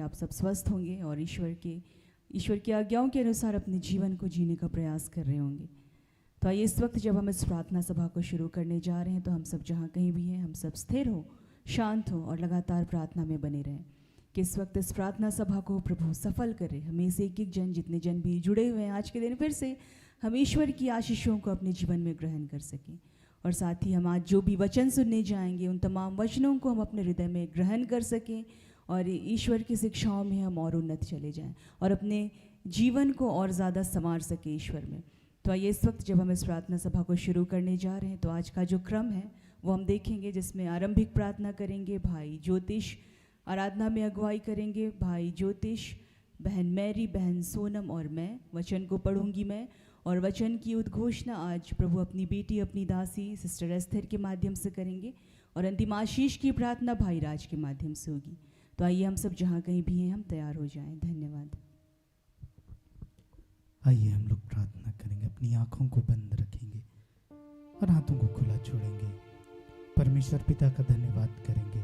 आप सब स्वस्थ होंगे और ईश्वर की आज्ञाओं के अनुसार अपने जीवन को जीने का प्रयास कर रहे होंगे। तो आइए इस वक्त जब हम इस प्रार्थना सभा को शुरू करने जा रहे हैं तो हम सब जहाँ कहीं भी हैं हम सब स्थिर हो, शांत हो और लगातार प्रार्थना में बने रहें कि इस वक्त इस प्रार्थना सभा को प्रभु सफल करे। हमें से एक जन, जितने जन भी जुड़े हुए हैं आज के दिन, फिर से हम ईश्वर की आशीषों को अपने जीवन में ग्रहण कर सकें। और साथ ही हम आज जो भी वचन सुनने जाएंगे उन तमाम वचनों को हम अपने हृदय में ग्रहण कर सकें और ईश्वर की शिक्षाओं में हम और उन्नत चले जाएं और अपने जीवन को और ज़्यादा संवार सकें ईश्वर में। तो आइए इस वक्त जब हम इस प्रार्थना सभा को शुरू करने जा रहे हैं तो आज का जो क्रम है वो हम देखेंगे, जिसमें आरंभिक प्रार्थना करेंगे भाई ज्योतिष, आराधना में अगुवाई करेंगे भाई ज्योतिष, बहन मैरी, बहन सोनम और मैं। वचन को पढ़ूंगी मैं और वचन की उद्घोषणा आज प्रभु अपनी बेटी, अपनी दासी सिस्टर एस्थर के माध्यम से करेंगे और अंतिम आशीष की प्रार्थना भाई राज के माध्यम से होगी। तो आइए हम सब जहाँ कहीं भी हैं हम तैयार हो जाएं। धन्यवाद। आइए हम लोग प्रार्थना करेंगे, अपनी आंखों को बंद रखेंगे और हाथों को खुला छोड़ेंगे। परमेश्वर पिता का धन्यवाद करेंगे,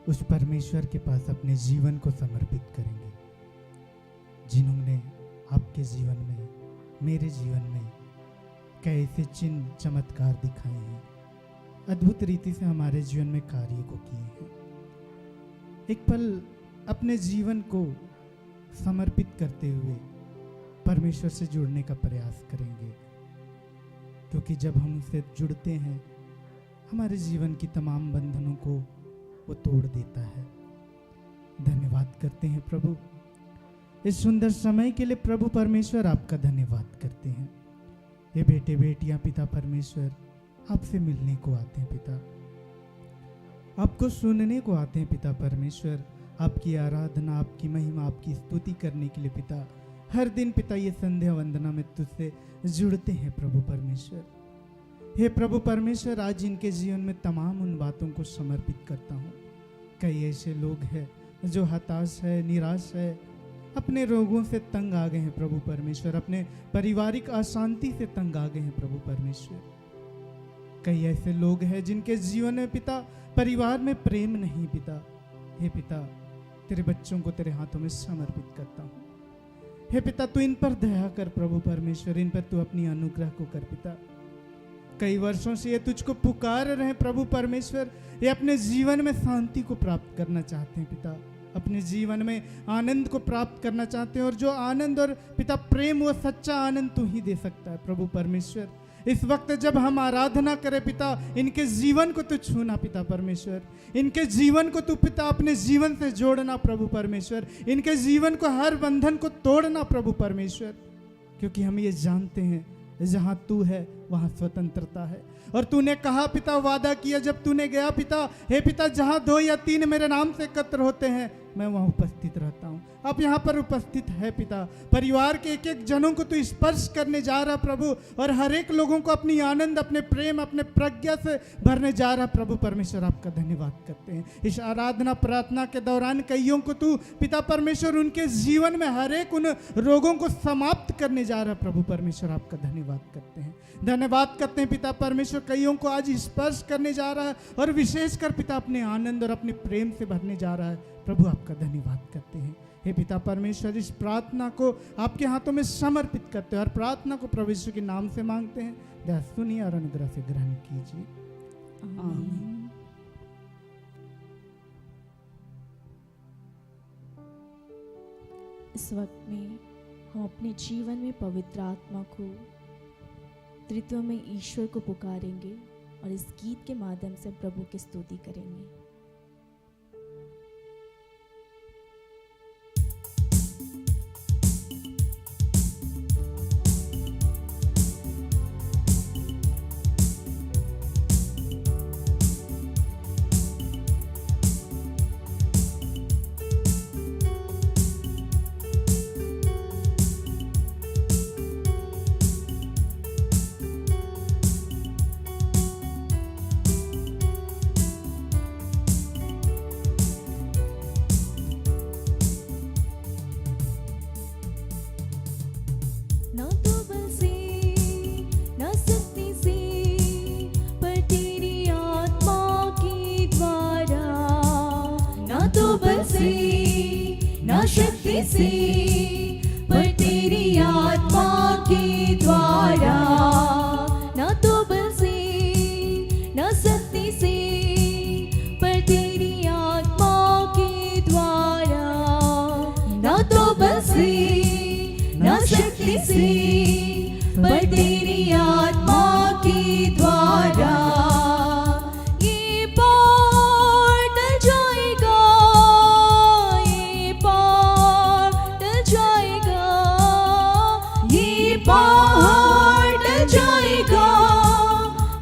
उस परमेश्वर के पास अपने जीवन को समर्पित करेंगे जिन्होंने आपके जीवन में, मेरे जीवन में कैसे चिन्ह चमत्कार दिखाए हैं, अद्भुत रीति से हमारे जीवन में कार्य को किए हैं। एक पल अपने जीवन को समर्पित करते हुए परमेश्वर से जुड़ने का प्रयास करेंगे, क्योंकि जब हम उससे जुड़ते हैं हमारे जीवन की तमाम बंधनों को वो तोड़ देता है। धन्यवाद करते हैं प्रभु इस सुंदर समय के लिए। प्रभु परमेश्वर आपका धन्यवाद करते हैं। ये बेटे बेटियां पिता परमेश्वर आपसे मिलने को आते हैं पिता, आपको सुनने को आते हैं पिता परमेश्वर, आपकी आराधना, आपकी महिमा, आपकी स्तुति करने के लिए पिता हर दिन पिता ये संध्या वंदना में तुझसे जुड़ते हैं प्रभु परमेश्वर। हे प्रभु परमेश्वर, आज इनके जीवन में तमाम उन बातों को समर्पित करता हूँ। कई ऐसे लोग हैं जो हताश है, निराश है, अपने रोगों से तंग आ गए हैं प्रभु परमेश्वर, अपने पारिवारिक अशांति से तंग आ गए हैं प्रभु परमेश्वर। कई ऐसे लोग हैं जिनके जीवन में पिता परिवार में प्रेम नहीं पिता। हे पिता, तेरे बच्चों को तेरे हाथों में समर्पित करता हूँ। हे पिता, तू इन पर दया कर प्रभु परमेश्वर, इन पर तू अपनी अनुग्रह को कर पिता। कई वर्षों से ये तुझको पुकार रहे प्रभु परमेश्वर, ये अपने जीवन में शांति को प्राप्त करना चाहते हैं पिता, अपने जीवन में आनंद को प्राप्त करना चाहते हैं, और जो आनंद और पिता प्रेम, वो सच्चा आनंद तू ही दे सकता है प्रभु परमेश्वर। इस वक्त जब हम आराधना करें पिता, इनके जीवन को तू छूना पिता परमेश्वर, इनके जीवन को तू पिता अपने जीवन से जोड़ना प्रभु परमेश्वर, इनके जीवन को हर बंधन को तोड़ना प्रभु परमेश्वर, क्योंकि हम ये जानते हैं जहाँ तू है वहाँ स्वतंत्रता है। और तूने कहा पिता, वादा किया जब तूने गया पिता, हे पिता, जहाँ 2 या 3 मेरे नाम से एकत्र होते हैं मैं वहाँ उपस्थित रहता हूँ। अब यहाँ पर उपस्थित है पिता, परिवार के एक एक जनों को तू स्पर्श करने जा रहा प्रभु, और हर एक लोगों को अपनी आनंद, अपने प्रेम, अपने प्रज्ञा से भरने जा रहा प्रभु परमेश्वर। आपका धन्यवाद करते हैं। इस आराधना प्रार्थना के दौरान कईयों को तू पिता परमेश्वर उनके जीवन में हर एक उन रोगों को समाप्त करने जा रहा प्रभु परमेश्वर। आपका धन्यवाद करते हैं, धन्यवाद करते हैं पिता परमेश्वर, कईयों को आज स्पर्श करने जा रहा है और विशेषकर पिता अपने आनंद और अपने प्रेम से भरने जा रहा है प्रभु। आपका धन्यवाद करते हैं। हे पिता परमेश्वर, इस प्रार्थना को आपके हाथों में समर्पित करते हैं और प्रार्थना को प्रभु यीशु के नाम से मांगते हैं। दया सुनिए और अनुग्रह से ग्रहण कीजिए। आमीन। इस वक्त में हम अपने जीवन में पवित्र आत्मा को, त्रित्व में ईश्वर को पुकारेंगे और इस गीत के माध्यम से प्रभु की स्तुति करेंगे। शक्ति से पर तेरी आत्मा के द्वारा, ना तो बल से ना शक्ति से पर तेरी आत्मा के द्वारा, ना तो बल से ना शक्ति से पर तेरी आत्मा के द्वारा। ये पार टल जाएगा, ये पार टल जाएगा, ये पार टल जाएगा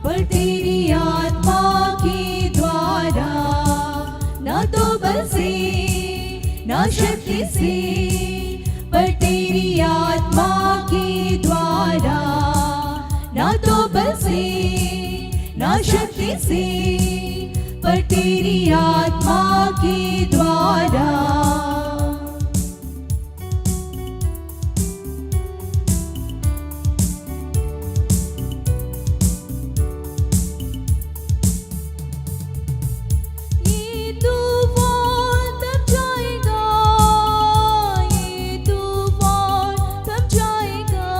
पर तेरी आत्मा के द्वारा, ना तो बल से ना शक्ति से पर तेरी आत्मा के द्वारा, ना तो बल से ना शक्ति से पर तेरी आत्मा के द्वारा। ये तूफान थम जाएगा, ये तूफान थम जाएगा,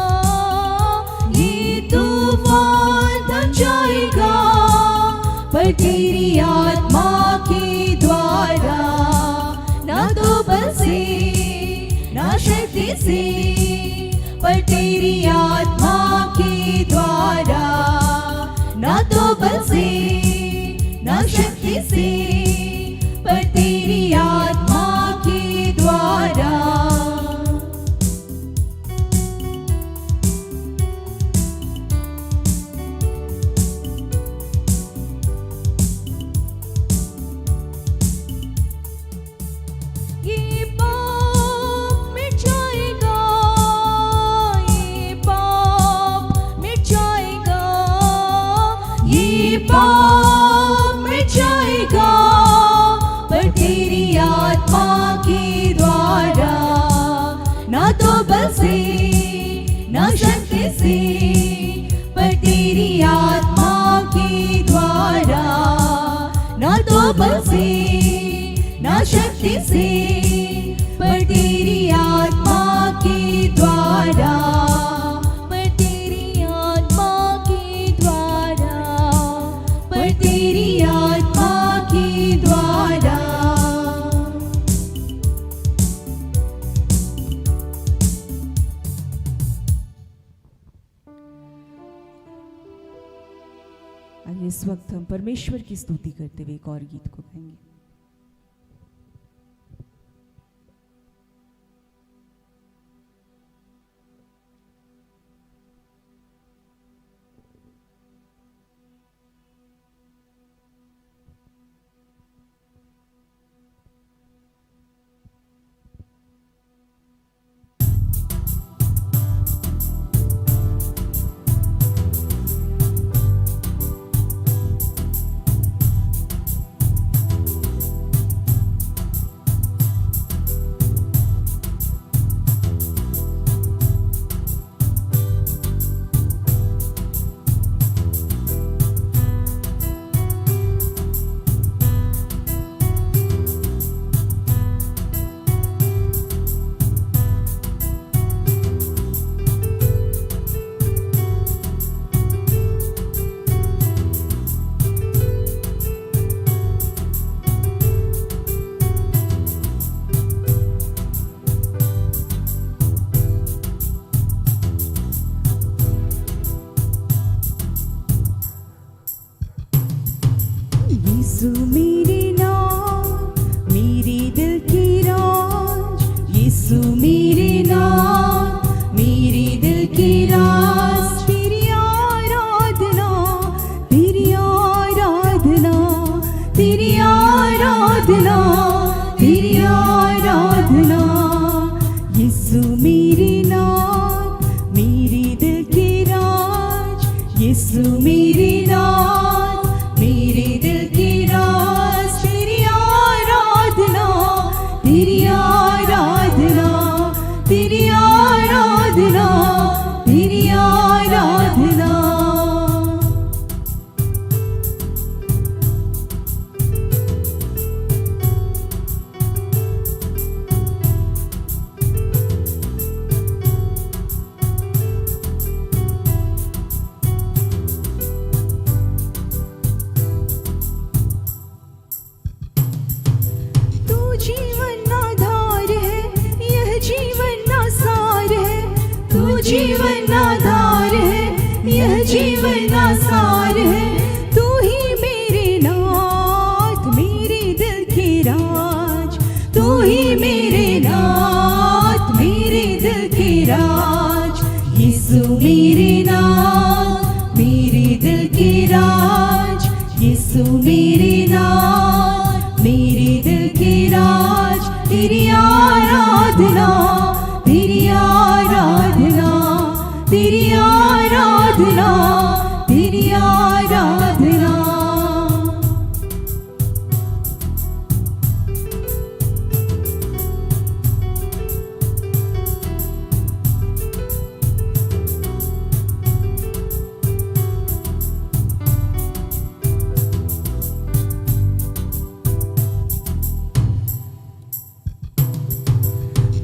ये तूफान थम जाएगा पर तेरी आत्मा के द्वारा, ना तो बल से ना शक्ति से पर तेरी आत्मा के द्वारा, ना तो बल से ना शक्ति से पर तेरी आत्मा के द्वारा। ये पाप मिट जाएगा, ये पाप मिट जाएगा, ये पाप मिट जाएगा पर तेरी आत्मा के द्वारा, ना तो बल से ना शक्ति से पर तेरी आत्मा के द्वारा, ना तो बल से ना शक्ति से पर तेरी आत्मा के द्वारा, पर तेरी आत्मा के द्वारा, पर तेरी आत्मा के द्वारा। आइए इस वक्त हम परमेश्वर की स्तुति करते हुए एक और गीत को गाएंगे। यीशु मेरे नाम मेरे दिल की राज, यीशु मेरे नाम मेरे दिल की राज, तेरी आराधना तेरी आराधना तेरी आराधना तेरी आराधना। यीशु मेरे नाम मेरे दिल की राज, यीशु मेरे नाम मेरे दिल की राज, तेरी आराधना तेरी आराधना तेरी आराधना तेरी आराधना। जीवन आधार है, यह जीवन आसार है। तू ही मेरे नाथ, मेरे दिल की राज। तू ही मेरे नाथ, मेरे दिल की राज। यीशु मेरे नाथ, मेरे दिल की राज। यीशु मेरे नाथ, मेरे दिल की राज। तेरी आराधना, तेरी आराधना, तेरी आराधना, तेरी आराधना।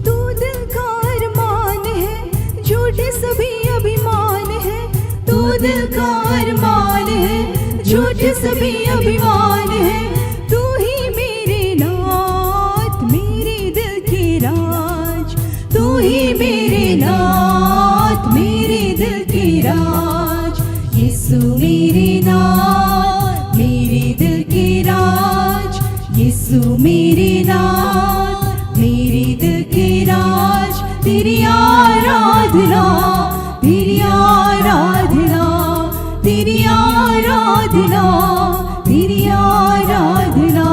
तू दिल का अरमान है, झूठे सभी अभिमान है। तू दिल का अरमान है, झूठे सभी अभिमान है। तू ही मेरे नाथ, मेरे दिल की राज। तू ही मेरे नाथ, मेरे दिल की राज। यीशु मेरे नाथ, मेरे दिल की राज। यीशु मेरे नाथ, मेरे दिल की राज। तेरी आराधना, तेरी आराधना, तेरी आराधना, तेरी आराधना।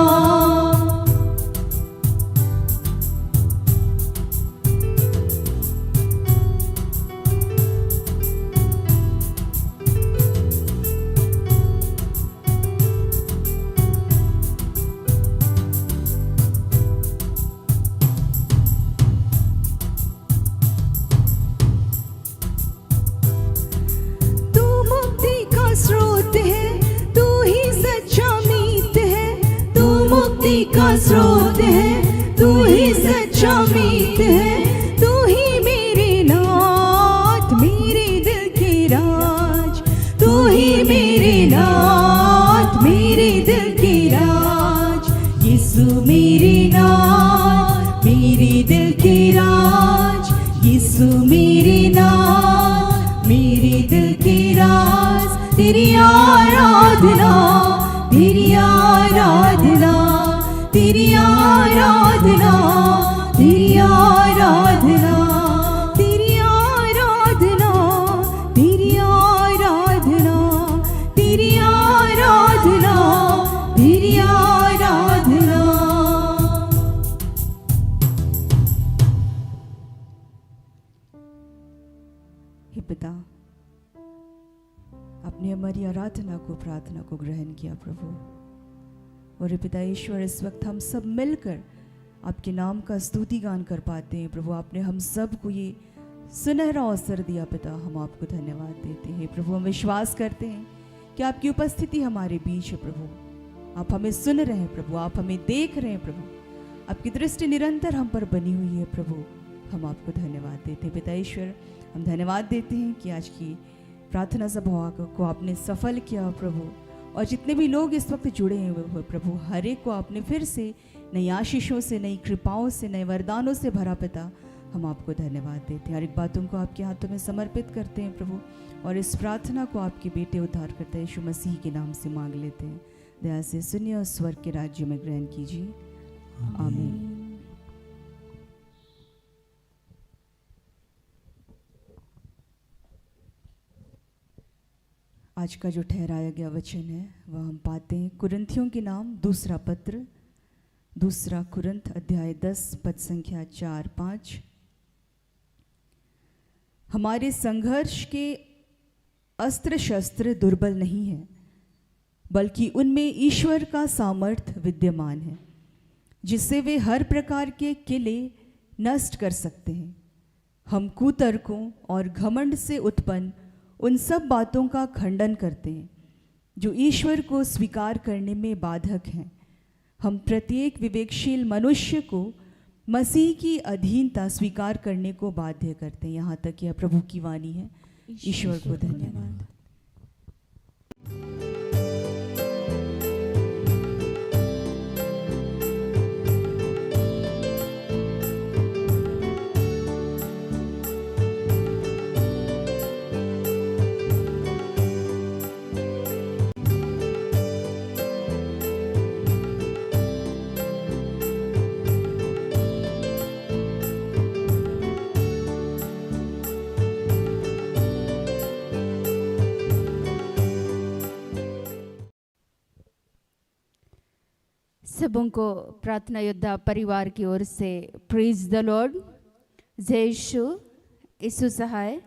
तू मुक्ति का स्रोत है, तू ही सच्चा मीत है। तू मुक्ति का स्रोत है, तू ही सच्चा मीत है। तू ही मेरे नाथ, मेरे दिल की राज। तू ही मेरे नाथ, मेरे दिल की राज। यीशु मेरे नाथ, मेरे दिल की राज। यीशु मेरे नाथ, मेरे दिल की राज। तेरी आराधना, तेरी आराधना, तेरी आराधना, तेरी आराधना, तेरी आराधना, तेरी आराधना, तेरी आराधना, तेरी आराधना। हे पिता, आपने हमारी आराधना को, प्रार्थना को ग्रहण किया प्रभु। और हे पिता ईश्वर, इस वक्त हम सब मिलकर आपके नाम का स्तुति गान कर पाते हैं प्रभु। आपने हम सब को ये सुनहरा अवसर दिया पिता, हम आपको धन्यवाद देते हैं प्रभु। हम विश्वास करते हैं कि आपकी उपस्थिति हमारे बीच है प्रभु। आप हमें सुन रहे हैं प्रभु, आप हमें देख रहे हैं प्रभु। आपकी दृष्टि निरंतर हम पर बनी हुई है प्रभु। हम आपको धन्यवाद देते हैं पिता ईश्वर। हम धन्यवाद देते हैं कि आज की प्रार्थना सभा को आपने सफल किया प्रभु। और जितने भी लोग इस वक्त जुड़े हुए प्रभु, हर एक को आपने फिर से नई आशीषों से, नई कृपाओं से, नए वरदानों से भरा पिता। हम आपको धन्यवाद देते हैं। हर एक बातों को आपके हाथों में समर्पित करते हैं प्रभु। और इस प्रार्थना को आपके बेटे उद्धार करते यीशु मसीह के नाम से मांग लेते हैं। दया से सुनिए और स्वर्ग के राज्य में ग्रहण कीजिए। आमीन। आज का जो ठहराया गया वचन है वह हम पाते हैं कुरिन्थियों के नाम दूसरा पत्र, दूसरा कुरिन्थ अध्याय 10 पद संख्या 4-5। हमारे संघर्ष के अस्त्र शस्त्र दुर्बल नहीं है, बल्कि उनमें ईश्वर का सामर्थ्य विद्यमान है, जिससे वे हर प्रकार के किले नष्ट कर सकते हैं। हम कुतर्कों और घमंड से उत्पन्न उन सब बातों का खंडन करते हैं जो ईश्वर को स्वीकार करने में बाधक हैं। हम प्रत्येक विवेकशील मनुष्य को मसीह की अधीनता स्वीकार करने को बाध्य करते हैं। यहाँ तक यह प्रभु की वाणी है। ईश्वर को धन्यवाद। सबों को प्रार्थना योद्धा परिवार की ओर से प्रेज द लॉर्ड। जय यीशु सहाय।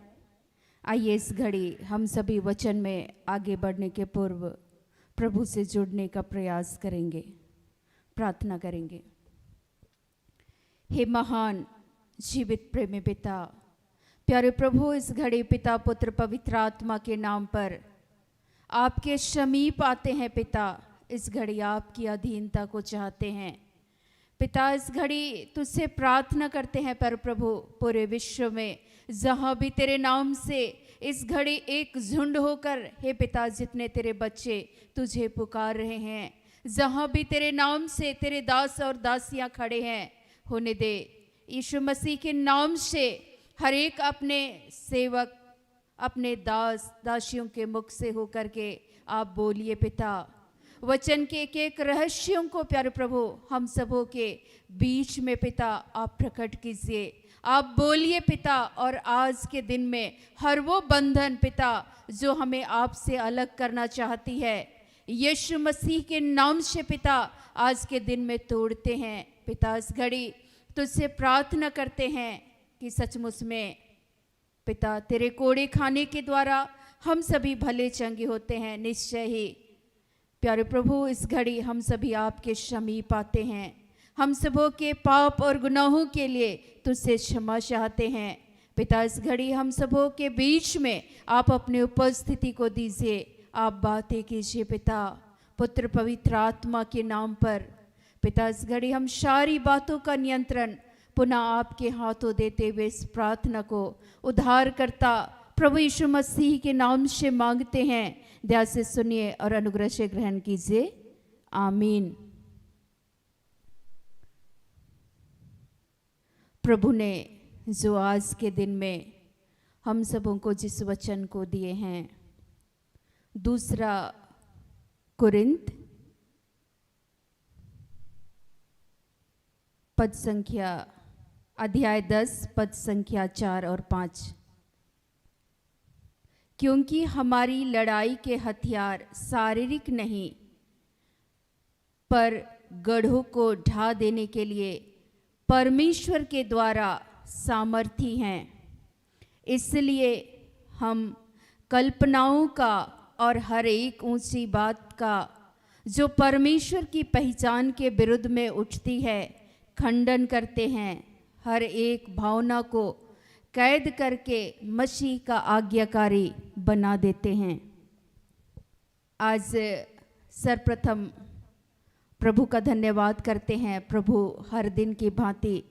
आइए इस घड़ी हम सभी वचन में आगे बढ़ने के पूर्व प्रभु से जुड़ने का प्रयास करेंगे, प्रार्थना करेंगे। हे महान जीवित प्रेमी पिता, प्यारे प्रभु, इस घड़ी पिता पुत्र पवित्र आत्मा के नाम पर आपके समीप आते हैं। पिता, इस घड़ी आपकी अधीनता को चाहते हैं। पिता, इस घड़ी तुझसे प्रार्थना करते हैं पर प्रभु, पूरे विश्व में जहाँ भी तेरे नाम से इस घड़ी एक झुंड होकर, हे पिता, जितने तेरे बच्चे तुझे पुकार रहे हैं, जहाँ भी तेरे नाम से तेरे दास और दासियाँ खड़े हैं, होने दे यीशु मसीह के नाम से हर एक अपने सेवक, अपने दास दासियों के मुख से होकर के आप बोलिए। पिता, वचन के एक एक रहस्यों को प्यारे प्रभु हम सबों के बीच में पिता आप प्रकट कीजिए। आप बोलिए पिता, और आज के दिन में हर वो बंधन पिता जो हमें आपसे अलग करना चाहती है, यीशु मसीह के नाम से पिता आज के दिन में तोड़ते हैं। पिता, इस घड़ी तुझसे प्रार्थना करते हैं कि सचमुच में पिता तेरे कोड़े खाने के द्वारा हम सभी भले चंगे होते हैं। निश्चय ही प्यारे प्रभु, इस घड़ी हम सभी आपके समीप आते हैं। हम सबों के पाप और गुनाहों के लिए तुझसे क्षमा चाहते हैं। पिता, इस घड़ी हम सबों के बीच में आप अपनी उपस्थिति को दीजिए, आप बातें कीजिए। पिता पुत्र पवित्र आत्मा के नाम पर पिता, इस घड़ी हम सारी बातों का नियंत्रण पुनः आपके हाथों देते हुए इस प्रार्थना को उद्धारकर्ता प्रभु यीशु मसीह के नाम से मांगते हैं। दया से सुनिए और अनुग्रह से ग्रहण कीजिए। आमीन। प्रभु ने जो आज के दिन में हम सबों को जिस वचन को दिए हैं, 2 कुरिन्थ पद संख्या अध्याय 10 पद संख्या 4 और 5। क्योंकि हमारी लड़ाई के हथियार शारीरिक नहीं पर गढ़ों को ढा देने के लिए परमेश्वर के द्वारा सामर्थी हैं। इसलिए हम कल्पनाओं का और हर एक ऊंची बात का जो परमेश्वर की पहचान के विरुद्ध में उठती है खंडन करते हैं। हर एक भावना को कैद करके मसीह का आज्ञाकारी बना देते हैं। आज सर्वप्रथम प्रभु का धन्यवाद करते हैं। प्रभु हर दिन की भांति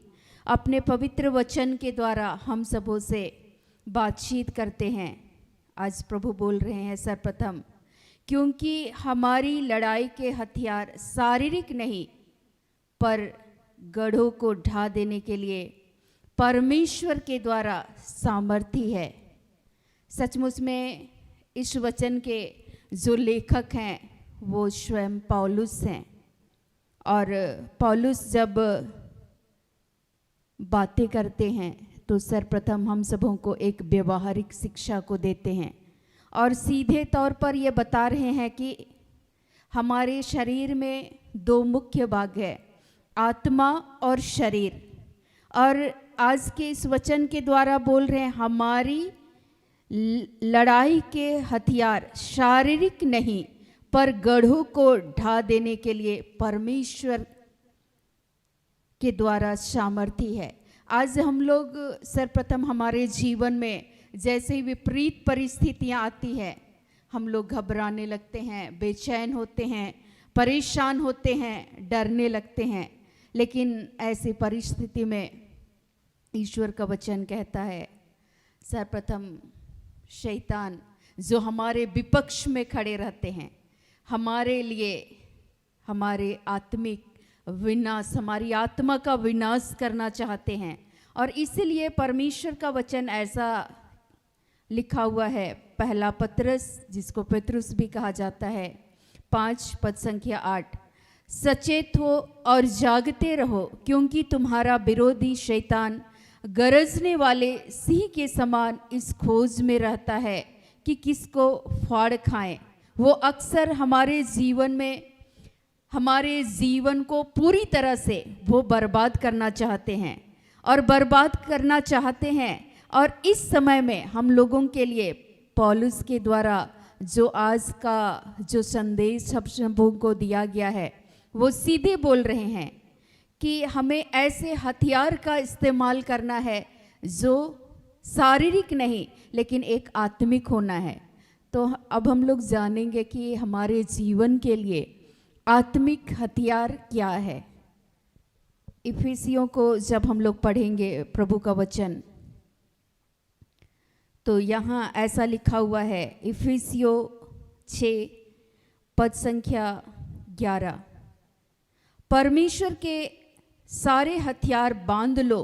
अपने पवित्र वचन के द्वारा हम सबों से बातचीत करते हैं। आज प्रभु बोल रहे हैं सर्वप्रथम, क्योंकि हमारी लड़ाई के हथियार शारीरिक नहीं पर गढ़ों को ढा देने के लिए परमेश्वर के द्वारा सामर्थी है। सचमुच में इस वचन के जो लेखक हैं वो स्वयं पौलुस हैं। और पौलुस जब बातें करते हैं तो सर्वप्रथम हम सबों को एक व्यवहारिक शिक्षा को देते हैं और सीधे तौर पर ये बता रहे हैं कि हमारे शरीर में 2 मुख्य भाग है, आत्मा और शरीर। और आज के इस वचन के द्वारा बोल रहे हैं हमारी लड़ाई के हथियार शारीरिक नहीं पर गढ़ों को ढा देने के लिए परमेश्वर के द्वारा सामर्थी है। आज हम लोग सर्वप्रथम हमारे जीवन में जैसे ही विपरीत परिस्थितियां आती है, हम लोग घबराने लगते हैं, बेचैन होते हैं, परेशान होते हैं, डरने लगते हैं। लेकिन ऐसी परिस्थिति में ईश्वर का वचन कहता है, सर्वप्रथम शैतान जो हमारे विपक्ष में खड़े रहते हैं, हमारे लिए हमारे आत्मिक विनाश, हमारी आत्मा का विनाश करना चाहते हैं। और इसीलिए परमेश्वर का वचन ऐसा लिखा हुआ है, पहला पतरस जिसको पेतरुस भी कहा जाता है, 5 पद संख्या 8, सचेत हो और जागते रहो, क्योंकि तुम्हारा विरोधी शैतान गरजने वाले सिंह के समान इस खोज में रहता है कि किसको फाड़ खाएं। वो अक्सर हमारे जीवन में हमारे जीवन को पूरी तरह से वो बर्बाद करना चाहते हैं और बर्बाद करना चाहते हैं। और इस समय में हम लोगों के लिए पौलुस के द्वारा जो आज का जो संदेश सब सबों को दिया गया है, वो सीधे बोल रहे हैं कि हमें ऐसे हथियार का इस्तेमाल करना है जो शारीरिक नहीं लेकिन एक आत्मिक होना है। तो अब हम लोग जानेंगे कि हमारे जीवन के लिए आत्मिक हथियार क्या है। इफिसियों को जब हम लोग पढ़ेंगे प्रभु का वचन, तो यहाँ ऐसा लिखा हुआ है, इफिसियों 6 पद संख्या 11, परमेश्वर के सारे हथियार बांध लो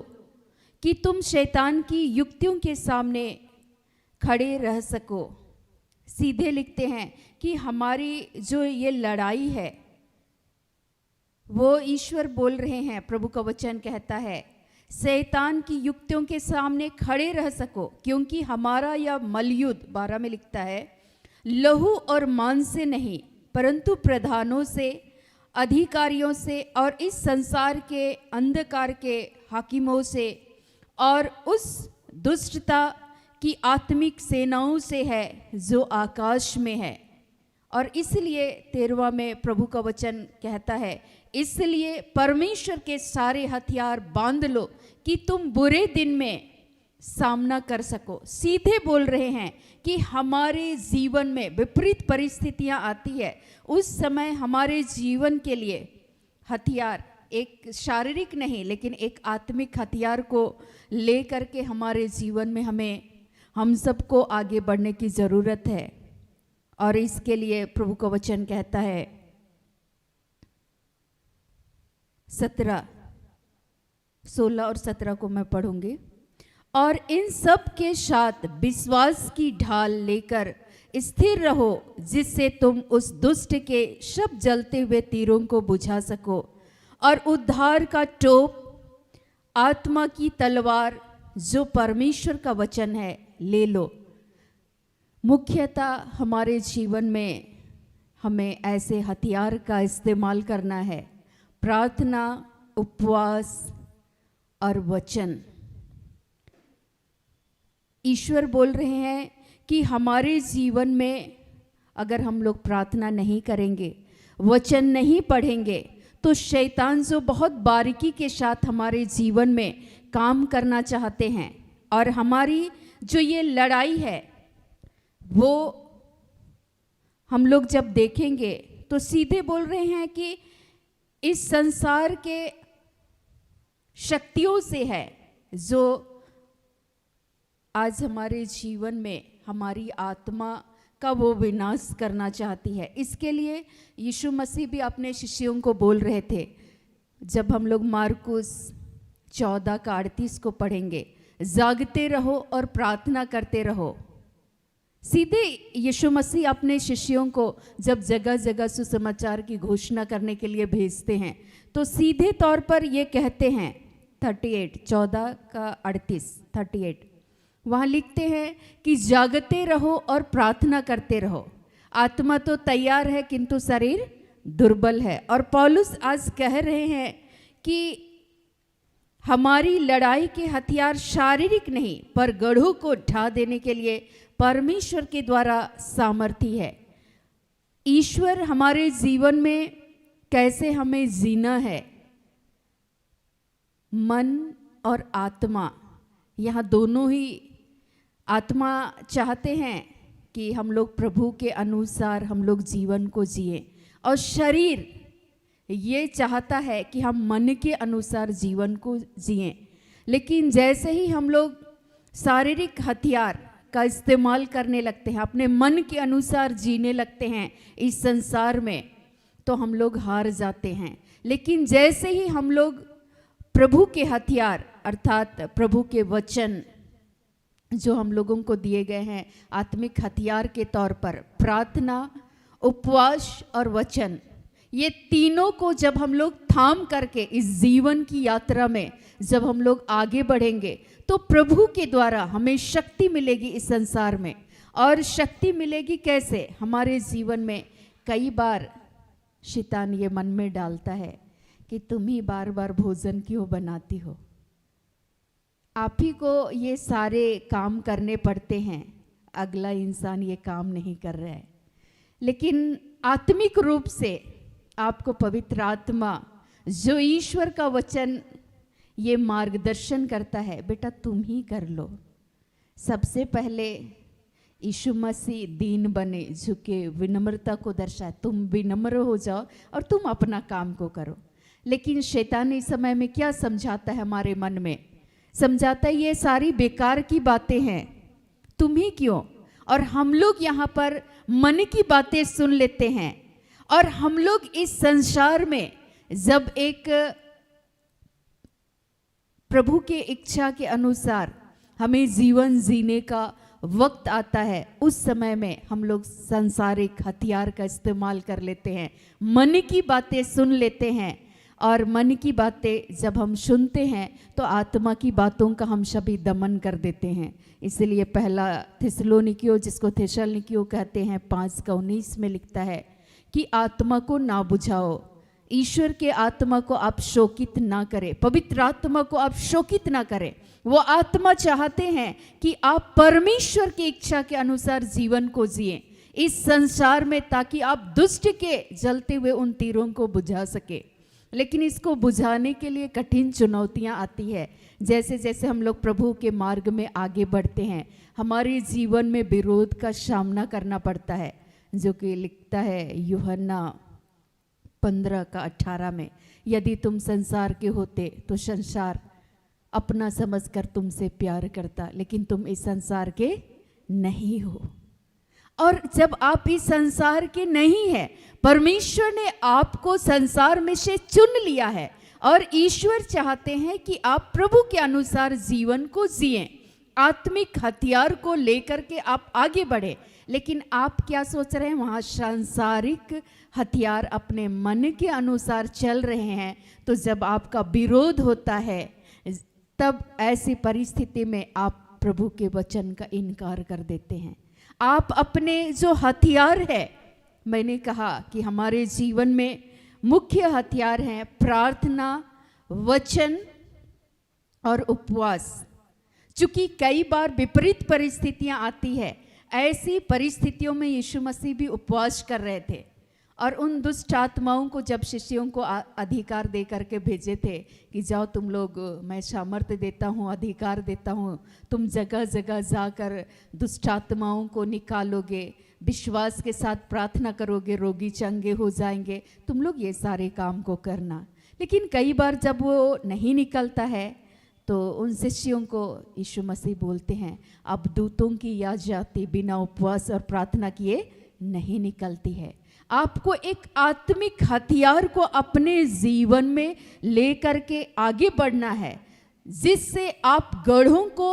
कि तुम शैतान की युक्तियों के सामने खड़े रह सको। सीधे लिखते हैं कि हमारी जो ये लड़ाई है वो ईश्वर बोल रहे हैं, प्रभु का वचन कहता है शैतान की युक्तियों के सामने खड़े रह सको, क्योंकि हमारा यह मलयुद्ध 12 में लिखता है लहू और मांस से नहीं परंतु प्रधानों से, अधिकारियों से और इस संसार के अंधकार के हाकिमों से और उस दुष्टता की आत्मिक सेनाओं से है जो आकाश में है। और इसलिए 13वां में प्रभु का वचन कहता है, इसलिए परमेश्वर के सारे हथियार बांध लो कि तुम बुरे दिन में सामना कर सको। सीधे बोल रहे हैं कि हमारे जीवन में विपरीत परिस्थितियां आती है, उस समय हमारे जीवन के लिए हथियार एक शारीरिक नहीं लेकिन एक आत्मिक हथियार को ले करके हमारे जीवन में हम सबको आगे बढ़ने की ज़रूरत है। और इसके लिए प्रभु का वचन कहता है 16 और 17 को मैं पढ़ूंगी। और इन सब के साथ विश्वास की ढाल लेकर स्थिर रहो, जिससे तुम उस दुष्ट के सब जलते हुए तीरों को बुझा सको, और उद्धार का टोप आत्मा की तलवार जो परमेश्वर का वचन है ले लो। मुख्यतः हमारे जीवन में हमें ऐसे हथियार का इस्तेमाल करना है, प्रार्थना, उपवास और वचन। ईश्वर बोल रहे हैं कि हमारे जीवन में अगर हम लोग प्रार्थना नहीं करेंगे, वचन नहीं पढ़ेंगे, तो शैतान जो बहुत बारीकी के साथ हमारे जीवन में काम करना चाहते हैं, और हमारी जो ये लड़ाई है वो हम लोग जब देखेंगे तो सीधे बोल रहे हैं कि इस संसार के शक्तियों से है जो आज हमारे जीवन में हमारी आत्मा का वो विनाश करना चाहती है। इसके लिए यीशु मसीह भी अपने शिष्यों को बोल रहे थे, जब हम लोग मार्कुस 14 का 38 को पढ़ेंगे, जागते रहो और प्रार्थना करते रहो। सीधे यीशु मसीह अपने शिष्यों को जब जगह जगह सुसमाचार की घोषणा करने के लिए भेजते हैं तो सीधे तौर पर ये कहते हैं 14 का 38 वहाँ लिखते हैं कि जागते रहो और प्रार्थना करते रहो। आत्मा तो तैयार है किंतु शरीर दुर्बल है। और पौलुस आज कह रहे हैं कि हमारी लड़ाई के हथियार शारीरिक नहीं पर गढ़ों को ढा देने के लिए परमेश्वर के द्वारा सामर्थी है। ईश्वर हमारे जीवन में कैसे हमें जीना है, मन और आत्मा, यहाँ दोनों ही आत्मा चाहते हैं कि हम लोग प्रभु के अनुसार हम लोग जीवन को जिए, और शरीर ये चाहता है कि हम मन के अनुसार जीवन को जिए। लेकिन जैसे ही हम लोग शारीरिक हथियार का इस्तेमाल करने लगते हैं, अपने मन के अनुसार जीने लगते हैं इस संसार में, तो हम लोग हार जाते हैं। लेकिन जैसे ही हम लोग प्रभु के हथियार अर्थात प्रभु के वचन जो हम लोगों को दिए गए हैं आत्मिक हथियार के तौर पर, प्रार्थना, उपवास और वचन, ये तीनों को जब हम लोग थाम करके इस जीवन की यात्रा में जब हम लोग आगे बढ़ेंगे तो प्रभु के द्वारा हमें शक्ति मिलेगी इस संसार में। और शक्ति मिलेगी कैसे? हमारे जीवन में कई बार शैतान ये मन में डालता है कि तुम ही बार बार भोजन क्यों बनाती हो, आप ही को ये सारे काम करने पड़ते हैं, अगला इंसान ये काम नहीं कर रहा है। लेकिन आत्मिक रूप से आपको पवित्र आत्मा जो ईश्वर का वचन ये मार्गदर्शन करता है, बेटा तुम ही कर लो। सबसे पहले यीशु मसीह दीन बने, झुके, विनम्रता को दर्शाए, तुम विनम्र हो जाओ और तुम अपना काम को करो। लेकिन शैतान इस समय में क्या समझाता है हमारे मन में, समझाता है ये सारी बेकार की बातें हैं, तुम ही क्यों। और हम लोग यहाँ पर मन की बातें सुन लेते हैं और हम लोग इस संसार में जब एक प्रभु के इच्छा के अनुसार हमें जीवन जीने का वक्त आता है, उस समय में हम लोग सांसारिक हथियार का इस्तेमाल कर लेते हैं, मन की बातें सुन लेते हैं। और मन की बातें जब हम सुनते हैं तो आत्मा की बातों का हम सभी दमन कर देते हैं। इसलिए पहला थिस्सलुनीकियों, जिसको थिस्सलुनीकियों कहते हैं, 5:19 में लिखता है कि आत्मा को ना बुझाओ, ईश्वर के आत्मा को आप शोकित ना करें, पवित्र आत्मा को आप शोकित ना करें। वो आत्मा चाहते हैं कि आप परमेश्वर की इच्छा के अनुसार जीवन को जिए इस संसार में, ताकि आप दुष्ट के जलते हुए उन तीरों को बुझा सके। लेकिन इसको बुझाने के लिए कठिन चुनौतियां आती है। जैसे जैसे हम लोग प्रभु के मार्ग में आगे बढ़ते हैं, हमारे जीवन में विरोध का सामना करना पड़ता है, जो कि लिखता है यूहन्ना 15:18 में, यदि तुम संसार के होते तो संसार अपना समझकर तुमसे प्यार करता, लेकिन तुम इस संसार के नहीं हो। और जब आप इस संसार के नहीं है, परमेश्वर ने आपको संसार में से चुन लिया है और ईश्वर चाहते हैं कि आप प्रभु के अनुसार जीवन को जिएं, आत्मिक हथियार को लेकर के आप आगे बढ़े। लेकिन आप क्या सोच रहे हैं, वहाँ सांसारिक हथियार अपने मन के अनुसार चल रहे हैं। तो जब आपका विरोध होता है, तब ऐसी परिस्थिति में आप प्रभु के वचन का इनकार कर देते हैं। आप अपने जो हथियार है, मैंने कहा कि हमारे जीवन में मुख्य हथियार हैं प्रार्थना, वचन और उपवास। चूंकि कई बार विपरीत परिस्थितियां आती है, ऐसी परिस्थितियों में यीशु मसीह भी उपवास कर रहे थे और उन दुष्ट आत्माओं को जब शिष्यों को अधिकार दे करके भेजे थे कि जाओ तुम लोग, मैं सामर्थ्य देता हूँ, अधिकार देता हूँ, तुम जगह जगह जाकर दुष्ट आत्माओं को निकालोगे, विश्वास के साथ प्रार्थना करोगे, रोगी चंगे हो जाएंगे, तुम लोग ये सारे काम को करना। लेकिन कई बार जब वो नहीं निकलता है तो उन शिष्यों को यीशु मसीह बोलते हैं, अब दूतों की यह जाति बिना उपवास और प्रार्थना किए नहीं निकलती है। आपको एक आत्मिक हथियार को अपने जीवन में लेकर के आगे बढ़ना है, जिससे आप गढ़ों को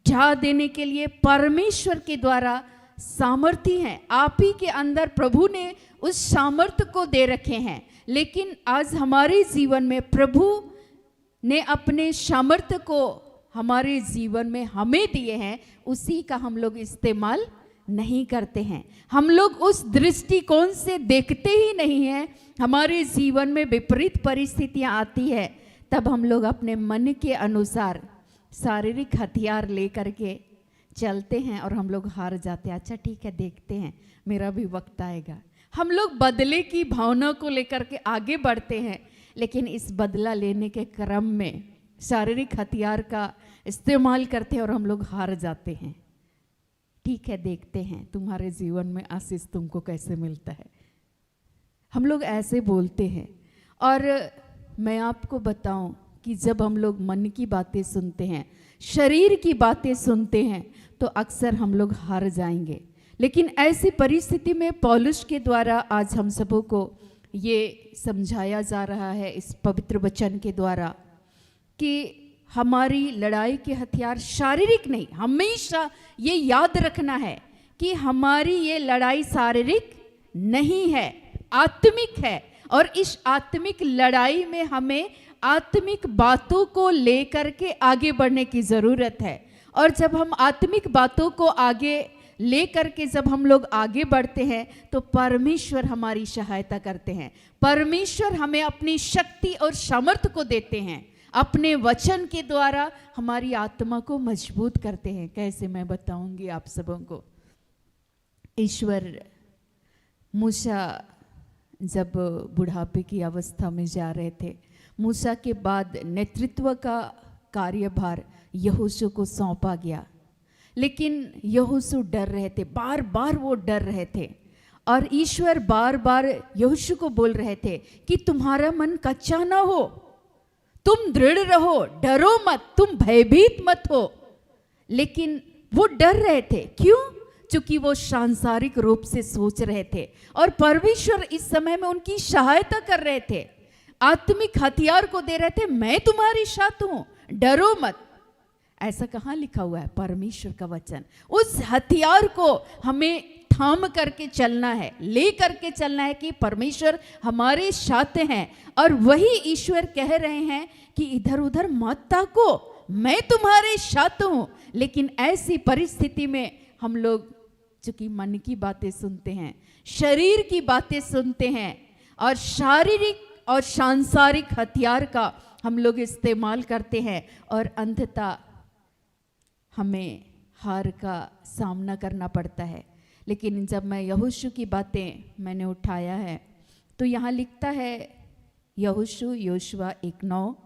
ढा देने के लिए परमेश्वर के द्वारा सामर्थ्य हैं। आप ही के अंदर प्रभु ने उस सामर्थ्य को दे रखे हैं। लेकिन आज हमारे जीवन में प्रभु ने अपने सामर्थ्य को हमारे जीवन में हमें दिए हैं, उसी का हम लोग इस्तेमाल नहीं करते हैं। हम लोग उस दृष्टिकोण से देखते ही नहीं हैं। हमारे जीवन में विपरीत परिस्थितियां आती है, तब हम लोग अपने मन के अनुसार शारीरिक हथियार लेकर के चलते हैं और हम लोग हार जाते हैं। अच्छा ठीक है, देखते हैं, मेरा भी वक्त आएगा। हम लोग बदले की भावना को लेकर के आगे बढ़ते हैं, लेकिन इस बदला लेने के क्रम में शारीरिक हथियार का इस्तेमाल करते हैं और हम लोग हार जाते हैं। ठीक है, देखते हैं तुम्हारे जीवन में आशीष तुमको कैसे मिलता है। हम लोग ऐसे बोलते हैं। और मैं आपको बताऊं कि जब हम लोग मन की बातें सुनते हैं, शरीर की बातें सुनते हैं, तो अक्सर हम लोग हार जाएंगे। लेकिन ऐसी परिस्थिति में पौलुस के द्वारा आज हम सबों को ये समझाया जा रहा है इस पवित्र वचन के द्वारा कि हमारी लड़ाई के हथियार शारीरिक नहीं। हमेशा ये याद रखना है कि हमारी ये लड़ाई शारीरिक नहीं है, आत्मिक है। और इस आत्मिक लड़ाई में हमें आत्मिक बातों को लेकर के आगे बढ़ने की ज़रूरत है। और जब हम आत्मिक बातों को आगे लेकर के जब हम लोग आगे बढ़ते हैं तो परमेश्वर हमारी सहायता करते हैं। परमेश्वर हमें अपनी शक्ति और सामर्थ्य को देते हैं, अपने वचन के द्वारा हमारी आत्मा को मजबूत करते हैं। कैसे मैं बताऊंगी आप सबों को। ईश्वर मूसा जब बुढ़ापे की अवस्था में जा रहे थे, मूसा के बाद नेतृत्व का कार्यभार यहोशू को सौंपा गया, लेकिन यहोशू डर रहे थे, बार बार वो डर रहे थे। और ईश्वर बार बार यहोशू को बोल रहे थे कि तुम्हारा मन कच्चा ना हो, तुम दृढ़ रहो, डरो मत, तुम भयभीत मत हो। लेकिन वो डर रहे थे, क्यों? क्योंकि वो सांसारिक रूप से सोच रहे थे और परमेश्वर इस समय में उनकी सहायता कर रहे थे, आत्मिक हथियार को दे रहे थे। मैं तुम्हारी साथ हूं, डरो मत। ऐसा कहाँ लिखा हुआ है? परमेश्वर का वचन। उस हथियार को हमें थाम करके चलना है, ले करके चलना है कि परमेश्वर हमारे साथ हैं। और वही ईश्वर कह रहे हैं कि इधर उधर मत ताको, मैं तुम्हारे साथ हूं। लेकिन ऐसी परिस्थिति में हम लोग चूंकि मन की बातें सुनते हैं, शरीर की बातें सुनते हैं और शारीरिक और सांसारिक हथियार का हम लोग इस्तेमाल करते हैं और अंततः हमें हार का सामना करना पड़ता है। लेकिन जब मैं यहोशू की बातें मैंने उठाया है तो यहाँ लिखता है यहोशू योशुआ 1:9,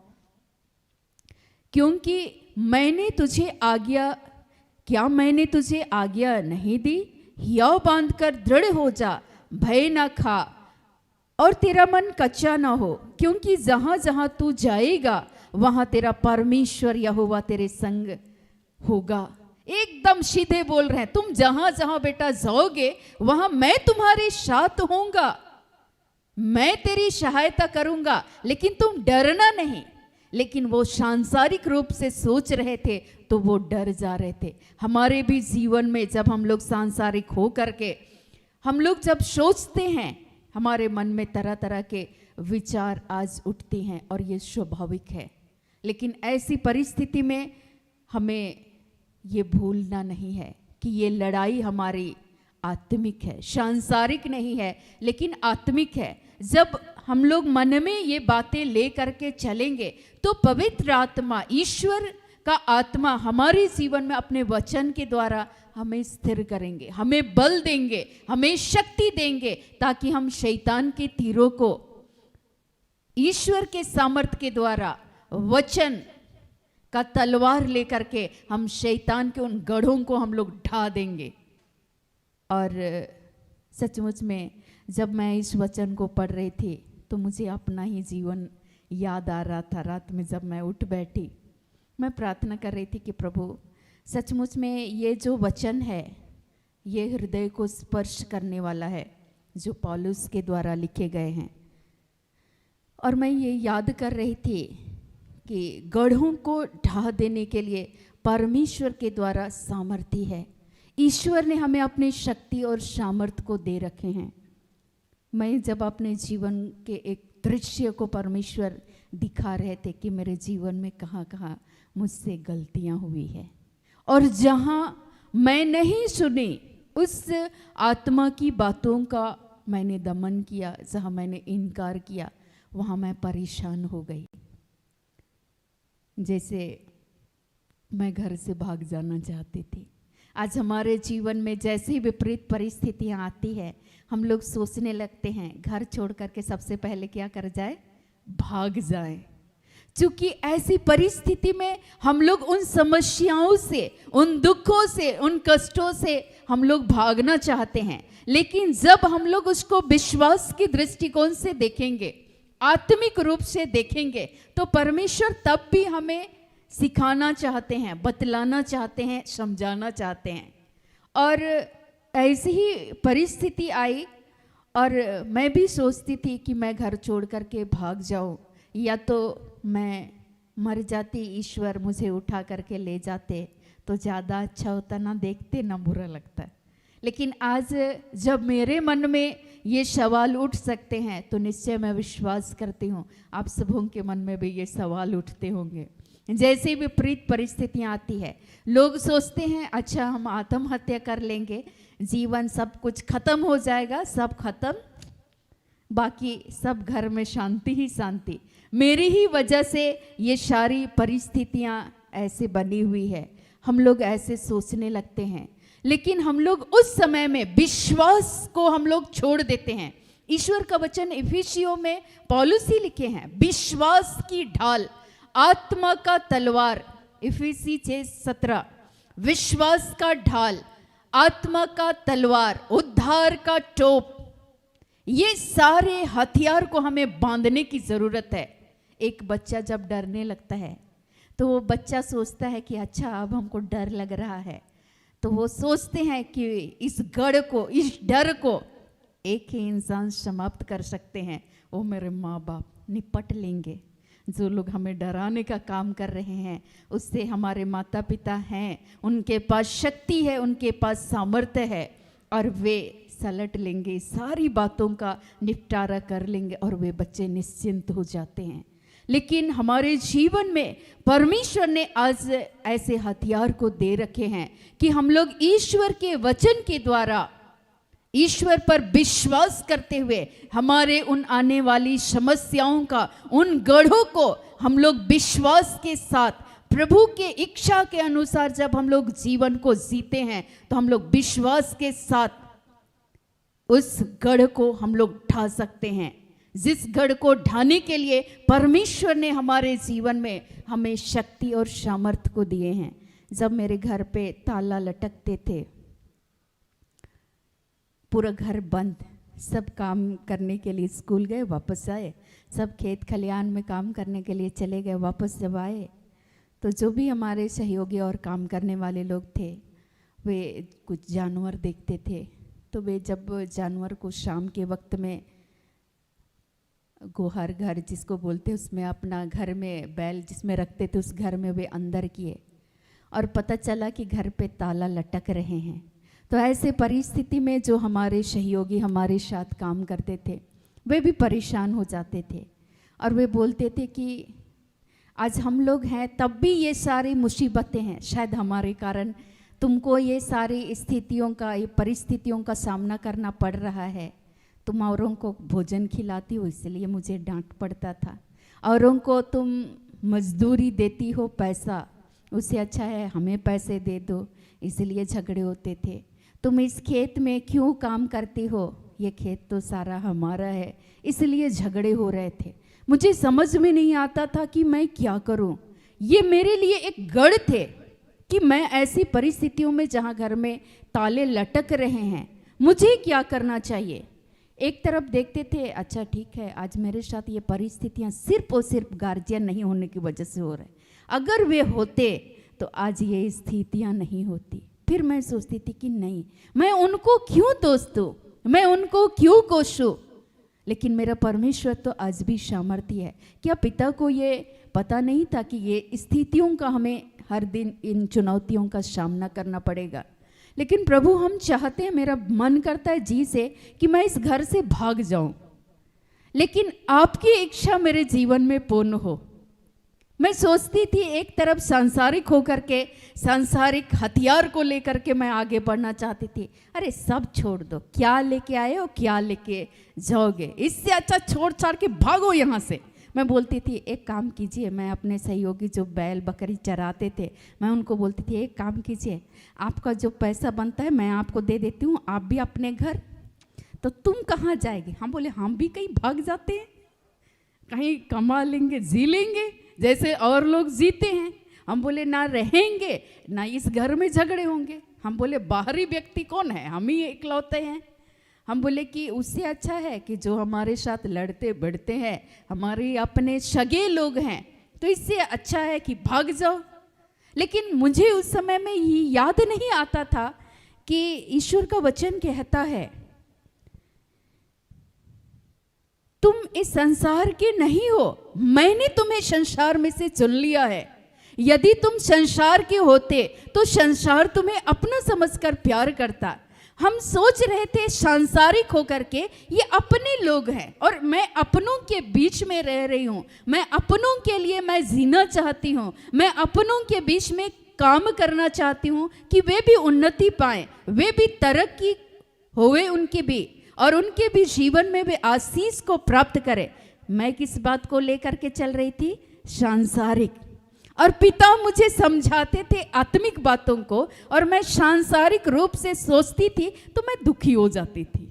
क्योंकि मैंने तुझे आज्ञा नहीं दी, हियाव बांधकर दृढ़ हो जा, भय ना खा और तेरा मन कच्चा ना हो, क्योंकि जहां जहां तू जाएगा वहां तेरा परमेश्वर यहोवा तेरे संग होगा। एकदम सीधे बोल रहे हैं, तुम जहां जहां बेटा जाओगे वहां मैं तुम्हारे साथ होऊंगा, मैं तेरी सहायता करूंगा, लेकिन तुम डरना नहीं। लेकिन वो सांसारिक रूप से सोच रहे थे तो वो डर जा रहे थे। हमारे भी जीवन में जब हम लोग सांसारिक हो करके हम लोग जब सोचते हैं, हमारे मन में तरह तरह के विचार आज उठते हैं और ये स्वाभाविक है। लेकिन ऐसी परिस्थिति में हमें ये भूलना नहीं है कि ये लड़ाई हमारी आत्मिक है, सांसारिक नहीं है लेकिन आत्मिक है। जब हम लोग मन में ये बातें ले करके चलेंगे तो पवित्र आत्मा, ईश्वर का आत्मा हमारे जीवन में अपने वचन के द्वारा हमें स्थिर करेंगे, हमें बल देंगे, हमें शक्ति देंगे, ताकि हम शैतान के तीरों को ईश्वर के सामर्थ्य के द्वारा, वचन का तलवार लेकर के हम शैतान के उन गढ़ों को हम लोग ढा देंगे। और सचमुच में जब मैं इस वचन को पढ़ रही थी तो मुझे अपना ही जीवन याद आ रहा था। रात में जब मैं उठ बैठी, मैं प्रार्थना कर रही थी कि प्रभु सचमुच में ये जो वचन है ये हृदय को स्पर्श करने वाला है, जो पौलुस के द्वारा लिखे गए हैं। और मैं ये याद कर रही थी कि गढ़ों को ढा देने के लिए परमेश्वर के द्वारा सामर्थ्य है। ईश्वर ने हमें अपनी शक्ति और सामर्थ्य को दे रखे हैं। मैं जब अपने जीवन के एक दृश्य को परमेश्वर दिखा रहे थे कि मेरे जीवन में कहाँ कहाँ मुझसे गलतियाँ हुई है और जहाँ मैं नहीं सुनी उस आत्मा की बातों का मैंने दमन किया, जहाँ मैंने इनकार किया, वहाँ मैं परेशान हो गई। जैसे मैं घर से भाग जाना चाहती थी। आज हमारे जीवन में जैसी विपरीत परिस्थितियाँ आती है, हम लोग सोचने लगते हैं घर छोड़ करके सबसे पहले क्या कर जाए, भाग जाए। क्योंकि ऐसी परिस्थिति में हम लोग उन समस्याओं से, उन दुखों से, उन कष्टों से हम लोग भागना चाहते हैं। लेकिन जब हम लोग उसको विश्वास की दृष्टिकोण से देखेंगे, आत्मिक रूप से देखेंगे, तो परमेश्वर तब भी हमें सिखाना चाहते हैं, बतलाना चाहते हैं, समझाना चाहते हैं। और ऐसी ही परिस्थिति आई और मैं भी सोचती थी कि मैं घर छोड़ करके भाग जाऊं, या तो मैं मर जाती, ईश्वर मुझे उठा करके ले जाते तो ज़्यादा अच्छा होता, ना देखते ना बुरा लगता। लेकिन आज जब मेरे मन में ये सवाल उठ सकते हैं तो निश्चय मैं विश्वास करती हूँ आप सबों के मन में भी ये सवाल उठते होंगे जैसे विपरीत परिस्थितियां आती है, लोग सोचते हैं अच्छा हम आत्महत्या कर लेंगे, जीवन सब कुछ खत्म हो जाएगा, सब खत्म, बाकी सब घर में शांति ही शांति, मेरी ही वजह से ये सारी परिस्थितियां ऐसे बनी हुई है। हम लोग ऐसे सोचने लगते हैं, लेकिन हम लोग उस समय में विश्वास को हम लोग छोड़ देते हैं। ईश्वर का वचन इफिसियों में पौलुस ही लिखे हैं, विश्वास की ढाल, आत्मा का तलवार, इफिसी 6:17, विश्वास का ढाल, आत्मा का तलवार, उद्धार का टोप, ये सारे हथियार को हमें बांधने की जरूरत है। एक बच्चा जब डरने लगता है तो वो बच्चा सोचता है कि अच्छा अब हमको डर लग रहा है, तो वो सोचते हैं कि इस गढ़ को, इस डर को एक ही इंसान समाप्त कर सकते हैं, वो मेरे माँ बाप निपट लेंगे। जो लोग हमें डराने का काम कर रहे हैं उससे हमारे माता पिता हैं, उनके पास शक्ति है, उनके पास सामर्थ्य है और वे सलट लेंगे, सारी बातों का निपटारा कर लेंगे और वे बच्चे निश्चिंत हो जाते हैं। लेकिन हमारे जीवन में परमेश्वर ने आज ऐसे हथियार को दे रखे हैं कि हम लोग ईश्वर के वचन के द्वारा ईश्वर पर विश्वास करते हुए हमारे उन आने वाली समस्याओं का, उन गढ़ों को हम लोग विश्वास के साथ प्रभु के इच्छा के अनुसार जब हम लोग जीवन को जीते हैं तो हम लोग विश्वास के साथ उस गढ़ को हम लोग ढा सकते हैं, जिस गढ़ को ढाने के लिए परमेश्वर ने हमारे जीवन में हमें शक्ति और सामर्थ्य को दिए हैं। जब मेरे घर पे ताला लटकते थे, पूरा घर बंद, सब काम करने के लिए स्कूल गए, वापस आए, सब खेत खलिहान में काम करने के लिए चले गए, वापस जब आए तो जो भी हमारे सहयोगी और काम करने वाले लोग थे वे कुछ जानवर देखते थे, तो वे जब जानवर को शाम के वक्त में गोहर घर जिसको बोलते उसमें अपना घर में बैल जिसमें रखते थे उस घर में वे अंदर किए और पता चला कि घर पे ताला लटक रहे हैं। तो ऐसे परिस्थिति में जो हमारे सहयोगी हमारे साथ काम करते थे वे भी परेशान हो जाते थे और वे बोलते थे कि आज हम लोग हैं तब भी ये सारी मुसीबतें हैं, शायद हमारे कारण तुमको ये सारी स्थितियों का, ये परिस्थितियों का सामना करना पड़ रहा है। तुम औरों को भोजन खिलाती हो इसलिए मुझे डांट पड़ता था, औरों को तुम मजदूरी देती हो पैसा, उससे अच्छा है हमें पैसे दे दो, इसलिए झगड़े होते थे। तुम इस खेत में क्यों काम करती हो, ये खेत तो सारा हमारा है, इसलिए झगड़े हो रहे थे। मुझे समझ में नहीं आता था कि मैं क्या करूं। ये मेरे लिए एक गढ़ थे कि मैं ऐसी परिस्थितियों में जहां घर में ताले लटक रहे हैं मुझे क्या करना चाहिए। एक तरफ देखते थे अच्छा ठीक है आज मेरे साथ ये परिस्थितियां सिर्फ और सिर्फ गार्जियन नहीं होने की वजह से हो रहे, अगर वे होते तो आज ये स्थितियां नहीं होती। फिर मैं सोचती थी कि नहीं, मैं उनको क्यों दोष दूं, मैं उनको क्यों कोसूं। लेकिन मेरा परमेश्वर तो आज भी सामर्थ्य है। क्या पिता को ये पता नहीं था कि ये स्थितियों का हमें हर दिन इन चुनौतियों का सामना करना पड़ेगा। लेकिन प्रभु हम चाहते हैं, मेरा मन करता है जी से कि मैं इस घर से भाग जाऊं, लेकिन आपकी इच्छा मेरे जीवन में पूर्ण हो। मैं सोचती थी एक तरफ सांसारिक होकर के, सांसारिक हथियार को लेकर के मैं आगे बढ़ना चाहती थी। अरे सब छोड़ दो, क्या लेके आए हो क्या लेके जाओगे, इससे अच्छा छोड़ छाड़ के भागो यहाँ से। मैं बोलती थी एक काम कीजिए, मैं अपने सहयोगी जो बैल बकरी चराते थे मैं उनको बोलती थी एक काम कीजिए, आपका जो पैसा बनता है मैं आपको दे देती हूँ, आप भी अपने घर, तो तुम कहाँ जाएगी। हम बोले हम भी कहीं भाग जाते हैं, कहीं कमा लेंगे जी लेंगे जैसे और लोग जीते हैं। हम बोले ना रहेंगे ना इस घर में झगड़े होंगे। हम बोले बाहरी व्यक्ति कौन है, हम ही इकलौते हैं। हम बोले कि उससे अच्छा है कि जो हमारे साथ लड़ते बढ़ते हैं हमारे अपने सगे लोग हैं, तो इससे अच्छा है कि भाग जाओ। लेकिन मुझे उस समय में ये याद नहीं आता था कि ईश्वर का वचन कहता है तुम इस संसार के नहीं हो, मैंने तुम्हें संसार में से चुन लिया है। यदि तुम संसार के होते तो संसार तुम्हें अपना समझकर प्यार करता, हम सोच रहे थे सांसारिक होकर के ये अपने लोग हैं और मैं अपनों के बीच में रह रही हूँ, मैं अपनों के लिए मैं जीना चाहती हूँ, मैं अपनों के बीच में काम करना चाहती हूँ कि वे भी उन्नति पाएं, वे भी तरक्की होवे उनकी भी, और उनके भी जीवन में वे आशीष को प्राप्त करें। मैं किस बात को लेकर के चल रही थी? सांसारिक। और पिता मुझे समझाते थे आत्मिक बातों को और मैं सांसारिक रूप से सोचती थी तो मैं दुखी हो जाती थी।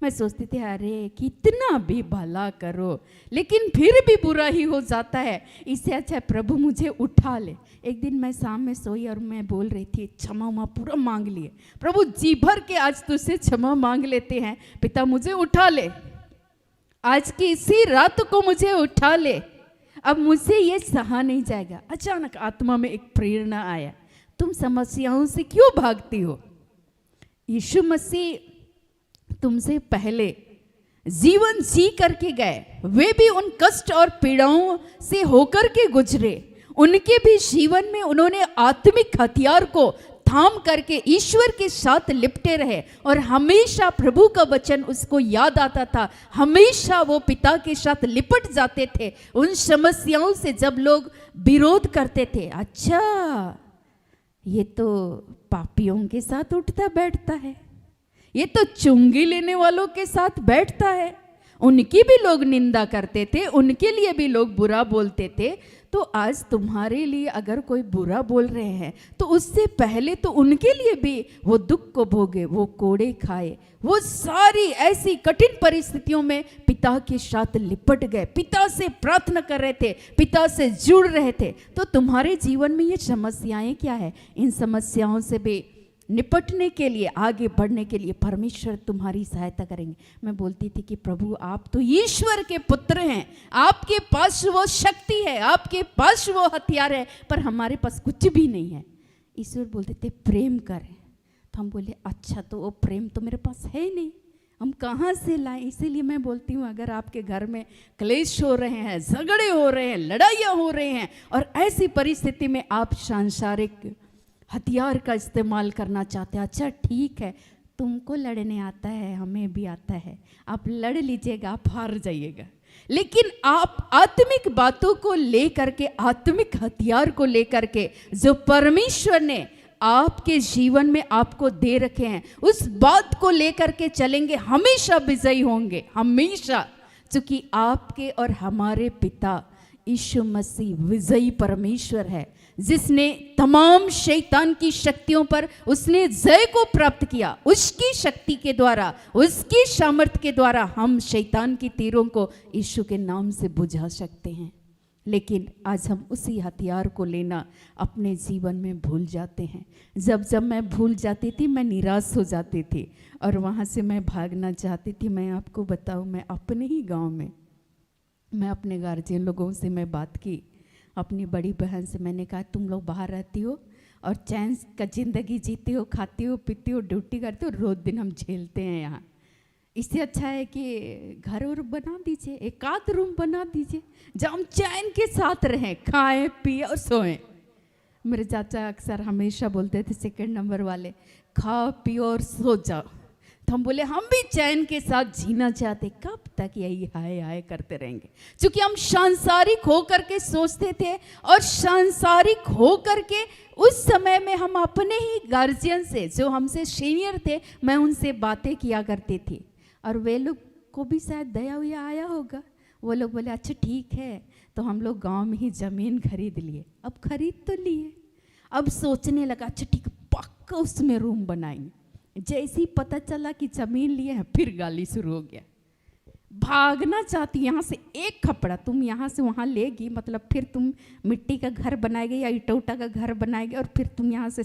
मैं सोचती थी अरे कितना भी भला करो लेकिन फिर भी बुरा ही हो जाता है, इससे अच्छा प्रभु मुझे उठा ले। एक दिन मैं शाम में सोई और मैं बोल रही थी क्षमा उमा पूरा मांग लिए, प्रभु जी भर के आज तुझसे क्षमा मांग लेते हैं, पिता मुझे उठा ले, आज की इसी रात को मुझे उठा ले, अब मुझसे ये सहा नहीं जाएगा। अचानक आत्मा में एक प्रेरणा आया, तुम समस्याओं से क्यों भागती हो? यीशु मसीह तुमसे पहले जीवन जी करके गए, वे भी उन कष्ट और पीड़ाओं से होकर के गुजरे, उनके भी जीवन में उन्होंने आत्मिक हथियार को थाम करके ईश्वर के साथ लिपटे रहे और हमेशा प्रभु का वचन उसको याद आता था, हमेशा वो पिता के साथ लिपट जाते थे। उन समस्याओं से जब लोग विरोध करते थे, अच्छा ये तो पापियों के साथ उठता बैठता है, ये तो चुंगी लेने वालों के साथ बैठता है, उनकी भी लोग निंदा करते थे, उनके लिए भी लोग बुरा बोलते थे। तो आज तुम्हारे लिए अगर कोई बुरा बोल रहे हैं तो उससे पहले तो उनके लिए भी वो दुख को भोगे, वो कोड़े खाए, वो सारी ऐसी कठिन परिस्थितियों में पिता के साथ लिपट गए, पिता से प्रार्थना कर रहे थे, पिता से जुड़ रहे थे। तो तुम्हारे जीवन में ये समस्याएं क्या है? इन समस्याओं से भी निपटने के लिए, आगे बढ़ने के लिए परमेश्वर तुम्हारी सहायता करेंगे। मैं बोलती थी कि प्रभु आप तो ईश्वर के पुत्र हैं, आपके पास वो शक्ति है, आपके पास वो हथियार है, पर हमारे पास कुछ भी नहीं है। ईश्वर बोलते थे प्रेम करें, तो हम बोले अच्छा तो वो प्रेम तो मेरे पास है ही नहीं, हम कहाँ से लाएं? इसीलिए मैं बोलती हूँ अगर आपके घर में क्लेश हो रहे हैं, झगड़े हो रहे हैं, लड़ाइयाँ हो रहे हैं और ऐसी परिस्थिति में आप सांसारिक हथियार का इस्तेमाल करना चाहते हैं, अच्छा ठीक है तुमको लड़ने आता है, हमें भी आता है, आप लड़ लीजिएगा, आप हार जाइएगा, लेकिन आप आत्मिक बातों को लेकर के, आत्मिक हथियार को लेकर के जो परमेश्वर ने आपके जीवन में आपको दे रखे हैं, उस बात को लेकर के चलेंगे, हमेशा विजयी होंगे, हमेशा। क्योंकि आपके और हमारे पिता यीशु मसीह विजयी परमेश्वर है, जिसने तमाम शैतान की शक्तियों पर उसने जय को प्राप्त किया। उसकी शक्ति के द्वारा, उसकी सामर्थ्य के द्वारा हम शैतान की तीरों को यीशु के नाम से बुझा सकते हैं। लेकिन आज हम उसी हथियार को लेना अपने जीवन में भूल जाते हैं। जब जब मैं भूल जाती थी मैं निराश हो जाती थी और वहाँ से मैं भागना चाहती थी। मैं आपको बताऊँ, मैं अपने ही गांव में, मैं अपने गार्जियन लोगों से मैं बात की, अपनी बड़ी बहन से मैंने कहा तुम लोग बाहर रहती हो और चैन का ज़िंदगी जीती हो, खाती हो, पीती हो, ड्यूटी करती हो, रोज़ दिन हम झेलते हैं यहाँ, इससे अच्छा है कि घर और बना दीजिए, एक आध रूम बना दीजिए जहाँ हम चैन के साथ रहें, खाएं पिए और सोएं। मेरे चाचा अक्सर हमेशा बोलते थे सेकंड नंबर वाले, खाओ पियो और सो जाओ। तो हम बोले हम भी चैन के साथ जीना चाहते, कब तक यही हाय हाय करते रहेंगे? क्योंकि हम सांसारिक होकर के सोचते थे और सांसारिक होकर के उस समय में हम अपने ही गार्जियन से, जो हमसे सीनियर थे, मैं उनसे बातें किया करती थी और वे लोग को भी शायद दया हुआ आया होगा। वो लोग बोले अच्छा ठीक है, तो हम लोग गांव में ही ज़मीन खरीद लिए। अब खरीद तो लिए, अब सोचने लगा अच्छा ठीक पक्का उसमें रूम बनाएंगे। जैसे ही पता चला कि ज़मीन लिए हैं, फिर गाली शुरू हो गया, भागना चाहती, यहाँ से एक खपड़ा तुम यहाँ से वहाँ लेगी, मतलब फिर तुम मिट्टी का घर बनाएगी या ईटोटा का घर बनाएगी और फिर तुम यहाँ से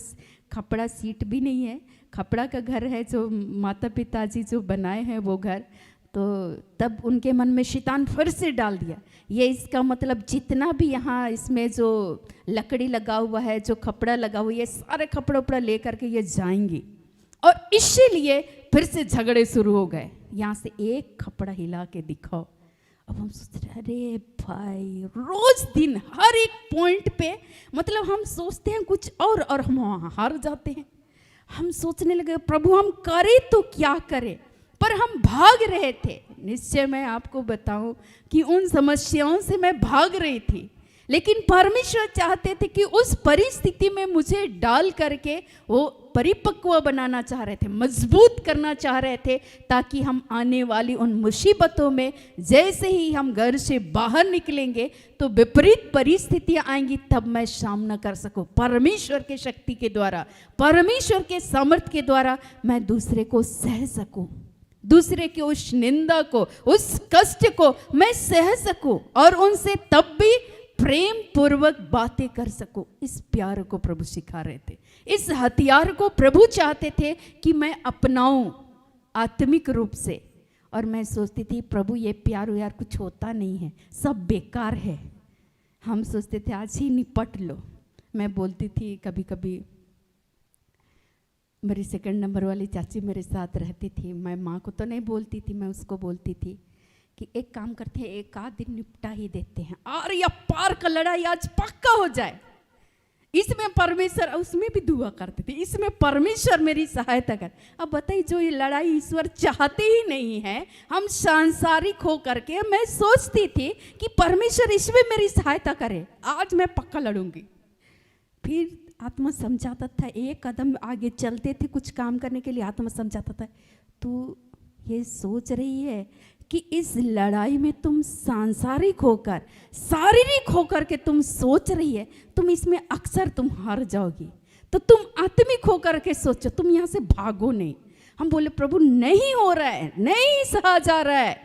खपड़ा, सीट भी नहीं है, खपड़ा का घर है जो माता पिताजी जो बनाए हैं वो घर। तो तब उनके मन में शैतान फिर से डाल दिया, ये इसका मतलब जितना भी यहाँ इसमें जो लकड़ी लगा हुआ है, जो खपड़ा लगा हुआ है, ये सारे खपड़ा उपड़ा ले करके ये जाएंगी। और इसीलिए फिर से झगड़े शुरू हो गए, यहाँ से एक खपड़ा हिला के दिखाओ। अब हम सोच रहे अरे भाई रोज दिन हर एक पॉइंट पे, मतलब हम सोचते हैं कुछ और हम वहाँ हार जाते हैं। हम सोचने लगे प्रभु हम करें तो क्या करें, पर हम भाग रहे थे। निश्चय मैं आपको बताऊं कि उन समस्याओं से मैं भाग रही थी, लेकिन परमेश्वर चाहते थे कि उस परिस्थिति में मुझे डाल करके वो परिपक्व बनाना चाह रहे थे, मजबूत करना चाह रहे थे, ताकि हम आने वाली उन मुसीबतों में जैसे ही हम घर से बाहर निकलेंगे तो विपरीत परिस्थितियां आएंगी, तब मैं सामना कर सकूं। परमेश्वर के शक्ति के द्वारा, परमेश्वर के सामर्थ्य के द्वारा मैं दूसरे को सह सकूं, दूसरे की उस निंदा को, उस कष्ट को मैं सह सकूं और उनसे तब भी प्रेम पूर्वक बातें कर सकूं। इस प्यार को प्रभु सिखा रहे थे, इस हथियार को प्रभु चाहते थे कि मैं अपनाऊं आत्मिक रूप से। और मैं सोचती थी प्रभु ये प्यार व्यार कुछ होता नहीं है, सब बेकार है। हम सोचते थे आज ही निपट लो। मैं बोलती थी कभी कभी, मेरी सेकंड नंबर वाली चाची मेरे साथ रहती थी, मैं माँ को तो नहीं बोलती थी, मैं उसको बोलती थी कि एक काम करते हैं, एक आध दिन निपटा ही देते हैं और या पार का लड़ाई आज पक्का हो जाए। इसमें परमेश्वर, उसमें भी दुआ करते थे, इसमें परमेश्वर मेरी सहायता कर। अब बताइए जो ये लड़ाई ईश्वर चाहते ही नहीं है, हम सांसारिक हो करके मैं सोचती थी कि परमेश्वर इसमें मेरी सहायता करे, आज मैं पक्का लड़ूंगी। फिर आत्मा समझाता था, एक कदम आगे चलते थे कुछ काम करने के लिए, आत्मा समझाता था तू ये सोच रही है कि इस लड़ाई में तुम सांसारिक होकर, शारीरिक होकर के तुम सोच रही है, तुम इसमें अक्सर तुम हार जाओगी, तो तुम आत्मिक होकर के सोचो, तुम यहाँ से भागो नहीं। हम बोले प्रभु नहीं हो रहा है, नहीं सहा जा रहा है,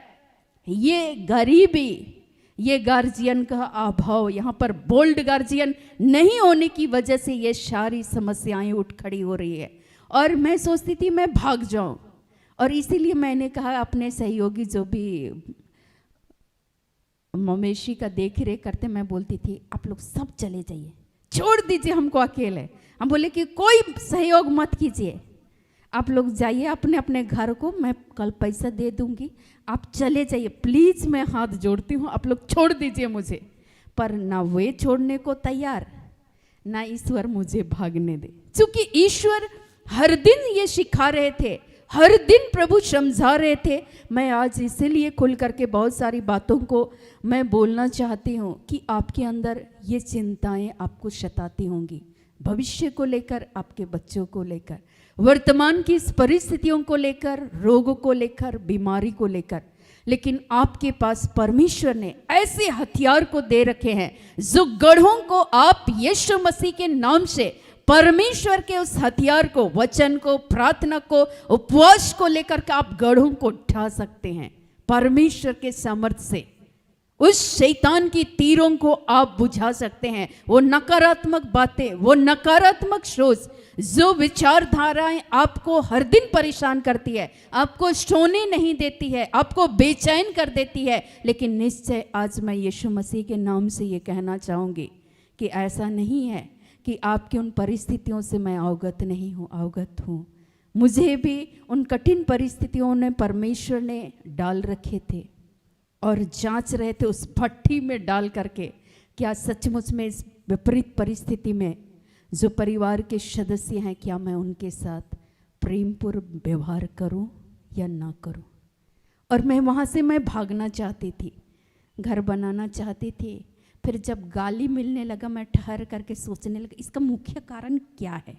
ये गरीबी, ये गार्जियन का अभाव, यहाँ पर बोल्ड गार्जियन नहीं होने की वजह से ये सारी समस्याएं उठ खड़ी हो रही है। और मैं सोचती थी मैं भाग जाऊं, और इसीलिए मैंने कहा अपने सहयोगी जो भी मवेशी का देख रेख करते, मैं बोलती थी आप लोग सब चले जाइए, छोड़ दीजिए हमको अकेले। हम बोले कि कोई सहयोग मत कीजिए, आप लोग जाइए अपने अपने घर को, मैं कल पैसा दे दूंगी, आप चले जाइए प्लीज, मैं हाथ जोड़ती हूँ, आप लोग छोड़ दीजिए मुझे। पर ना वे छोड़ने को तैयार, ना ईश्वर मुझे भागने दे, क्योंकि ईश्वर हर दिन ये सिखा रहे थे, हर दिन प्रभु समझा रहे थे। मैं आज इसीलिए खुल करके बहुत सारी बातों को मैं बोलना चाहती हूँ कि आपके अंदर ये चिंताएं आपको सताती होंगी, भविष्य को लेकर, आपके बच्चों को लेकर, वर्तमान की इस परिस्थितियों को लेकर, रोगों को लेकर, बीमारी को लेकर, लेकिन आपके पास परमेश्वर ने ऐसे हथियार को दे रखे हैं जो गढ़ों को आप यीशु मसीह के नाम से परमेश्वर के उस हथियार को, वचन को, प्रार्थना को, उपवास को लेकर के आप गढ़ों को उठा सकते हैं। परमेश्वर के सामर्थ्य से उस शैतान की तीरों को आप बुझा सकते हैं। वो नकारात्मक बातें, वो नकारात्मक सोच, जो विचारधाराएं आपको हर दिन परेशान करती है, आपको सोने नहीं देती है, आपको बेचैन कर देती है, लेकिन निश्चय आज मैं यीशु मसीह के नाम से ये कहना चाहूँगी कि ऐसा नहीं है कि आपकी उन परिस्थितियों से मैं अवगत नहीं हूँ, अवगत हूँ। मुझे भी उन कठिन परिस्थितियों में परमेश्वर ने डाल रखे थे और जांच रहे थे उस भट्टी में डाल करके, क्या सचमुच में इस विपरीत परिस्थिति में जो परिवार के सदस्य हैं, क्या मैं उनके साथ प्रेमपूर्वक व्यवहार करूं या ना करूं। और मैं वहाँ से मैं भागना चाहती थी, घर बनाना चाहती थी। फिर जब गाली मिलने लगा, मैं ठहर करके सोचने लगा इसका मुख्य कारण क्या है।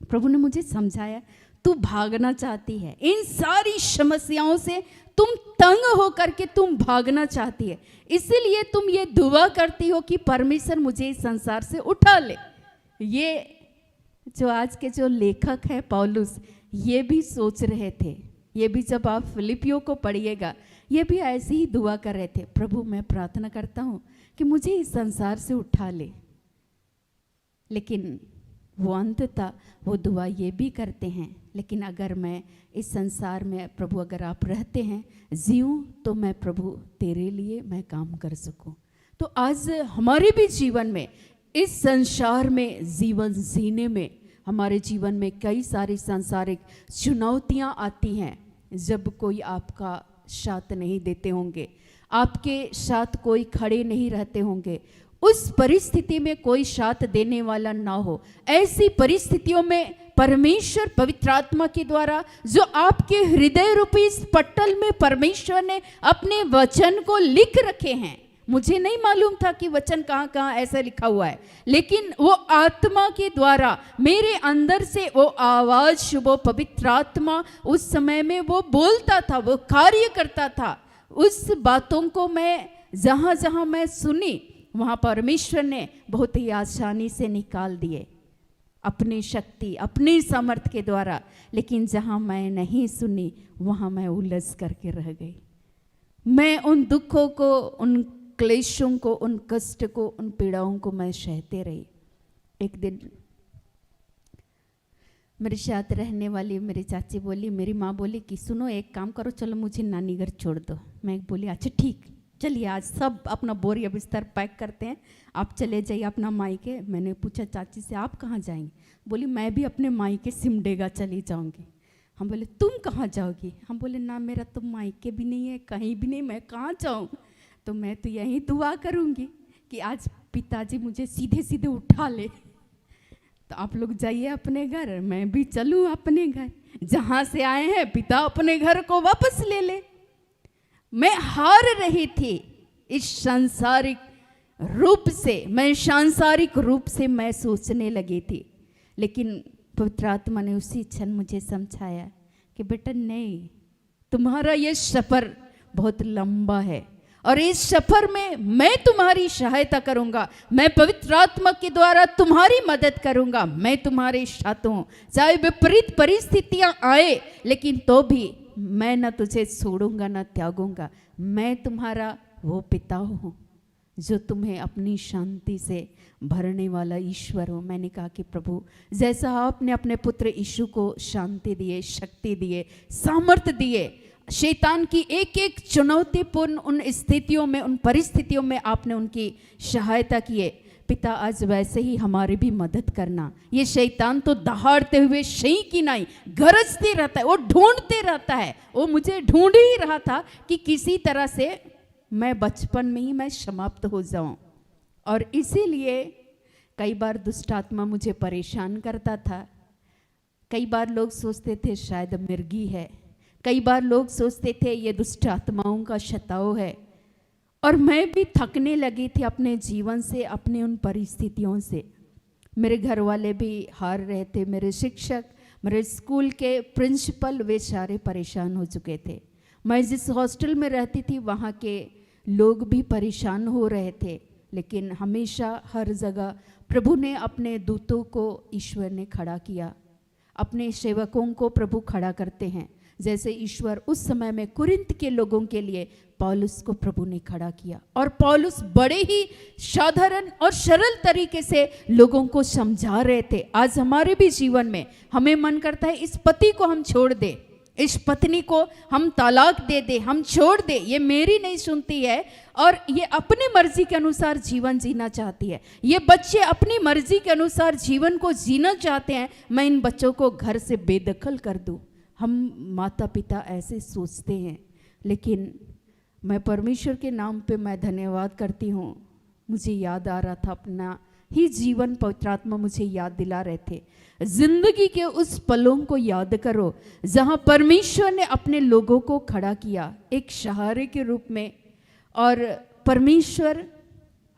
प्रभु ने मुझे समझाया, तू भागना चाहती है, इन सारी समस्याओं से तुम तंग हो करके तुम भागना चाहती है, इसीलिए तुम ये दुआ करती हो कि परमेश्वर मुझे इस संसार से उठा ले। ये जो आज के जो लेखक है पौलुस, ये भी सोच रहे थे, ये भी जब आप फिलिपियों को पढ़िएगा, ये भी ऐसे ही दुआ कर रहे थे, प्रभु मैं प्रार्थना करता हूँ कि मुझे इस संसार से उठा ले। लेकिन वो अंततः वो दुआ ये भी करते हैं, लेकिन अगर मैं इस संसार में प्रभु अगर आप रहते हैं, जीऊँ तो मैं प्रभु तेरे लिए मैं काम कर सकूं। तो आज हमारे भी जीवन में, इस संसार में जीवन जीने में, हमारे जीवन में कई सारी सांसारिक चुनौतियां आती हैं। जब कोई आपका साथ नहीं देते होंगे, आपके साथ कोई खड़े नहीं रहते होंगे, उस परिस्थिति में कोई साथ देने वाला ना हो। ऐसी परिस्थितियों में परमेश्वर पवित्र आत्मा के द्वारा जो आपके हृदय रूपी इस पट्टल में परमेश्वर ने अपने वचन को लिख रखे हैं, मुझे नहीं मालूम था कि वचन कहाँ कहाँ ऐसा लिखा हुआ है, लेकिन वो आत्मा के द्वारा मेरे अंदर से वो आवाज, वो पवित्र आत्मा उस समय में वो बोलता था, वो कार्य करता था। उस बातों को मैं जहाँ जहाँ मैं सुनी, वहाँ परमेश्वर ने बहुत ही आसानी से निकाल दिए अपनी शक्ति, अपनी सामर्थ के द्वारा। लेकिन जहाँ मैं नहीं सुनी, वहाँ मैं उलझ करके रह गई। मैं उन दुखों को, उन क्लेशों को, उन कष्ट को, उन पीड़ाओं को मैं सहते रही। एक दिन मेरे साथ रहने वाली मेरी चाची बोली, मेरी माँ बोली कि सुनो एक काम करो, चलो मुझे नानी घर छोड़ दो। मैं बोली अच्छा ठीक, चलिए आज सब अपना बोरिया बिस्तर पैक करते हैं, आप चले जाइए अपना मायके। मैंने पूछा चाची से आप कहाँ जाएंगी? बोली मैं भी अपने मायके सिमडेगा चली जाऊँगी। हम बोले तुम कहाँ जाओगी? हम बोले ना मेरा तो मायके भी नहीं है, कहीं भी नहीं, मैं कहाँ जाऊँ? तो मैं तो यही दुआ करूँगी कि आज पिताजी मुझे सीधे सीधे उठा ले, तो आप लोग जाइए अपने घर, मैं भी चलूँ अपने घर, जहाँ से आए हैं पिता अपने घर को वापस ले ले। मैं हार रही थी इस सांसारिक रूप से, मैं सांसारिक रूप से मैं सोचने लगी थी। लेकिन पवित्र आत्मा ने उसी क्षण मुझे समझाया कि बेटा नहीं, तुम्हारा ये सफ़र बहुत लंबा है और इस सफ़र में मैं तुम्हारी सहायता करूंगा, मैं पवित्र आत्मा के द्वारा तुम्हारी मदद करूंगा, मैं तुम्हारे साथ हूँ। चाहे विपरीत परिस्थितियाँ आए, लेकिन तो भी मैं न तुझे छोड़ूंगा न त्यागूंगा। मैं तुम्हारा वो पिता हूँ जो तुम्हें अपनी शांति से भरने वाला ईश्वर हो। मैंने कहा कि प्रभु, जैसा आपने अपने पुत्र यीशु को शांति दिए, शक्ति दिए, सामर्थ्य दिए, शैतान की एक एक चुनौतीपूर्ण उन स्थितियों में, उन परिस्थितियों में आपने उनकी सहायता किए, पिता आज वैसे ही हमारी भी मदद करना। ये शैतान तो दहाड़ते हुए सही की नहीं गरजते रहता है, वो ढूंढते रहता है, वो मुझे ढूंढ ही रहा था कि किसी तरह से मैं बचपन में ही मैं समाप्त हो जाऊं। और इसीलिए कई बार दुष्ट आत्मा मुझे परेशान करता था। कई बार लोग सोचते थे शायद मिर्गी है, कई बार लोग सोचते थे ये दुष्ट आत्माओं का शताव है। और मैं भी थकने लगी थी अपने जीवन से, अपने उन परिस्थितियों से। मेरे घर वाले भी हार रहे थे, मेरे शिक्षक, मेरे स्कूल के प्रिंसिपल, वे सारे परेशान हो चुके थे। मैं जिस हॉस्टल में रहती थी वहाँ के लोग भी परेशान हो रहे थे। लेकिन हमेशा हर जगह प्रभु ने अपने दूतों को, ईश्वर ने खड़ा किया, अपने सेवकों को प्रभु खड़ा करते हैं। जैसे ईश्वर उस समय में कुरिन्थ के लोगों के लिए पौलुस को प्रभु ने खड़ा किया, और पौलुस बड़े ही साधारण और सरल तरीके से लोगों को समझा रहे थे। आज हमारे भी जीवन में हमें मन करता है इस पति को हम छोड़ दे, इस पत्नी को हम तलाक दे दे, हम छोड़ दे, ये मेरी नहीं सुनती है और ये अपनी मर्जी के अनुसार जीवन जीना चाहती है, ये बच्चे अपनी मर्जी के अनुसार जीवन को जीना चाहते हैं, मैं इन बच्चों को घर से बेदखल कर दूं। हम माता पिता ऐसे सोचते हैं। लेकिन मैं परमेश्वर के नाम पे मैं धन्यवाद करती हूँ। मुझे याद आ रहा था अपना ही जीवन, पवित्र आत्मा मुझे याद दिला रहे थे, जिंदगी के उस पलों को याद करो जहाँ परमेश्वर ने अपने लोगों को खड़ा किया एक सहारे के रूप में, और परमेश्वर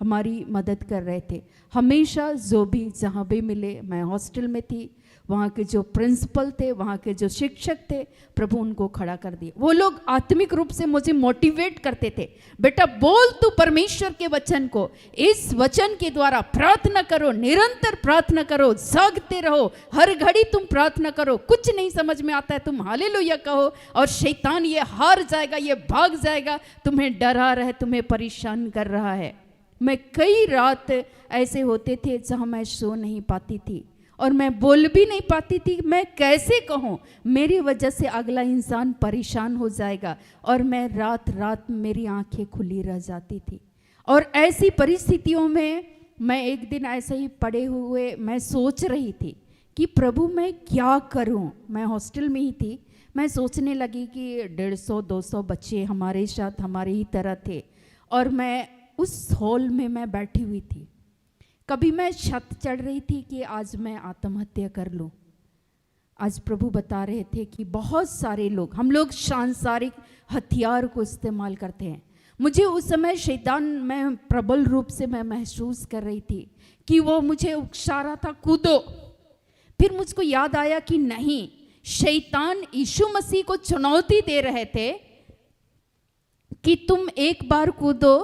हमारी मदद कर रहे थे। हमेशा जो भी जहाँ भी मिले, मैं हॉस्टल में थी, वहाँ के जो प्रिंसिपल थे, वहाँ के जो शिक्षक थे, प्रभु उनको खड़ा कर दिए। वो लोग आत्मिक रूप से मुझे मोटिवेट करते थे, बेटा बोल तू परमेश्वर के वचन को, इस वचन के द्वारा प्रार्थना करो, निरंतर प्रार्थना करो, जागते रहो, हर घड़ी तुम प्रार्थना करो, कुछ नहीं समझ में आता है तुम हालेलुया कहो और शैतान ये हार जाएगा, ये भाग जाएगा, तुम्हें डरा रहा है, तुम्हें परेशान कर रहा है। मैं कई रात ऐसे होते थे जहाँ मैं सो नहीं पाती थी और मैं बोल भी नहीं पाती थी। मैं कैसे कहूँ, मेरी वजह से अगला इंसान परेशान हो जाएगा, और मैं रात रात मेरी आंखें खुली रह जाती थी। और ऐसी परिस्थितियों में मैं एक दिन ऐसे ही पड़े हुए मैं सोच रही थी कि प्रभु मैं क्या करूँ। मैं हॉस्टल में ही थी, मैं सोचने लगी कि 150-200 बच्चे हमारे साथ हमारे ही तरह थे, और मैं उस हॉल में मैं बैठी हुई थी। कभी मैं छत चढ़ रही थी कि आज मैं आत्महत्या कर लूं। आज प्रभु बता रहे थे कि बहुत सारे लोग, हम लोग सांसारिक हथियार को इस्तेमाल करते हैं। मुझे उस समय शैतान में प्रबल रूप से मैं महसूस कर रही थी कि वो मुझे उकसा रहा था, कूदो। फिर मुझको याद आया कि नहीं, शैतान यीशु मसीह को चुनौती दे रहे थे कि तुम एक बार कूदो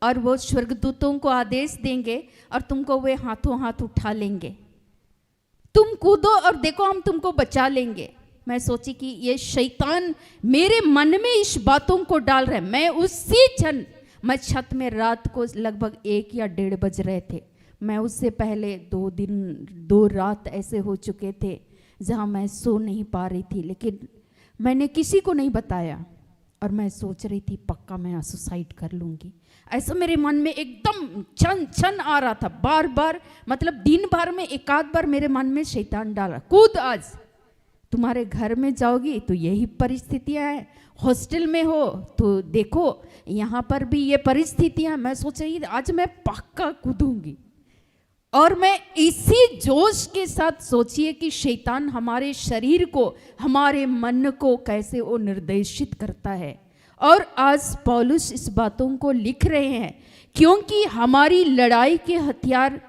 और वो स्वर्गदूतों को आदेश देंगे और तुमको वे हाथों हाथ उठा लेंगे। तुम कूदो और देखो हम तुमको बचा लेंगे। मैं सोची कि ये शैतान मेरे मन में इस बातों को डाल रहे। मैं उसी क्षण, मैं छत में, रात को लगभग 1 या 1:30 बज रहे थे। मैं उससे पहले 2 रात ऐसे हो चुके थे जहाँ मैं सो नहीं पा रही थी, लेकिन मैंने किसी को नहीं बताया और मैं सोच रही थी पक्का मैं सुसाइड कर लूँगी। ऐसा मेरे मन में एकदम क्षण आ रहा था, बार बार, मतलब दिन भर में 1 आध बार मेरे मन में शैतान डाला, कूद, आज तुम्हारे घर में जाओगी तो यही परिस्थितियाँ हैं, हॉस्टल में हो तो देखो यहाँ पर भी ये परिस्थितियाँ। मैं सोच रही आज मैं पक्का कूदूंगी। और मैं इसी जोश के साथ, सोचिए कि शैतान हमारे शरीर को, हमारे मन को कैसे वो निर्देशित करता है। और आज पौलुस इस बातों को लिख रहे हैं, क्योंकि हमारी लड़ाई के हथियार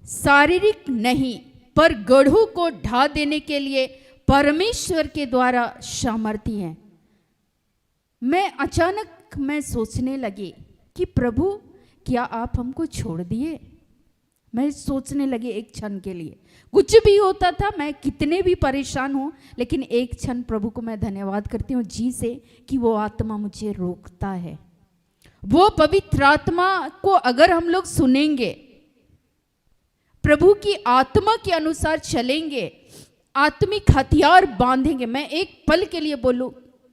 शारीरिक नहीं पर गढ़ों को ढा देने के लिए परमेश्वर के द्वारा सामर्थी हैं। मैं सोचने लगी कि प्रभु क्या आप हमको छोड़ दिए? मैं सोचने लगी एक क्षण के लिए, कुछ भी होता था, मैं कितने भी परेशान हूँ, लेकिन एक क्षण प्रभु को मैं धन्यवाद करती हूँ जी से कि वो आत्मा मुझे रोकता है। वो पवित्र आत्मा को अगर हम लोग सुनेंगे, प्रभु की आत्मा के अनुसार चलेंगे, आत्मिक हथियार बांधेंगे। मैं एक पल के लिए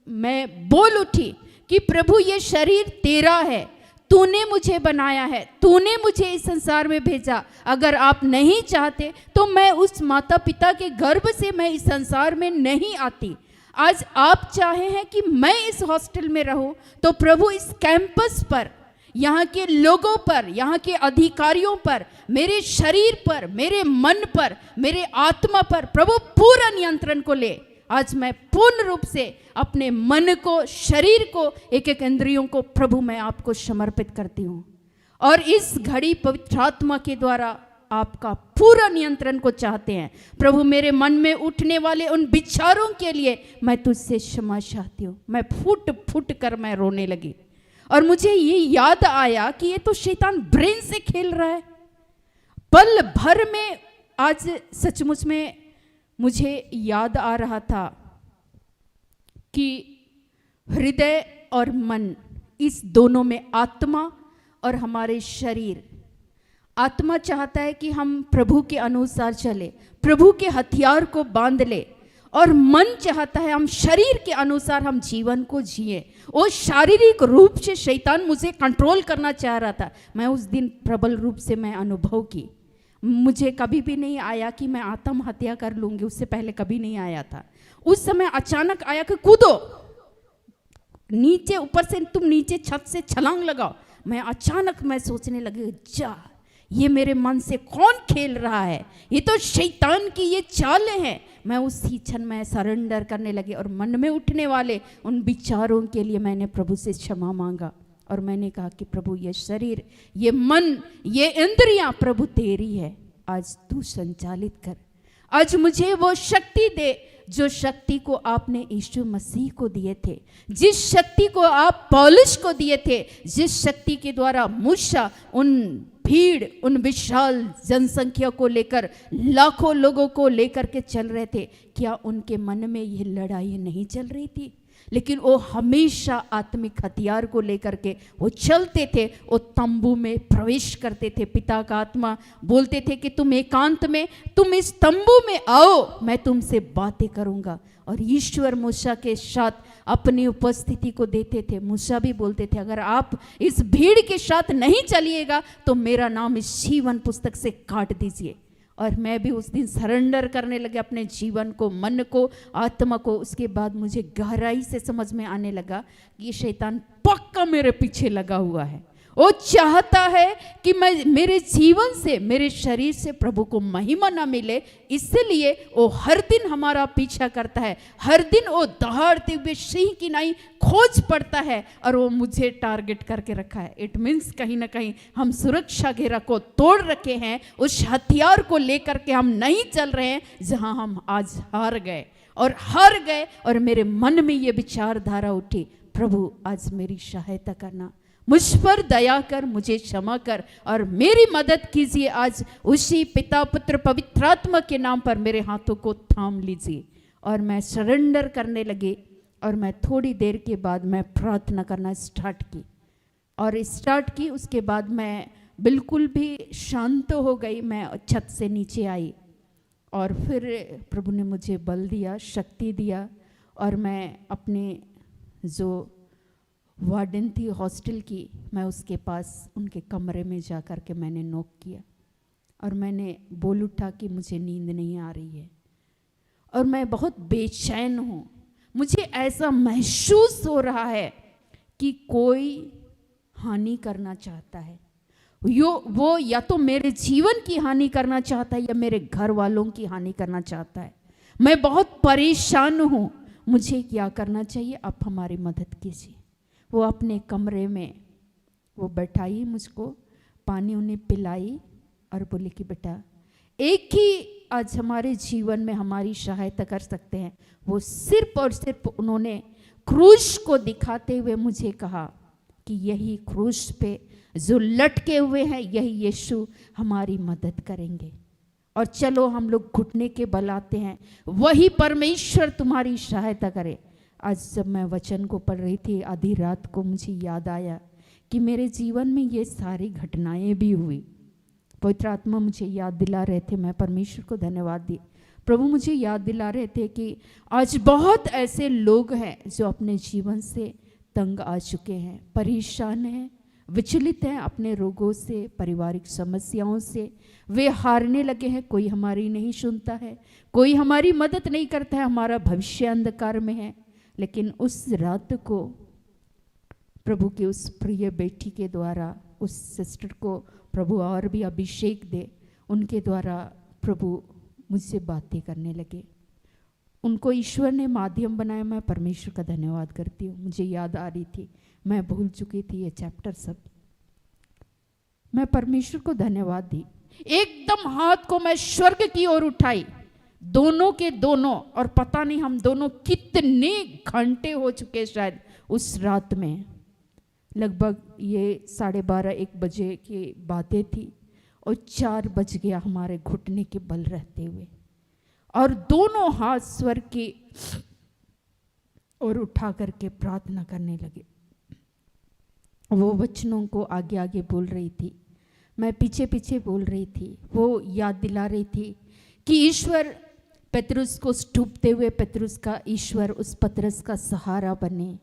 मैं बोल उठी कि प्रभु ये शरीर तेरा है, तूने मुझे बनाया है, तूने मुझे इस संसार में भेजा। अगर आप नहीं चाहते तो मैं उस माता पिता के गर्भ से मैं इस संसार में नहीं आती। आज आप चाहे हैं कि मैं इस हॉस्टल में रहूं, तो प्रभु इस कैंपस पर, यहाँ के लोगों पर, यहाँ के अधिकारियों पर, मेरे शरीर पर, मेरे मन पर, मेरे आत्मा पर प्रभु पूरा नियंत्रण को ले। आज मैं पूर्ण रूप से अपने मन को, शरीर को, एक एक इंद्रियों को प्रभु मैं आपको समर्पित करती हूँ। और इस घड़ी पवित्र आत्मा के द्वारा आपका पूरा नियंत्रण को चाहते हैं। प्रभु मेरे मन में उठने वाले उन विचारों के लिए मैं तुझसे क्षमा चाहती हूँ। मैं फूट फूट कर मैं रोने लगी और मुझे ये याद आया कि ये तो शैतान ब्रेन से खेल रहा है। पल भर में आज सचमुच में मुझे याद आ रहा था कि हृदय और मन, इस दोनों में आत्मा और हमारे शरीर, आत्मा चाहता है कि हम प्रभु के अनुसार चले, प्रभु के हथियार को बांध ले, और मन चाहता है हम शरीर के अनुसार हम जीवन को जिए। वो शारीरिक रूप से शैतान मुझे कंट्रोल करना चाह रहा था। मैं उस दिन प्रबल रूप से मैं अनुभव की। मुझे कभी भी नहीं आया कि मैं आत्महत्या कर लूँगी, उससे पहले कभी नहीं आया था। उस समय अचानक आया कि कूदो नीचे, ऊपर से तुम नीचे छत से छलांग लगाओ। मैं अचानक मैं सोचने लगी, जा ये मेरे मन से कौन खेल रहा है, ये तो शैतान की ये चालें हैं। मैं उसी क्षण में सरेंडर करने लगी और मन में उठने वाले उन विचारों के लिए मैंने प्रभु से क्षमा मांगा। और मैंने कहा कि प्रभु ये शरीर, ये मन, ये इंद्रियां प्रभु तेरी है, आज तू संचालित कर। आज मुझे वो शक्ति दे जो शक्ति को आपने यीशु मसीह को दिए थे, जिस शक्ति को आप पौलुस को दिए थे, जिस शक्ति के द्वारा मूसा उन भीड़, उन विशाल जनसंख्या को लेकर, लाखों लोगों को लेकर के चल रहे थे। क्या उनके मन में ये लड़ाई नहीं चल रही थी? लेकिन वो हमेशा आत्मिक हथियार को लेकर के वो चलते थे, वो तंबू में प्रवेश करते थे। पिता का आत्मा बोलते थे कि तुम एकांत में, तुम इस तंबू में आओ, मैं तुमसे बातें करूंगा। और ईश्वर मूसा के साथ अपनी उपस्थिति को देते थे। मूसा भी बोलते थे अगर आप इस भीड़ के साथ नहीं चलिएगा तो मेरा नाम इस जीवन पुस्तक से काट दीजिए। और मैं भी उस दिन सरेंडर करने लगे अपने जीवन को, मन को, आत्मा को। उसके बाद मुझे गहराई से समझ में आने लगा कि ये शैतान पक्का का मेरे पीछे लगा हुआ है। वो चाहता है कि मैं मेरे जीवन से, मेरे शरीर से प्रभु को महिमा ना मिले, इसलिए वो हर दिन हमारा पीछा करता है। हर दिन वो दहाड़ते हुए सिंह की नाई खोज पड़ता है और वो मुझे टारगेट करके रखा है। इट मीन्स कहीं ना कहीं हम सुरक्षा घेरा को तोड़ रखे हैं, उस हथियार को लेकर के हम नहीं चल रहे हैं जहां हम आज हार गए। और मेरे मन में ये विचारधारा उठी, प्रभु आज मेरी सहायता करना, मुझ पर दया कर, मुझे क्षमा कर और मेरी मदद कीजिए। आज उसी पिता पुत्र पवित्र आत्मा के नाम पर मेरे हाथों को थाम लीजिए। और मैं सरेंडर करने लगी और मैं थोड़ी देर के बाद मैं प्रार्थना करना स्टार्ट की। उसके बाद मैं बिल्कुल भी शांत हो गई। मैं छत से नीचे आई और फिर प्रभु ने मुझे बल दिया, शक्ति दिया और मैं अपने जो वार्डन थी हॉस्टल की, मैं उसके पास उनके कमरे में जा कर के मैंने नॉक किया और मैंने बोल उठा कि मुझे नींद नहीं आ रही है और मैं बहुत बेचैन हूँ। मुझे ऐसा महसूस हो रहा है कि कोई हानि करना चाहता है। वो या तो मेरे जीवन की हानि करना चाहता है या मेरे घर वालों की हानि करना चाहता है। मैं बहुत परेशान हूँ, मुझे क्या करना चाहिए, आप हमारी मदद कीजिए। वो अपने कमरे में वो बैठाई, मुझको पानी उन्हें पिलाई और बोले कि बेटा एक ही आज हमारे जीवन में हमारी सहायता कर सकते हैं। वो सिर्फ और सिर्फ उन्होंने क्रूस को दिखाते हुए मुझे कहा कि यही क्रूस पे जो लटके हुए हैं यही यीशु हमारी मदद करेंगे और चलो हम लोग घुटने के बल आते हैं, वही परमेश्वर तुम्हारी सहायता करे। आज जब मैं वचन को पढ़ रही थी आधी रात को, मुझे याद आया कि मेरे जीवन में ये सारी घटनाएं भी हुई। पवित्र आत्मा मुझे याद दिला रहे थे, मैं परमेश्वर को धन्यवाद दी। प्रभु मुझे याद दिला रहे थे कि आज बहुत ऐसे लोग हैं जो अपने जीवन से तंग आ चुके हैं, परेशान हैं, विचलित हैं अपने रोगों से, पारिवारिक समस्याओं से। वे हारने लगे हैं, कोई हमारी नहीं सुनता है, कोई हमारी मदद नहीं करता है, हमारा भविष्य अंधकार में है। लेकिन उस रात को प्रभु के उस प्रिय बेटी के द्वारा, उस सिस्टर को प्रभु और भी अभिषेक दे, उनके द्वारा प्रभु मुझसे बातें करने लगे। उनको ईश्वर ने माध्यम बनाया। मैं परमेश्वर का धन्यवाद करती हूँ। मुझे याद आ रही थी, मैं भूल चुकी थी ये चैप्टर सब। मैं परमेश्वर को धन्यवाद दी। एकदम हाथ को मैं स्वर्ग की ओर उठाई, दोनों के दोनों, और पता नहीं हम दोनों कितने घंटे हो चुके शायद उस रात में। लगभग ये 12:30-1 बजे की बातें थी और 4 बज गया हमारे घुटने के बल रहते हुए, और दोनों हाथ स्वर्ग की ओर उठा करके प्रार्थना करने लगे। वो वचनों को आगे आगे बोल रही थी, मैं पीछे पीछे बोल रही थी। वो याद दिला रही थी कि ईश्वर पतरस को डूबते हुए पतरस का ईश्वर उस पतरस का सहारा बने।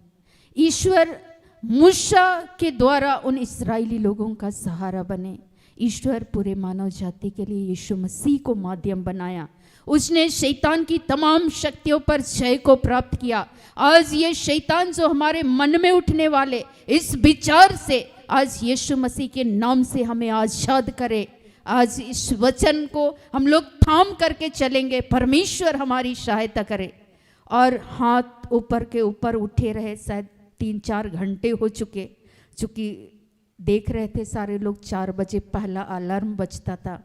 ईश्वर मूसा के द्वारा उन इस्राएली लोगों का सहारा बने। ईश्वर पूरे मानव जाति के लिए यीशु मसीह को माध्यम बनाया। उसने शैतान की तमाम शक्तियों पर जय को प्राप्त किया। आज ये शैतान जो हमारे मन में उठने वाले इस विचार से आज यीशु मसीह के नाम से हमें आजाद करे। आज इस वचन को हम लोग थाम करके चलेंगे, परमेश्वर हमारी सहायता करे। और हाथ ऊपर के ऊपर उठे रहे, शायद 3-4 घंटे हो चुके, चूँकि देख रहे थे सारे लोग 4 बजे पहला अलार्म बजता था,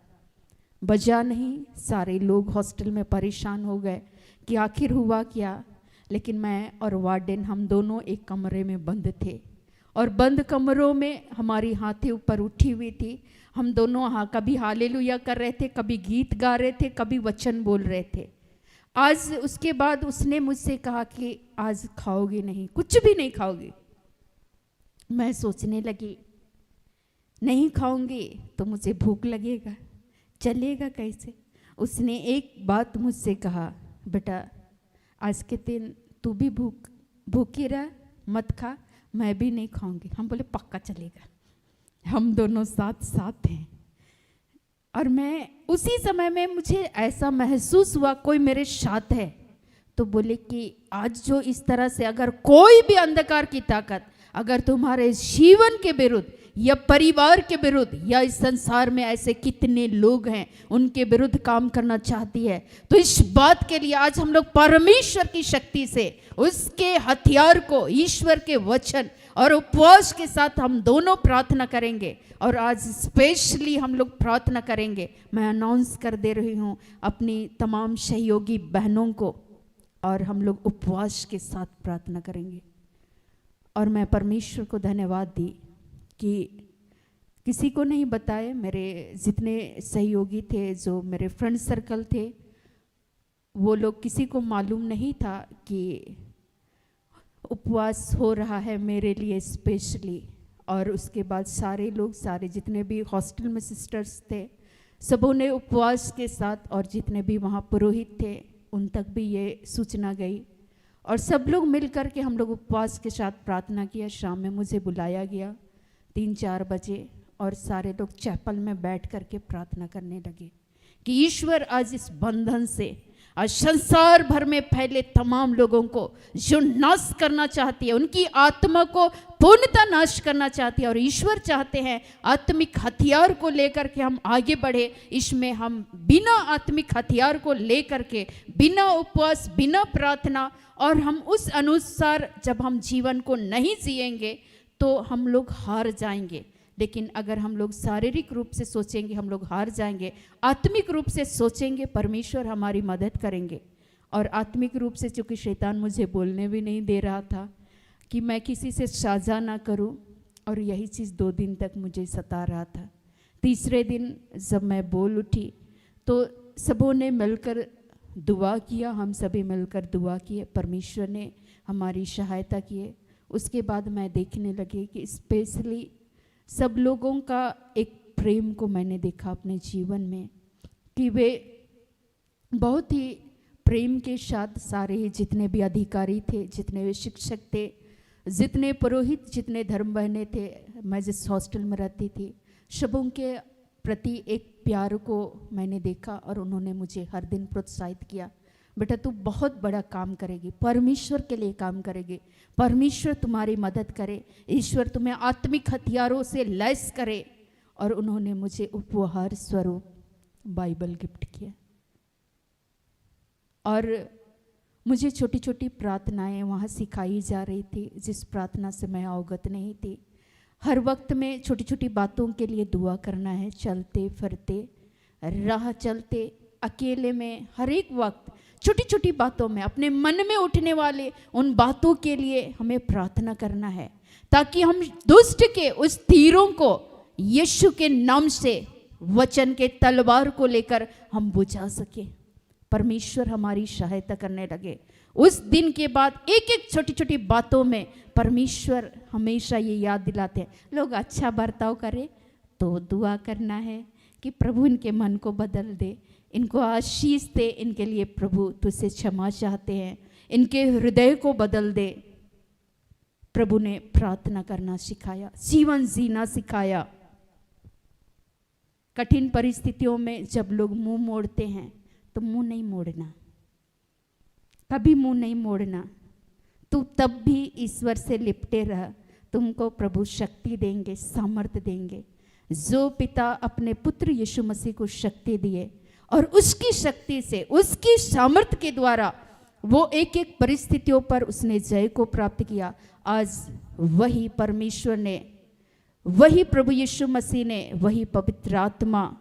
बजा नहीं। सारे लोग हॉस्टल में परेशान हो गए कि आखिर हुआ क्या। लेकिन मैं और वार्डन हम दोनों एक कमरे में बंद थे, और बंद कमरों में हमारी हाथें ऊपर उठी हुई थी। हम दोनों कभी हालेलुया कर रहे थे, कभी गीत गा रहे थे, कभी वचन बोल रहे थे। आज उसके बाद उसने मुझसे कहा कि आज खाओगे नहीं, कुछ भी नहीं खाओगे। मैं सोचने लगी नहीं खाऊंगी तो मुझे भूख लगेगा, चलेगा कैसे। उसने एक बात मुझसे कहा, बेटा आज के दिन तू भी भूखी रह, मत खा, मैं भी नहीं खाऊंगी। हम बोले पक्का चलेगा, हम दोनों साथ साथ हैं। और मैं उसी समय में मुझे ऐसा महसूस हुआ कोई मेरे साथ है। तो बोले कि आज जो इस तरह से अगर कोई भी अंधकार की ताकत अगर तुम्हारे जीवन के विरुद्ध या परिवार के विरुद्ध या इस संसार में ऐसे कितने लोग हैं उनके विरुद्ध काम करना चाहती है, तो इस बात के लिए आज हम लोग परमेश्वर की शक्ति से उसके हथियार को, ईश्वर के वचन और उपवास के साथ हम दोनों प्रार्थना करेंगे। और आज स्पेशली हम लोग प्रार्थना करेंगे। मैं अनाउंस कर दे रही हूँ अपनी तमाम सहयोगी बहनों को, और हम लोग उपवास के साथ प्रार्थना करेंगे। और मैं परमेश्वर को धन्यवाद दी कि किसी को नहीं बताए, मेरे जितने सहयोगी थे, जो मेरे फ्रेंड सर्कल थे, वो लोग किसी को मालूम नहीं था कि उपवास हो रहा है मेरे लिए स्पेशली। और उसके बाद सारे लोग, सारे जितने भी हॉस्टल में सिस्टर्स थे, सबों ने उपवास के साथ, और जितने भी वहाँ पुरोहित थे उन तक भी ये सूचना गई, और सब लोग मिल कर के हम लोग उपवास के साथ प्रार्थना किया। शाम में मुझे बुलाया गया 3-4 बजे, और सारे लोग चैपल में बैठ कर के प्रार्थना करने लगे कि ईश्वर आज इस बंधन से, आज संसार भर में फैले तमाम लोगों को जो नाश करना चाहती है, उनकी आत्मा को पूर्णतः नाश करना चाहती है। और ईश्वर चाहते हैं आत्मिक हथियार को लेकर के हम आगे बढ़े। इसमें हम बिना आत्मिक हथियार को लेकर के, बिना उपवास, बिना प्रार्थना, और हम उस अनुसार जब हम जीवन को नहीं जिएंगे तो हम लोग हार जाएंगे। लेकिन अगर हम लोग शारीरिक रूप से सोचेंगे हम लोग हार जाएंगे, आत्मिक रूप से सोचेंगे परमेश्वर हमारी मदद करेंगे। और आत्मिक रूप से, चूँकि शैतान मुझे बोलने भी नहीं दे रहा था कि मैं किसी से साझा ना करूं, और यही चीज़ 2 दिन तक मुझे सता रहा था। तीसरे दिन जब मैं बोल उठी तो सबों ने मिलकर दुआ किया, हम सभी मिलकर दुआ किए, परमेश्वर ने हमारी सहायता की। उसके बाद मैं देखने लगी कि स्पेशली सब लोगों का एक प्रेम को मैंने देखा अपने जीवन में, कि वे बहुत ही प्रेम के साथ, सारे ही जितने भी अधिकारी थे, जितने भी शिक्षक थे, जितने पुरोहित, जितने धर्म बहने थे, मैं जिस हॉस्टल में रहती थी, सबों के प्रति एक प्यार को मैंने देखा। और उन्होंने मुझे हर दिन प्रोत्साहित किया, बेटा तू बहुत बड़ा काम करेगी, परमेश्वर के लिए काम करेगी, परमेश्वर तुम्हारी मदद करे, ईश्वर तुम्हें आत्मिक हथियारों से लैस करे। और उन्होंने मुझे उपहार स्वरूप बाइबल गिफ्ट किया। और मुझे छोटी छोटी प्रार्थनाएं वहाँ सिखाई जा रही थी, जिस प्रार्थना से मैं अवगत नहीं थी। हर वक्त में छोटी छोटी बातों के लिए दुआ करना है, चलते फिरते, राह चलते, अकेले में, हर एक वक्त छोटी छोटी बातों में, अपने मन में उठने वाले उन बातों के लिए हमें प्रार्थना करना है, ताकि हम दुष्ट के उस तीरों को यीशु के नाम से, वचन के तलवार को लेकर हम बुझा सके। परमेश्वर हमारी सहायता करने लगे। उस दिन के बाद एक एक छोटी छोटी बातों में परमेश्वर हमेशा ये याद दिलाते हैं, लोग अच्छा बर्ताव करें तो दुआ करना है कि प्रभु इनके मन को बदल दे, इनको आशीष दे, इनके लिए प्रभु तुझसे क्षमा चाहते हैं, इनके हृदय को बदल दे। प्रभु ने प्रार्थना करना सिखाया, जीवन जीना सिखाया। कठिन परिस्थितियों में जब लोग मुंह मोड़ते हैं तो मुंह नहीं मोड़ना, कभी मुंह नहीं मोड़ना। तू तब भी ईश्वर से लिपटे रह, तुमको प्रभु शक्ति देंगे, सामर्थ्य देंगे। जो पिता अपने पुत्र यीशु मसीह को शक्ति दिए और उसकी शक्ति से, उसकी सामर्थ्य के द्वारा वो एक एक परिस्थितियों पर उसने जय को प्राप्त किया। आज वही परमेश्वर ने, वही प्रभु यीशु मसीह ने, वही पवित्र आत्मा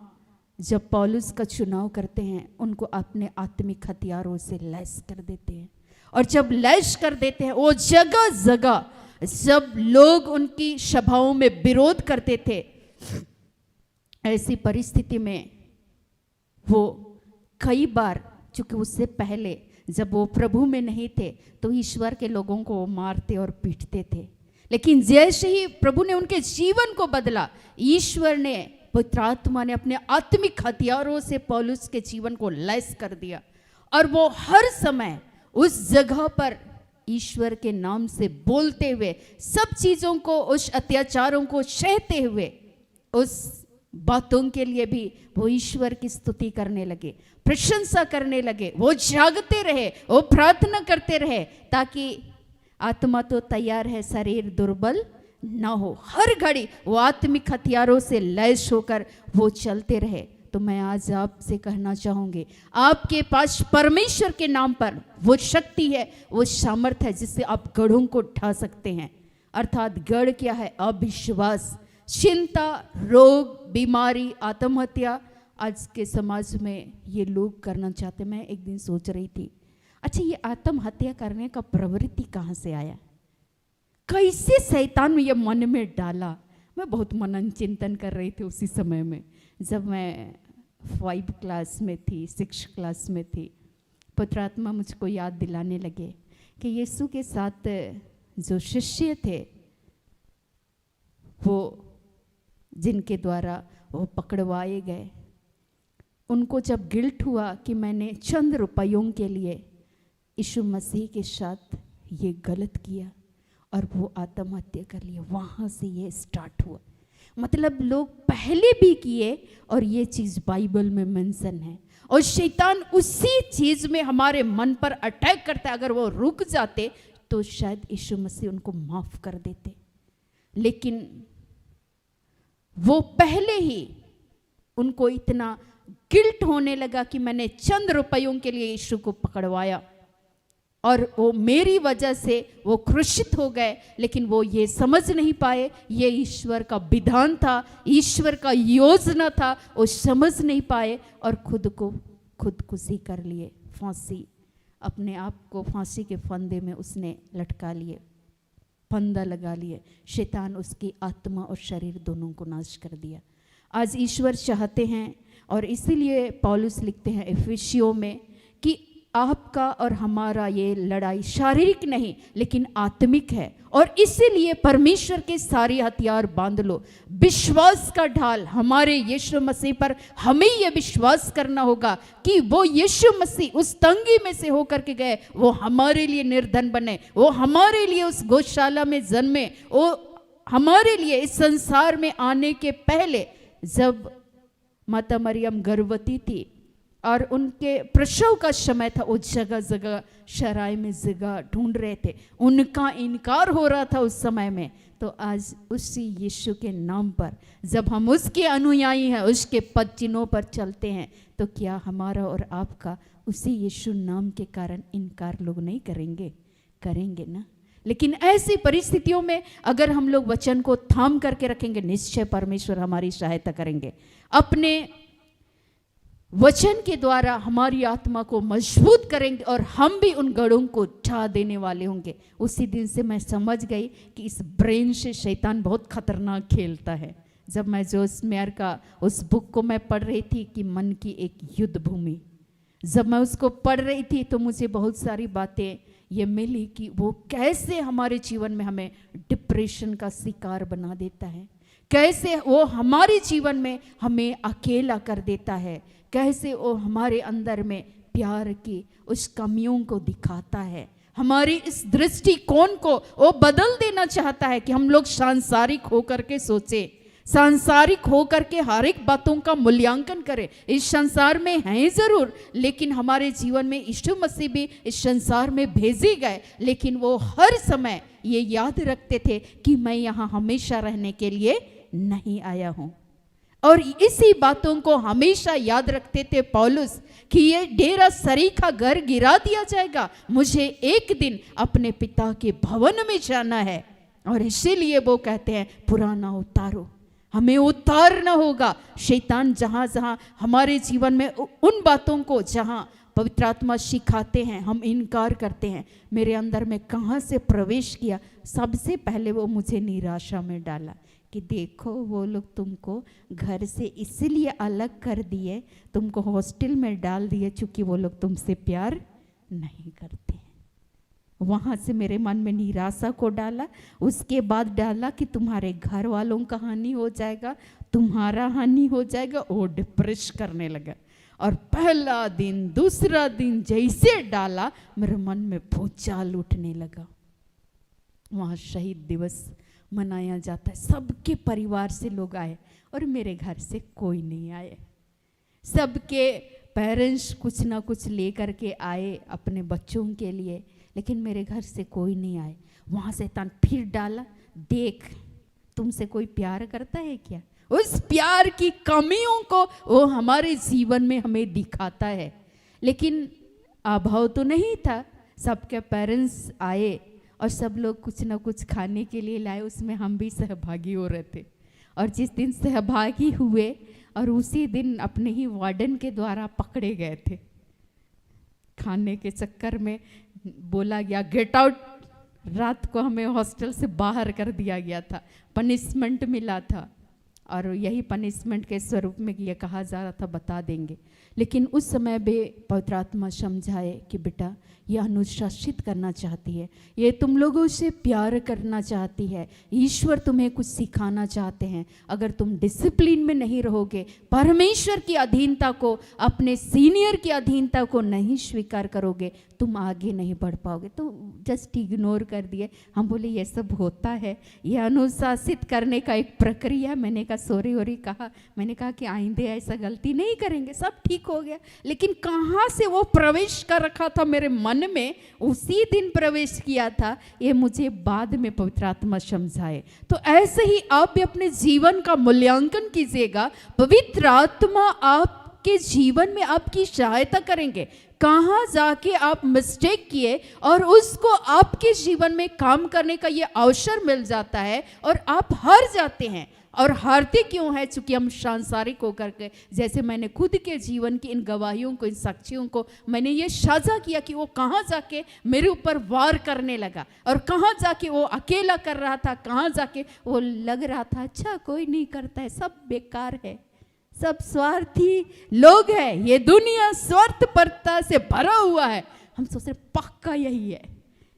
जब पौलुस का चुनाव करते हैं, उनको अपने आत्मिक हथियारों से लैस कर देते हैं। और जब लैस कर देते हैं, वो जगह जगह जब लोग उनकी सभाओं में विरोध करते थे, ऐसी परिस्थिति में वो कई बार, चूंकि उससे पहले जब वो प्रभु में नहीं थे तो ईश्वर के लोगों को वो मारते और पीटते थे, लेकिन जैसे ही प्रभु ने उनके जीवन को बदला, ईश्वर ने, पवित्र आत्मा ने अपने आत्मिक हथियारों से पौलुस के जीवन को लैस कर दिया। और वो हर समय उस जगह पर ईश्वर के नाम से बोलते हुए, सब चीज़ों को, उस अत्याचारों को सहते हुए, उस बातों के लिए भी वो ईश्वर की स्तुति करने लगे, प्रशंसा करने लगे। वो जागते रहे, वो प्रार्थना करते रहे, ताकि आत्मा तो तैयार है, शरीर दुर्बल ना हो। हर घड़ी वो आत्मिक हथियारों से लैस होकर वो चलते रहे। तो मैं आज आपसे कहना चाहूँगी, आपके पास परमेश्वर के नाम पर वो शक्ति है, वो सामर्थ्य है जिससे आप गढ़ों को ढा सकते हैं। अर्थात गढ़ क्या है? अविश्वास, चिंता, रोग, बीमारी, आत्महत्या। आज के समाज में ये लोग करना चाहते। मैं एक दिन सोच रही थी, अच्छा ये आत्महत्या करने का प्रवृत्ति कहाँ से आया, कैसे शैतान ने ये मन में डाला? मैं बहुत मनन चिंतन कर रही थी उसी समय में, जब मैं 5 क्लास में थी, 6 क्लास में थी। पवित्र आत्मा मुझको याद दिलाने लगे कि यीशु के साथ जो शिष्य थे, वो जिनके द्वारा वो पकड़वाए गए, उनको जब गिल्ट हुआ कि मैंने चंद रुपयों के लिए यीशु मसीह के साथ ये गलत किया, और वो आत्महत्या कर लिया। वहाँ से ये स्टार्ट हुआ। मतलब लोग पहले भी किए और ये चीज़ बाइबल में मेंशन है, और शैतान उसी चीज़ में हमारे मन पर अटैक करता है। अगर वो रुक जाते तो शायद यीशु मसीह उनको माफ़ कर देते, लेकिन वो पहले ही उनको इतना गिल्ट होने लगा कि मैंने चंद रुपयों के लिए यीशु को पकड़वाया और वो मेरी वजह से वो क्रूशित हो गए। लेकिन वो ये समझ नहीं पाए, ये ईश्वर का विधान था, ईश्वर का योजना था, वो समझ नहीं पाए और खुदकुशी कर लिए। फांसी, अपने आप को फांसी के फंदे में उसने लटका लिए, फंदा लगा लिए। शैतान उसकी आत्मा और शरीर दोनों को नाश कर दिया। आज ईश्वर चाहते हैं, और इसीलिए पौलुस लिखते हैं इफिसियों में कि आपका और हमारा ये लड़ाई शारीरिक नहीं लेकिन आत्मिक है, और इसीलिए परमेश्वर के सारे हथियार बांध लो। विश्वास का ढाल हमारे यीशु मसीह पर, हमें ये विश्वास करना होगा कि वो यीशु मसीह उस तंगी में से होकर के गए, वो हमारे लिए निर्धन बने, वो हमारे लिए उस गौशाला में जन्मे, वो हमारे लिए इस संसार में आने के पहले, जब माता मरियम गर्भवती थी और उनके प्रसव का समय था, वो जगह जगह शराय में जगह ढूंढ रहे थे, उनका इनकार हो रहा था उस समय में। तो आज उसी यीशु के नाम पर जब हम उसके अनुयायी हैं, उसके पद चिन्हों पर चलते हैं, तो क्या हमारा और आपका उसी यीशु नाम के कारण इनकार लोग नहीं करेंगे? करेंगे ना। लेकिन ऐसी परिस्थितियों में अगर हम लोग वचन को थाम करके रखेंगे, निश्चय परमेश्वर हमारी सहायता करेंगे। अपने वचन के द्वारा हमारी आत्मा को मजबूत करेंगे और हम भी उन गढ़ों को ढा देने वाले होंगे। उसी दिन से मैं समझ गई कि इस ब्रेन से शैतान बहुत खतरनाक खेलता है। जब मैं जोस मेयर का उस बुक को मैं पढ़ रही थी कि मन की एक युद्ध भूमि, जब मैं उसको पढ़ रही थी तो मुझे बहुत सारी बातें ये मिली कि वो कैसे हमारे जीवन में हमें डिप्रेशन का शिकार बना देता है, कैसे वो हमारे जीवन में हमें अकेला कर देता है, कैसे वो हमारे अंदर में प्यार की उस कमियों को दिखाता है, हमारी इस दृष्टिकोण को वो बदल देना चाहता है कि हम लोग सांसारिक होकर के सोचे, सांसारिक होकर के हर एक बातों का मूल्यांकन करें। इस संसार में हैं जरूर, लेकिन हमारे जीवन में यीशु मसीह भी इस संसार में भेजे गए, लेकिन वो हर समय ये याद रखते थे कि मैं यहाँ हमेशा रहने के लिए नहीं आया हूँ। और इसी बातों को हमेशा याद रखते थे पौलुस कि ये डेरा सरीखा घर गिरा दिया जाएगा, मुझे एक दिन अपने पिता के भवन में जाना है। और इसीलिए वो कहते हैं पुराना उतारो, हमें उतारना होगा। शैतान जहाँ जहाँ हमारे जीवन में उन बातों को जहाँ पवित्र आत्मा सिखाते हैं हम इनकार करते हैं, मेरे अंदर में कहाँ से प्रवेश किया? सबसे पहले वो मुझे निराशा में डाला कि देखो वो लोग तुमको घर से इसलिए अलग कर दिए, तुमको हॉस्टल में डाल दिए क्योंकि वो लोग तुमसे प्यार नहीं करते। वहाँ से मेरे मन में निराशा को डाला। उसके बाद डाला कि तुम्हारे घर वालों का हानि हो जाएगा, तुम्हारा हानि हो जाएगा। वो डिप्रेस करने लगा। और पहला दिन दूसरा दिन जैसे डाला, मेरे मन में भूचाल उठने लगा। वहाँ शहीद दिवस मनाया जाता है, सबके परिवार से लोग आए और मेरे घर से कोई नहीं आए। सबके पेरेंट्स कुछ ना कुछ लेकर के आए अपने बच्चों के लिए, लेकिन मेरे घर से कोई नहीं आए। वहाँ शैतान फिर डाला, देख तुमसे कोई प्यार करता है क्या? उस प्यार की कमियों को वो हमारे जीवन में हमें दिखाता है। लेकिन अभाव तो नहीं था, सबके पेरेंट्स आए और सब लोग कुछ ना कुछ खाने के लिए लाए, उसमें हम भी सहभागी हो रहे थे। और जिस दिन सहभागी हुए और उसी दिन अपने ही वार्डन के द्वारा पकड़े गए थे। खाने के चक्कर में बोला गया गेट आउट, रात को हमें हॉस्टल से बाहर कर दिया गया था, पनिशमेंट मिला था। और यही पनिशमेंट के स्वरूप में ये कहा जा रहा था बता देंगे। लेकिन उस समय भी पवित्र आत्मा समझाए कि बेटा ये अनुशासित करना चाहती है, ये तुम लोगों से प्यार करना चाहती है, ईश्वर तुम्हें कुछ सिखाना चाहते हैं। अगर तुम डिसिप्लिन में नहीं रहोगे, परमेश्वर की अधीनता को, अपने सीनियर की अधीनता को नहीं स्वीकार करोगे, तुम आगे नहीं बढ़ पाओगे। तो जस्ट इग्नोर कर दिए। हम बोले ये सब होता है, ये अनुशासित करने का एक प्रक्रिया है। मैंने कहा सॉरी वोरी कहा, मैंने कहा कि आइंदे ऐसा गलती नहीं करेंगे, सब ठीक हो गया। लेकिन कहाँ से वो प्रवेश कर रखा था मेरे मन में, उसी दिन प्रवेश किया था, ये मुझे बाद में पवित्र आत्मा समझाए। तो ऐसे ही आप भी अपने जीवन का मूल्यांकन कीजिएगा। पवित्र आत्मा आपके जीवन में आपकी सहायता करेंगे। कहाँ जाके आप मिस्टेक किए और उसको आपके जीवन में काम करने का ये अवसर मिल जाता है और आप हार जाते हैं। और हारते क्यों है? चूंकि हम सांसारिक होकर के, जैसे मैंने खुद के जीवन की इन गवाहियों को, इन साक्षियों को मैंने ये साझा किया कि वो कहाँ जाके मेरे ऊपर वार करने लगा और कहाँ जाके वो अकेला कर रहा था, कहाँ जाके वो लग रहा था अच्छा कोई नहीं करता है, सब बेकार है, सब स्वार्थी लोग हैं, ये दुनिया स्वार्थपरता से भरा हुआ है। हम सोच रहे पक्का यही है।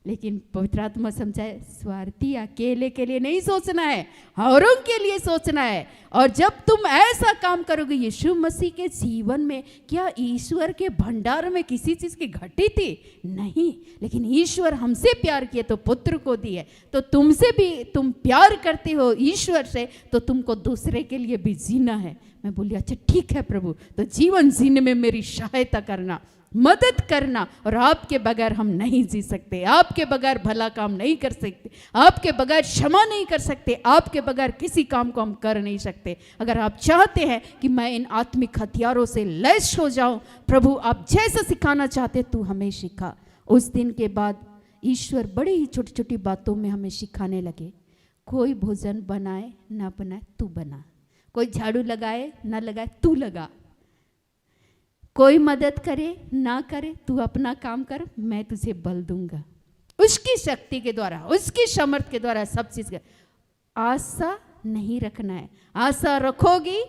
लेकिन पवित्र आत्मा समझाए स्वार्थी अकेले के लिए नहीं सोचना है, औरों के लिए सोचना है। और जब तुम ऐसा काम करोगे, यीशु मसीह के जीवन में क्या ईश्वर के भंडार में किसी चीज़ की घटी थी? नहीं। लेकिन ईश्वर हमसे प्यार किए तो पुत्र को दिए। तो तुमसे भी, तुम प्यार करते हो ईश्वर से, तो तुमको दूसरे के लिए भी जीना है। मैं बोली अच्छा ठीक है प्रभु, तो जीवन जीने में मेरी सहायता करना, मदद करना। और आपके बगैर हम नहीं जी सकते, आपके बगैर भला काम नहीं कर सकते, आपके बगैर क्षमा नहीं कर सकते, आपके बगैर किसी काम को हम कर नहीं सकते। अगर आप चाहते हैं कि मैं इन आत्मिक हथियारों से लैस हो जाऊं, प्रभु आप जैसा सिखाना चाहते तू हमें सिखा। उस दिन के बाद ईश्वर बड़ी ही छोटी छोटी बातों में हमें सिखाने लगे। कोई भोजन बनाए ना बनाए तू बना, कोई झाड़ू लगाए ना लगाए तू लगा, कोई मदद करे ना करे तू अपना काम कर, मैं तुझे बल दूंगा। उसकी शक्ति के द्वारा, उसकी सामर्थ के द्वारा सब चीज कर। आशा नहीं रखना है, आशा रखोगी,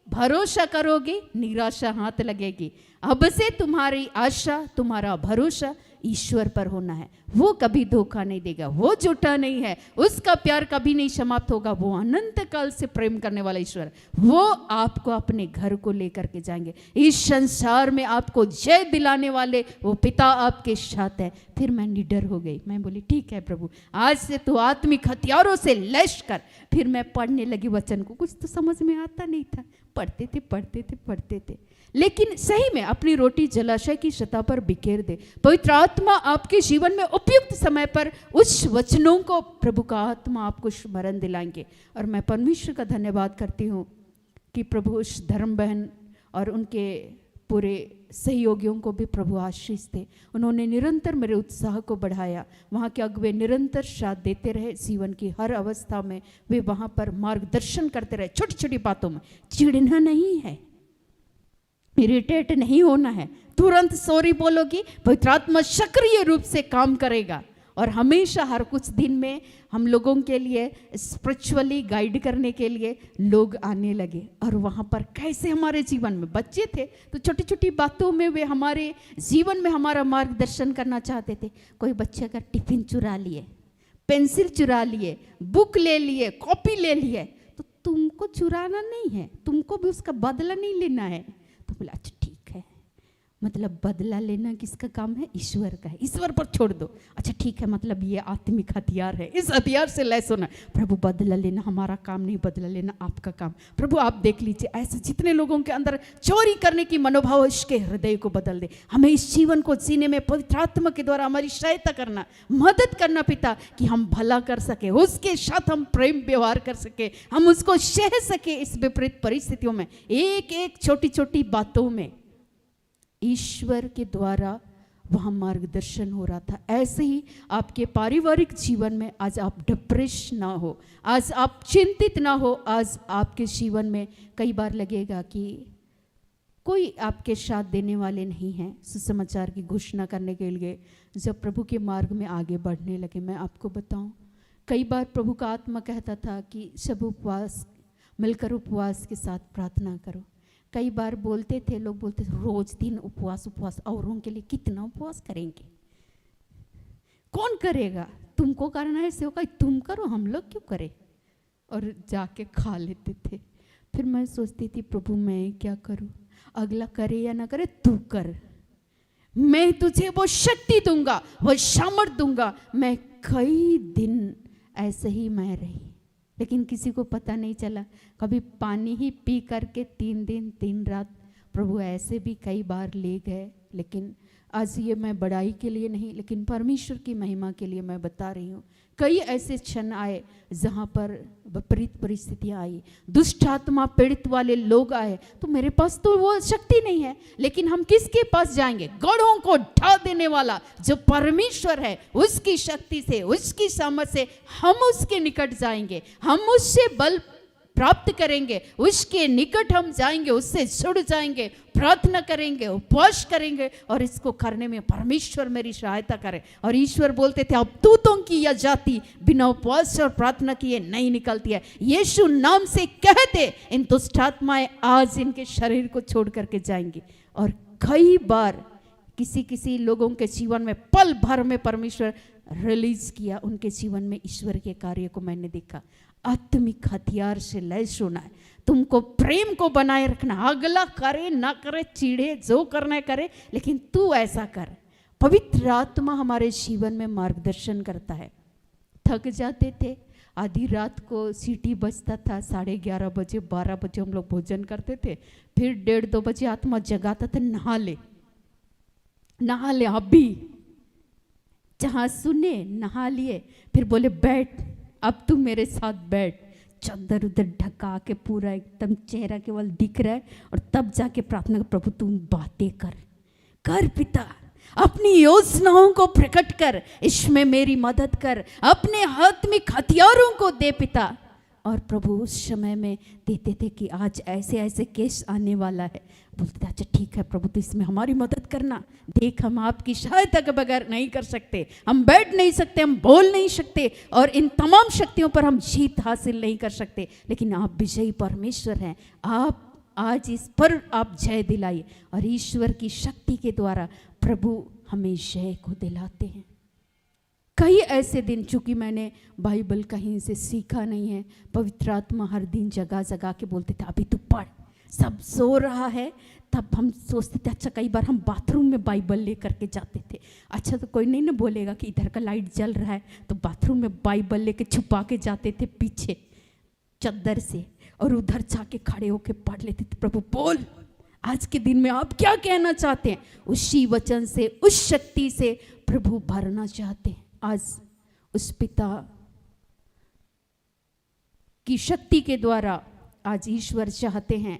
भरोसा करोगी, निराशा हाथ लगेगी। अब से तुम्हारी आशा, तुम्हारा भरोसा ईश्वर पर होना है। वो कभी धोखा नहीं देगा, वो झूठा नहीं है, उसका प्यार कभी नहीं समाप्त होगा। वो अनंत काल से प्रेम करने वाला ईश्वर, वो आपको अपने घर को लेकर के जाएंगे। इस संसार में आपको जय दिलाने वाले वो पिता आपके साथ है। फिर मैं निडर हो गई। मैं बोली ठीक है प्रभु, आज से तो आत्मिक हथियारों से लैस कर। फिर मैं पढ़ने लगी वचन को। कुछ तो समझ में आता नहीं था, पढ़ते थे। लेकिन सही में अपनी रोटी जलाशय की सतह पर बिखेर दे। पवित्र आत्मा आपके जीवन में उपयुक्त समय पर उस वचनों को, प्रभु का आत्मा आपको स्मरण दिलाएंगे। और मैं परमेश्वर का धन्यवाद करती हूँ कि प्रभु उस धर्म बहन और उनके पूरे सहयोगियों को भी प्रभु आशीष दे। उन्होंने निरंतर मेरे उत्साह को बढ़ाया। वहाँ के अगुवे निरंतर साथ देते रहे। जीवन की हर अवस्था में वे वहाँ पर मार्गदर्शन करते रहे। छोटी छोटी बातों में चिढ़ना नहीं है, इरिटेट नहीं होना है, तुरंत सॉरी बोलोगी, पवित्र आत्मा सक्रिय रूप से काम करेगा। और हमेशा हर कुछ दिन में हम लोगों के लिए स्पिरिचुअली गाइड करने के लिए लोग आने लगे। और वहाँ पर कैसे हमारे जीवन में बच्चे थे तो छोटी छोटी बातों में वे हमारे जीवन में हमारा मार्गदर्शन करना चाहते थे। कोई बच्चे का टिफिन चुरा लिए, पेंसिल चुरा लिए, बुक ले लिए, कॉपी ले लिए, तो तुमको चुराना नहीं है, तुमको भी उसका बदला नहीं लेना है। तो बोला अच्छा ठीक है, मतलब बदला लेना किसका काम है? ईश्वर का है। ईश्वर पर छोड़ दो। अच्छा ठीक है, मतलब ये आत्मिक हथियार है, इस हथियार से लैस होना। प्रभु बदला लेना हमारा काम नहीं, बदला लेना आपका काम। प्रभु आप देख लीजिए, ऐसे जितने लोगों के अंदर चोरी करने की मनोभाव, इसके हृदय को बदल दे। हमें इस जीवन को जीने में पवित्र आत्मा के द्वारा हमारी सहायता करना, मदद करना पिता, कि हम भला कर सके, उसके साथ हम प्रेम व्यवहार कर सके, हम उसको सह सके इस विपरीत परिस्थितियों में। एक एक छोटी छोटी बातों में ईश्वर के द्वारा वहाँ मार्गदर्शन हो रहा था। ऐसे ही आपके पारिवारिक जीवन में आज आप डिप्रेस ना हो, आज आप चिंतित ना हो। आज आपके जीवन में कई बार लगेगा कि कोई आपके साथ देने वाले नहीं हैं। सुसमाचार की घोषणा करने के लिए जब प्रभु के मार्ग में आगे बढ़ने लगे, मैं आपको बताऊं, कई बार प्रभु का आत्मा कहता था कि सब उपवास मिलकर उपवास के साथ प्रार्थना करो। कई बार बोलते थे, लोग बोलते थे रोज दिन उपवास उपवास, औरों के लिए कितना उपवास करेंगे, कौन करेगा, तुमको करना है ऐसे होगा, तुम करो, हम लोग क्यों करें, और जाके खा लेते थे। फिर मैं सोचती थी प्रभु मैं क्या करूं, अगला करे या ना करे तू कर, मैं तुझे वो शक्ति दूंगा, वो सामर्थ दूंगा। मैं कई दिन ऐसे ही मैं रही, लेकिन किसी को पता नहीं चला। कभी पानी ही पी करके 3 दिन 3 रात प्रभु ऐसे भी कई बार ले गए। लेकिन आज ये मैं बड़ाई के लिए नहीं, लेकिन परमेश्वर की महिमा के लिए मैं बता रही हूँ। कई ऐसे क्षण आए जहाँ पर विपरीत परिस्थितियाँ आई, दुष्ट आत्मा पीड़ित वाले लोग आए, तो मेरे पास तो वो शक्ति नहीं है, लेकिन हम किसके पास जाएंगे? गढ़ों को ढा देने वाला जो परमेश्वर है, उसकी शक्ति से, उसकी सामर्थ से हम उसके निकट जाएंगे, हम उससे बल प्राप्त करेंगे, उसके निकट हम जाएंगे, उससे जुड़ जाएंगे, प्रार्थना करेंगे, उपवास करेंगे, और इसको करने में परमेश्वर मेरी सहायता करे। और ईश्वर बोलते थे अब दूतों की यह जाति बिना उपवास और प्रार्थना किए नहीं निकलती है। यीशु नाम से कहते इन दुष्ट आत्माएं आज इनके शरीर को छोड़ करके जाएंगी। और कई बार किसी लोगों के जीवन में पल भर में परमेश्वर रिलीज किया, उनके जीवन में ईश्वर के कार्य को मैंने देखा। आत्मिक हथियार से लैस होना है, तुमको प्रेम को बनाए रखना। अगला करे ना करे, चिढ़े, जो करना है करे, लेकिन तू ऐसा कर। पवित्र आत्मा हमारे जीवन में मार्गदर्शन करता है। थक जाते थे, आधी रात को सीटी बजता था, 11:30 बजे 12 बजे हम लोग भोजन करते थे, फिर 1:30-2 बजे आत्मा जगाता था, नहा ले अभी, जहाँ सुने नहा लिए, फिर बोले बैठ, अब तू मेरे साथ बैठ। चादर उधर ढका के पूरा एकदम चेहरा केवल दिख रहा है, और तब जाके प्रार्थना कर, प्रभु तू बातें कर पिता, अपनी योजनाओं को प्रकट कर, इसमें मेरी मदद कर, अपने आत्मिक हथियारों को दे पिता। और प्रभु उस समय में देते थे कि आज ऐसे ऐसे केस आने वाला है, बोलते थे अच्छा ठीक है प्रभु, तो इसमें हमारी मदद करना, देख हम आपकी सहायता के बगैर नहीं कर सकते, हम बैठ नहीं सकते, हम बोल नहीं सकते, और इन तमाम शक्तियों पर हम जीत हासिल नहीं कर सकते, लेकिन आप विजयी परमेश्वर हैं, आप आज इस पर आप जय दिलाइए। और ईश्वर की शक्ति के द्वारा प्रभु हमें जय को दिलाते हैं। कई ऐसे दिन, चूंकि मैंने बाइबल कहीं से सीखा नहीं है, पवित्र आत्मा हर दिन जगह जगह के बोलते थे अभी तू पढ़, सब सो रहा है, तब हम सोचते थे अच्छा, कई बार हम बाथरूम में बाइबल लेकर के जाते थे। अच्छा तो कोई नहीं ना बोलेगा कि इधर का लाइट जल रहा है, तो बाथरूम में बाइबल लेके छुपा के जाते थे पीछे चद्दर से, और उधर जाके खड़े होके पढ़ लेते थे, प्रभु बोल आज के दिन में आप क्या कहना चाहते हैं। उसी वचन से, उस शक्ति से प्रभु भरना चाहते हैं। आज उस पिता की शक्ति के द्वारा आज ईश्वर चाहते हैं,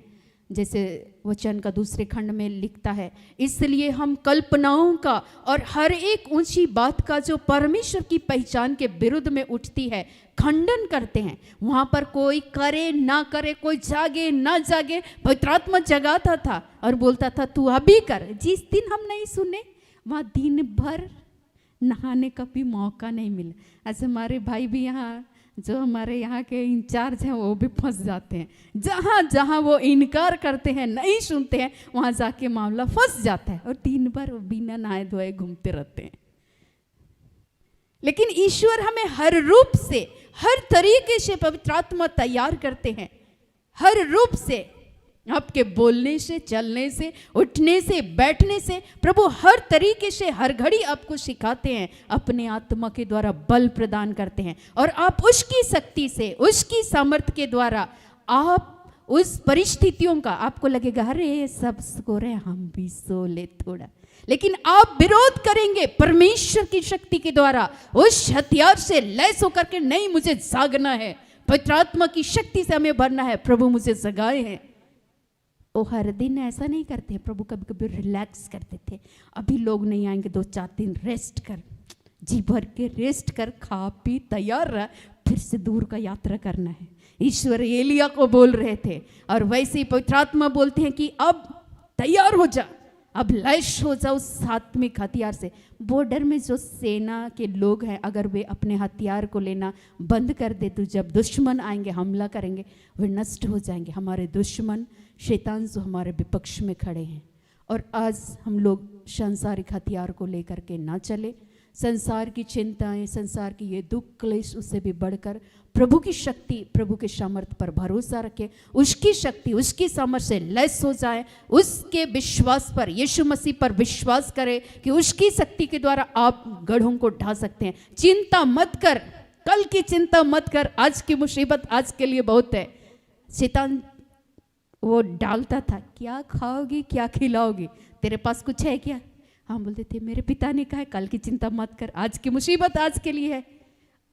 जैसे वचन का 2 खंड में लिखता है, इसलिए हम कल्पनाओं का और हर एक ऊंची बात का जो परमेश्वर की पहचान के विरुद्ध में उठती है खंडन करते हैं। वहां पर कोई करे ना करे, कोई जागे ना जागे, पवित्र आत्मा जगाता था और बोलता था तू अभी कर। जिस दिन हम नहीं सुने, वहां दिन भर नहाने का भी मौका नहीं मिला। ऐसे हमारे भाई भी यहाँ, जो हमारे यहाँ के इंचार्ज हैं, वो भी फंस जाते हैं। जहाँ जहाँ वो इनकार करते हैं, नहीं सुनते हैं, वहाँ जाके मामला फंस जाता है, और दिन भर बिना नहाए धोए घूमते रहते हैं। लेकिन ईश्वर हमें हर रूप से, हर तरीके से पवित्र आत्मा तैयार करते हैं, हर रूप से। आपके बोलने से, चलने से, उठने से, बैठने से प्रभु हर तरीके से हर घड़ी आपको सिखाते हैं, अपने आत्मा के द्वारा बल प्रदान करते हैं और आप उसकी शक्ति से, उसकी सामर्थ्य के द्वारा आप उस परिस्थितियों का, आपको लगेगा अरे सब सो रहे हम भी सो ले थोड़ा, लेकिन आप विरोध करेंगे परमेश्वर की शक्ति के द्वारा, उस हथियार से लैस होकर के, नहीं मुझे जागना है, पवित्र आत्मा की शक्ति से हमें भरना है, प्रभु मुझे जगाए हैं। वो हर दिन ऐसा नहीं करते, प्रभु कभी कभी रिलैक्स करते थे, अभी लोग नहीं आएंगे, 2-4 दिन रेस्ट कर, जी भर के रेस्ट कर, खा पी तैयार रह, फिर से दूर का यात्रा करना है। ईश्वर एलिया को बोल रहे थे और वैसे ही पवित्र आत्मा बोलते हैं कि अब तैयार हो जा, अब लैस हो जाओ उस आत्मिक हथियार से। बॉर्डर में जो सेना के लोग हैं, अगर वे अपने हथियार को लेना बंद कर दे तो जब दुश्मन आएंगे, हमला करेंगे, वे नष्ट हो जाएंगे। हमारे दुश्मन शैतान जो हमारे विपक्ष में खड़े हैं, और आज हम लोग सांसारिक हथियार को लेकर के ना चले, संसार की चिंताएं, संसार की ये दुख क्लेश, उससे भी बढ़कर प्रभु की शक्ति, प्रभु के सामर्थ्य पर भरोसा रखें, उसकी शक्ति, उसकी सामर्थ्य से लैस हो जाए, उसके विश्वास पर, यीशु मसीह पर विश्वास करें कि उसकी शक्ति के द्वारा आप गढ़ों को ढा सकते हैं। चिंता मत कर, कल की चिंता मत कर, आज की मुसीबत आज के लिए बहुत है। शैतान वो डालता था, क्या खाओगी, क्या खिलाओगी, तेरे पास कुछ है क्या? हम बोलते थे मेरे पिता ने कहा है कल की चिंता मत कर, आज की मुसीबत आज के लिए है,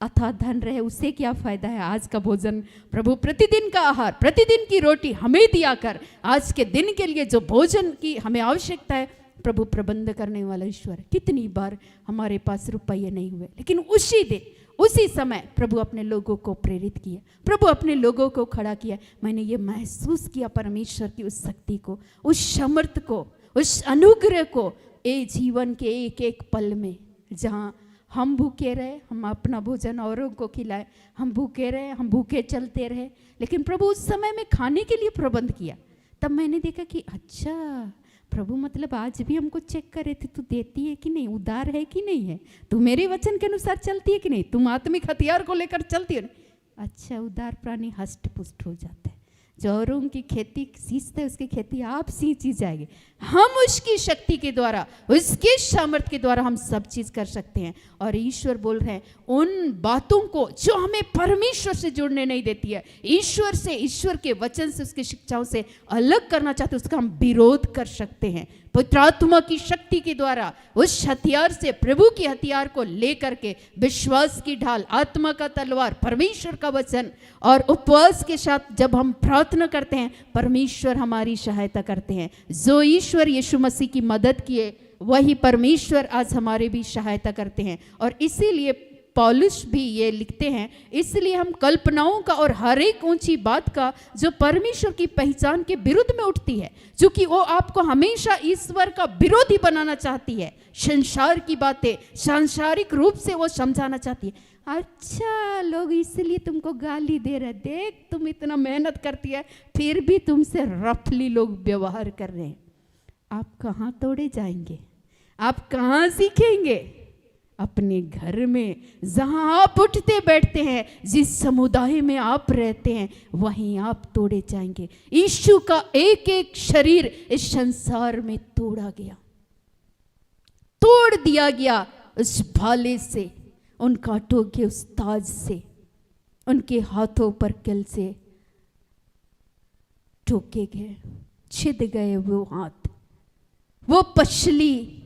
अथाह धन रहे उससे क्या फायदा है, आज का भोजन प्रभु प्रतिदिन का आहार, प्रतिदिन की रोटी हमें दिया कर, आज के दिन के लिए जो भोजन की हमें आवश्यकता है प्रभु प्रबंध करने वाला ईश्वर है। कितनी बार हमारे पास रुपये नहीं हुए, लेकिन उसी दिन उसी समय प्रभु अपने लोगों को प्रेरित किया, प्रभु अपने लोगों को खड़ा किया। मैंने ये महसूस किया परमेश्वर की उस शक्ति को, उस समर्थ को, उस अनुग्रह को, ये जीवन के एक एक पल में, जहाँ हम भूखे रहे, हम अपना भोजन औरों को खिलाए, हम भूखे रहे, हम भूखे चलते रहे, लेकिन प्रभु उस समय में खाने के लिए प्रबंध किया। तब मैंने देखा कि अच्छा प्रभु मतलब आज भी हमको चेक कर रहे थे, तू देती है कि नहीं, उदार है कि नहीं है, तू मेरे वचन के अनुसार चलती है कि नहीं, तुम आत्मिक हथियार को लेकर चलती है। अच्छा, उदार प्राणी हष्ट पुष्ट हो जाता है, जो औरों की खेती सींचते है उसकी खेती आप सींची जाएगी। हम उसकी शक्ति के द्वारा, उसके सामर्थ्य के द्वारा हम सब चीज कर सकते हैं। और ईश्वर बोल रहे हैं उन बातों को जो हमें परमेश्वर से जुड़ने नहीं देती है, ईश्वर से, ईश्वर के वचन से, उसकी शिक्षाओं से अलग करना चाहते हैं, उसका हम विरोध कर सकते हैं पवित्र आत्मा की शक्ति के द्वारा। उस हथियार से, प्रभु के हथियार को लेकर के, विश्वास की ढाल, आत्मा का तलवार, परमेश्वर का वचन और उपवास के साथ जब हम प्रार्थना करते हैं, परमेश्वर हमारी सहायता करते हैं। जो ईश्वर यीशु मसीह की मदद किए, वही परमेश्वर आज हमारे भी सहायता करते हैं। और इसीलिए पौलुस भी ये लिखते हैं, इसलिए हम कल्पनाओं का और हर एक ऊंची बात का जो परमेश्वर की पहचान के विरुद्ध में उठती है, क्योंकि वो आपको हमेशा ईश्वर का विरोधी बनाना चाहती है, संसार की बातें सांसारिक रूप से वो समझाना चाहती है। अच्छा, लोग इसलिए तुमको गाली दे रहे, देख तुम इतना मेहनत करती है फिर भी तुमसे रफली लोग व्यवहार कर रहे हैं। आप कहाँ तोड़े जाएंगे, आप कहाँ सीखेंगे? अपने घर में, जहां आप उठते बैठते हैं, जिस समुदाय में आप रहते हैं, वहीं आप तोड़े जाएंगे। यीशु का एक एक शरीर इस संसार में तोड़ा गया, तोड़ दिया गया उस भाले से, उन कांटों के उस ताज से, उनके हाथों पर किल से ठोके गए, छिद गए वो हाथ, वो पछली,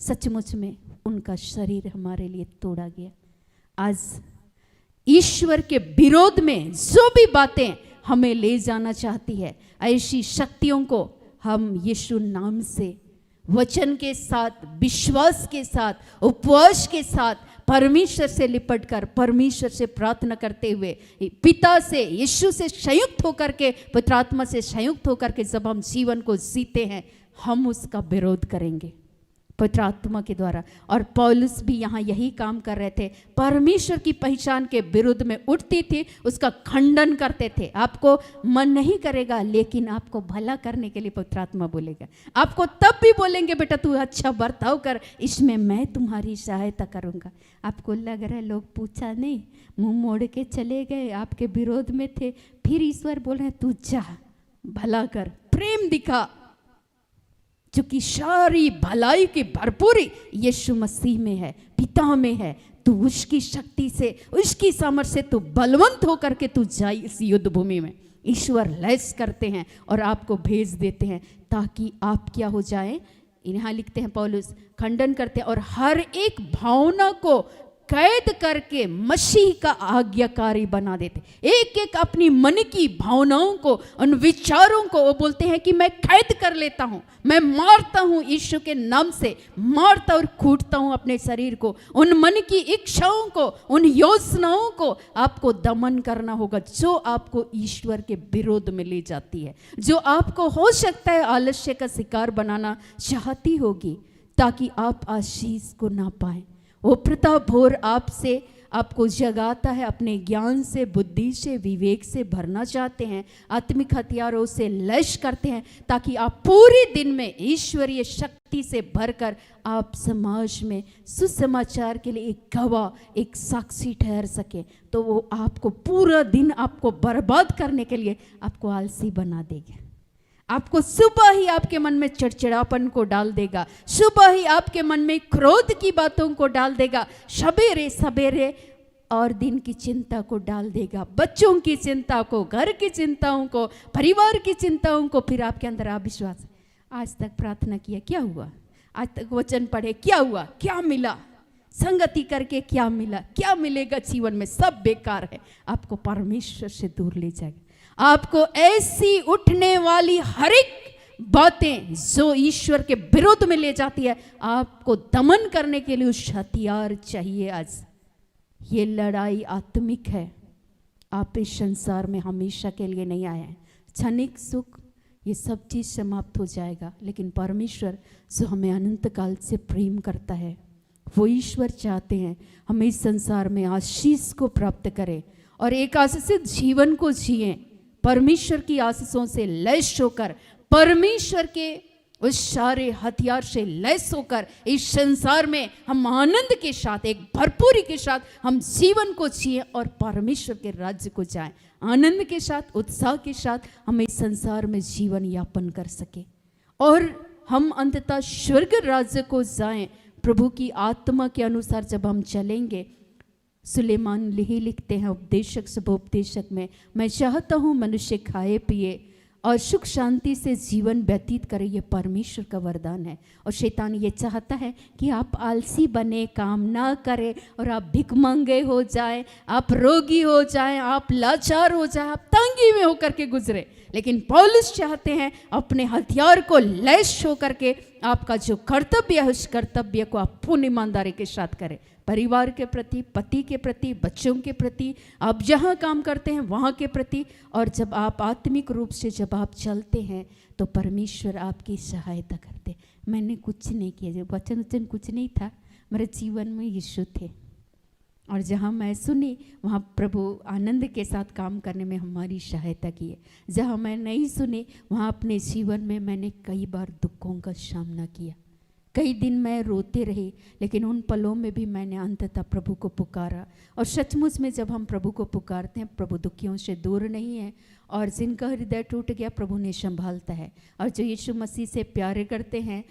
सचमुच में उनका शरीर हमारे लिए तोड़ा गया। आज ईश्वर के विरोध में जो भी बातें हमें ले जाना चाहती है, ऐसी शक्तियों को हम यीशु नाम से, वचन के साथ, विश्वास के साथ, उपवास के साथ, परमेश्वर से लिपट कर, परमेश्वर से प्रार्थना करते हुए, पिता से, यीशु से संयुक्त होकर के, पवित्र आत्मा से संयुक्त होकर के जब हम जीवन को जीते हैं, हम उसका विरोध करेंगे पवित्र आत्मा के द्वारा। और पौलुस भी यहाँ यही काम कर रहे थे, परमेश्वर की पहचान के विरुद्ध में उठती थी, उसका खंडन करते थे। आपको मन नहीं करेगा, लेकिन आपको भला करने के लिए पवित्र आत्मा बोलेगा। आपको तब भी बोलेंगे बेटा तू अच्छा बर्ताव कर, इसमें मैं तुम्हारी सहायता करूँगा। आपको लग रहा है लोग पूछा नहीं, मुंह मोड़ के चले गए, आपके विरोध में थे, फिर ईश्वर बोल रहे हैं तू जा, भला कर, प्रेम दिखा, क्योंकि सारी भलाई की भरपूरी यीशु मसीह में है, पिता में है। तू उसकी शक्ति से, उसकी सामर्थ्य से तू बलवंत होकर के तू जाए इस युद्ध भूमि में। ईश्वर लैस करते हैं और आपको भेज देते हैं ताकि आप क्या हो जाए। यहाँ लिखते हैं पौलुस, खंडन करते हैं और हर एक भावना को कैद करके मसीह का आज्ञाकारी बना देते। एक एक अपनी मन की भावनाओं को, उन विचारों को वो बोलते हैं कि मैं कैद कर लेता हूँ, मैं मारता हूँ, यीशु के नाम से मारता और कूटता हूँ अपने शरीर को। उन मन की इच्छाओं को, उन योजनाओं को आपको दमन करना होगा जो आपको ईश्वर के विरोध में ले जाती है, जो आपको हो सकता है आलस्य का शिकार बनाना चाहती होगी ताकि आप आशीष को ना पाएं। वो प्रताप भोर आपको जगाता है, अपने ज्ञान से, बुद्धि से, विवेक से भरना चाहते हैं, आत्मिक हथियारों से लैस करते हैं ताकि आप पूरे दिन में ईश्वरीय शक्ति से भरकर आप समाज में सुसमाचार के लिए एक गवाह, एक साक्षी ठहर सके। तो वो आपको पूरा दिन आपको बर्बाद करने के लिए आपको आलसी बना देगा। आपको सुबह ही आपके मन में चिड़चिड़ापन को डाल देगा, सुबह ही आपके मन में क्रोध की बातों को डाल देगा, सवेरे सवेरे और दिन की चिंता को डाल देगा, बच्चों की चिंता को, घर की चिंताओं को, परिवार की चिंताओं को। फिर आपके अंदर अविश्वास, आज तक प्रार्थना किया क्या हुआ, आज तक वचन पढ़े क्या हुआ, क्या मिला, संगति करके क्या मिला, क्या मिलेगा जीवन में, सब बेकार है। आपको परमेश्वर से दूर ले जाएगा। आपको ऐसी उठने वाली हर एक बातें जो ईश्वर के विरोध में ले जाती है, आपको दमन करने के लिए उस हथियार चाहिए। आज ये लड़ाई आत्मिक है। आप इस संसार में हमेशा के लिए नहीं आए हैं। क्षणिक सुख ये सब चीज़ समाप्त हो जाएगा, लेकिन परमेश्वर जो हमें अनंत काल से प्रेम करता है, वो ईश्वर चाहते हैं हम इस संसार में आशीष को प्राप्त करें और एक आशीषित जीवन को जिएं, परमेश्वर की आशीषों से लैस होकर, परमेश्वर के उस सारे हथियार से लैस होकर इस संसार में हम आनंद के साथ, एक भरपूरी के साथ हम जीवन को जिए और परमेश्वर के राज्य को जाएं। आनंद के साथ, उत्साह के साथ हम इस संसार में जीवन यापन कर सके और हम अंततः स्वर्ग राज्य को जाएं। प्रभु की आत्मा के अनुसार जब हम चलेंगे, सुलेमान ही लिखते हैं उपदेशक शुभोपदेशक में, मैं चाहता हूँ मनुष्य खाए पिए और सुख शांति से जीवन व्यतीत करे। ये परमेश्वर का वरदान है। और शैतान ये चाहता है कि आप आलसी बने, काम ना करें और आप भिखमंगे हो जाएं, आप रोगी हो जाएं, आप लाचार हो जाएं, आप तंगी में होकर के गुजरे। लेकिन पौलुस चाहते हैं अपने हथियार को लैस होकर के आपका जो कर्तव्य है उस कर्तव्य को आप पूर्ण ईमानदारी के साथ करें। परिवार के प्रति, पति के प्रति, बच्चों के प्रति, आप जहाँ काम करते हैं वहाँ के प्रति। और जब आप आत्मिक रूप से जब आप चलते हैं तो परमेश्वर आपकी सहायता करते। मैंने कुछ नहीं किया, जो वचन कुछ नहीं था, मेरे जीवन में यीशु थे और जहाँ मैं सुनी वहाँ प्रभु आनंद के साथ काम करने में हमारी सहायता की है। जहाँ मैं नहीं सुनी वहाँ अपने जीवन में मैंने कई बार दुखों का सामना किया, कई दिन मैं रोते रही, लेकिन उन पलों में भी मैंने अंततः प्रभु को पुकारा। और सचमुच में जब हम प्रभु को पुकारते हैं, प्रभु दुखियों से दूर नहीं है और जिनका हृदय टूट गया प्रभु ने संभालता है। और जो यीशु मसीह से प्यार करते हैं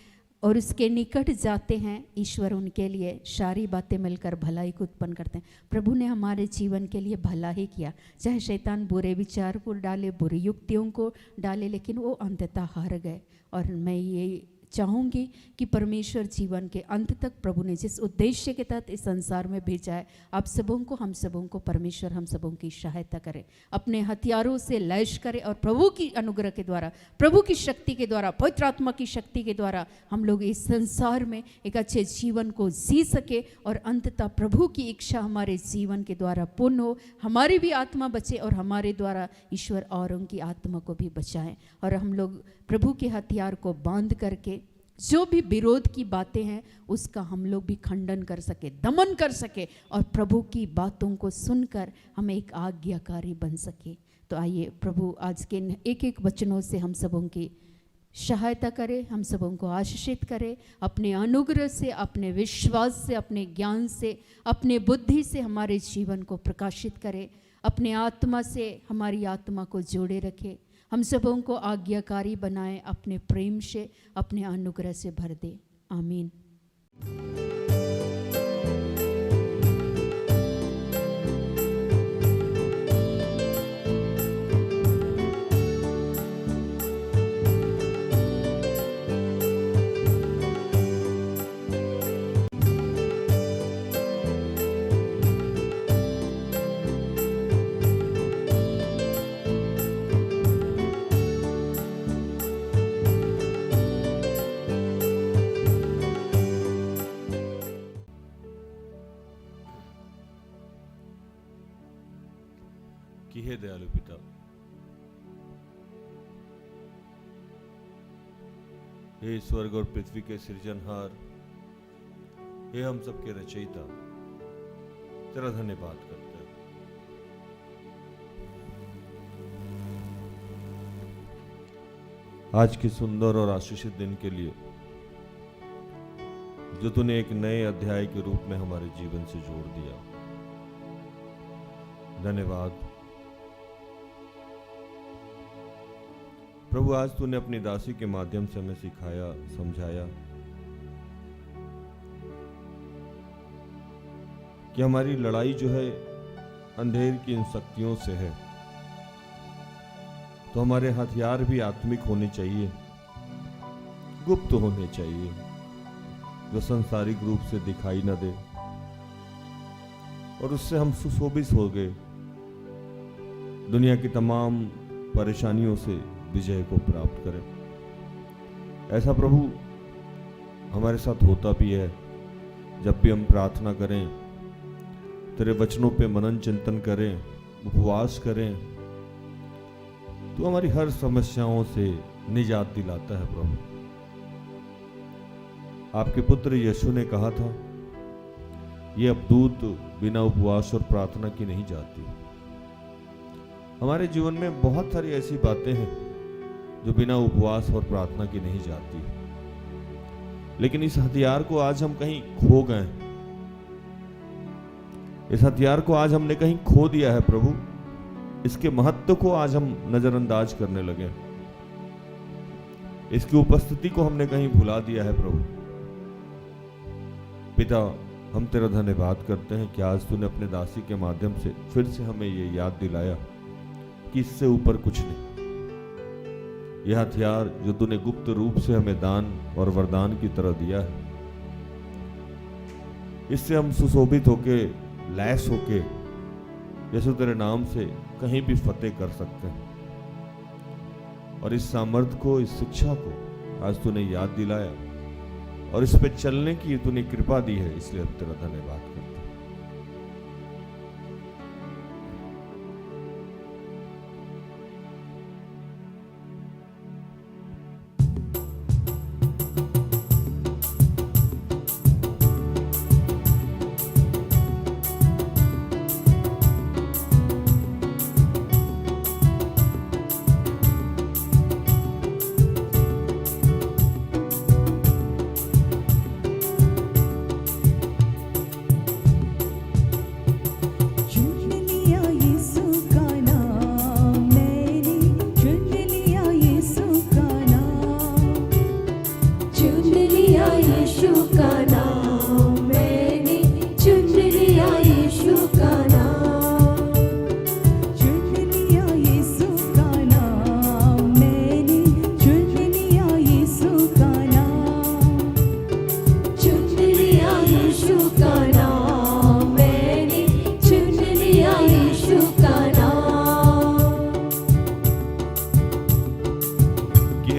और उसके निकट जाते हैं, ईश्वर उनके लिए सारी बातें मिलकर भलाई को उत्पन्न करते हैं। प्रभु ने हमारे जीवन के लिए भला ही किया, चाहे शैतान बुरे विचार को डाले, बुरी युक्तियों को डाले, लेकिन वो अंततः हार गए। और मैं ये चाहूँगी कि परमेश्वर जीवन के अंत तक प्रभु ने जिस उद्देश्य के तहत इस संसार में भेजा है, आप सबों को, हम सबों को परमेश्वर हम सबों की सहायता करे, अपने हथियारों से लैस करे और प्रभु की अनुग्रह के द्वारा, प्रभु की शक्ति के द्वारा, पवित्र आत्मा की शक्ति के द्वारा हम लोग इस संसार में एक अच्छे जीवन को जी सके और अंततः प्रभु की इच्छा हमारे जीवन के द्वारा पूर्ण हो, हमारी भी आत्मा बचे और हमारे द्वारा ईश्वर औरों की आत्मा को भी बचाएं। और हम लोग प्रभु के हथियार को बांध करके जो भी विरोध की बातें हैं उसका हम लोग भी खंडन कर सके, दमन कर सके और प्रभु की बातों को सुनकर हमें एक आज्ञाकारी बन सके। तो आइए प्रभु आज के एक एक वचनों से हम सबों की सहायता करे, हम सबों को आशीषित करे, अपने अनुग्रह से, अपने विश्वास से, अपने ज्ञान से, अपने बुद्धि से हमारे जीवन को प्रकाशित करे, अपने आत्मा से हमारी आत्मा को जोड़े रखे, हम सबों को आज्ञाकारी बनाए, अपने प्रेम से, अपने अनुग्रह से भर दे। आमीन। कि हे दयालु पिता, हे स्वर्ग और पृथ्वी के सृजनहार, हे हम सबके रचयिता, तेरा धन्यवाद करते हैं। आज के सुंदर और आशीषित दिन के लिए जो तूने एक नए अध्याय के रूप में हमारे जीवन से जोड़ दिया, धन्यवाद प्रभु। आज तूने अपनी दासी के माध्यम से हमें सिखाया, समझाया कि हमारी लड़ाई जो है अंधेर की इन शक्तियों से है, तो हमारे हथियार भी आत्मिक होने चाहिए, गुप्त होने चाहिए, जो संसारिक रूप से दिखाई न दे, और उससे हम सुशोभित हो गए दुनिया की तमाम परेशानियों से विजय को प्राप्त करें। ऐसा प्रभु हमारे साथ होता भी है। जब भी हम प्रार्थना करें, तेरे वचनों पे मनन चिंतन करें, उपवास करें, तो हमारी हर समस्याओं से निजात दिलाता है प्रभु। आपके पुत्र यीशु ने कहा था, ये अवधूत बिना उपवास और प्रार्थना की नहीं जाती। हमारे जीवन में बहुत सारी ऐसी बातें हैं जो बिना उपवास और प्रार्थना की नहीं जाती, लेकिन इस हथियार को आज हम कहीं खो गए। इस हथियार को आज हमने कहीं खो दिया है प्रभु। इसके महत्व को आज हम नजरअंदाज करने लगे, इसकी उपस्थिति को हमने कहीं भुला दिया है प्रभु। पिता, हम तेरा धन्यवाद करते हैं कि आज तूने अपने दासी के माध्यम से फिर से हमें ये याद दिलाया कि इससे ऊपर कुछ नहीं। यह हथियार जो तूने गुप्त रूप से हमें दान और वरदान की तरह दिया है, इससे हम सुशोभित होके, लैस होके यीशु तेरे नाम से कहीं भी फतेह कर सकते हैं। और इस सामर्थ को, इस शिक्षा को आज तूने याद दिलाया और इस पे चलने की तूने कृपा दी है, इसलिए हम तेरा धन्यवाद करते हैं।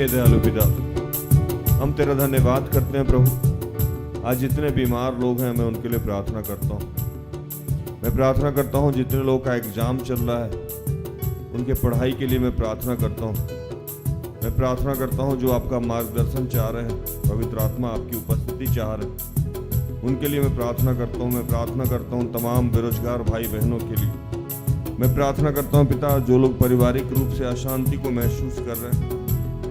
दयालु पिता, हम तेरा धन्यवाद करते हैं प्रभु। आज जितने बीमार लोग हैं, मैं उनके लिए प्रार्थना करता हूँ। मैं प्रार्थना करता हूँ जितने लोग का एग्जाम चल रहा है, उनके पढ़ाई के लिए मैं प्रार्थना करता हूँ। मैं प्रार्थना करता हूँ जो आपका मार्गदर्शन चाह रहे हैं, पवित्र आत्मा आपकी उपस्थिति चाह रहे हैं, उनके लिए मैं प्रार्थना करता हूँ। मैं प्रार्थना करता हूँ तमाम बेरोजगार भाई बहनों के लिए। मैं प्रार्थना करता हूँ पिता, जो लोग पारिवारिक रूप से अशांति को महसूस कर रहे हैं,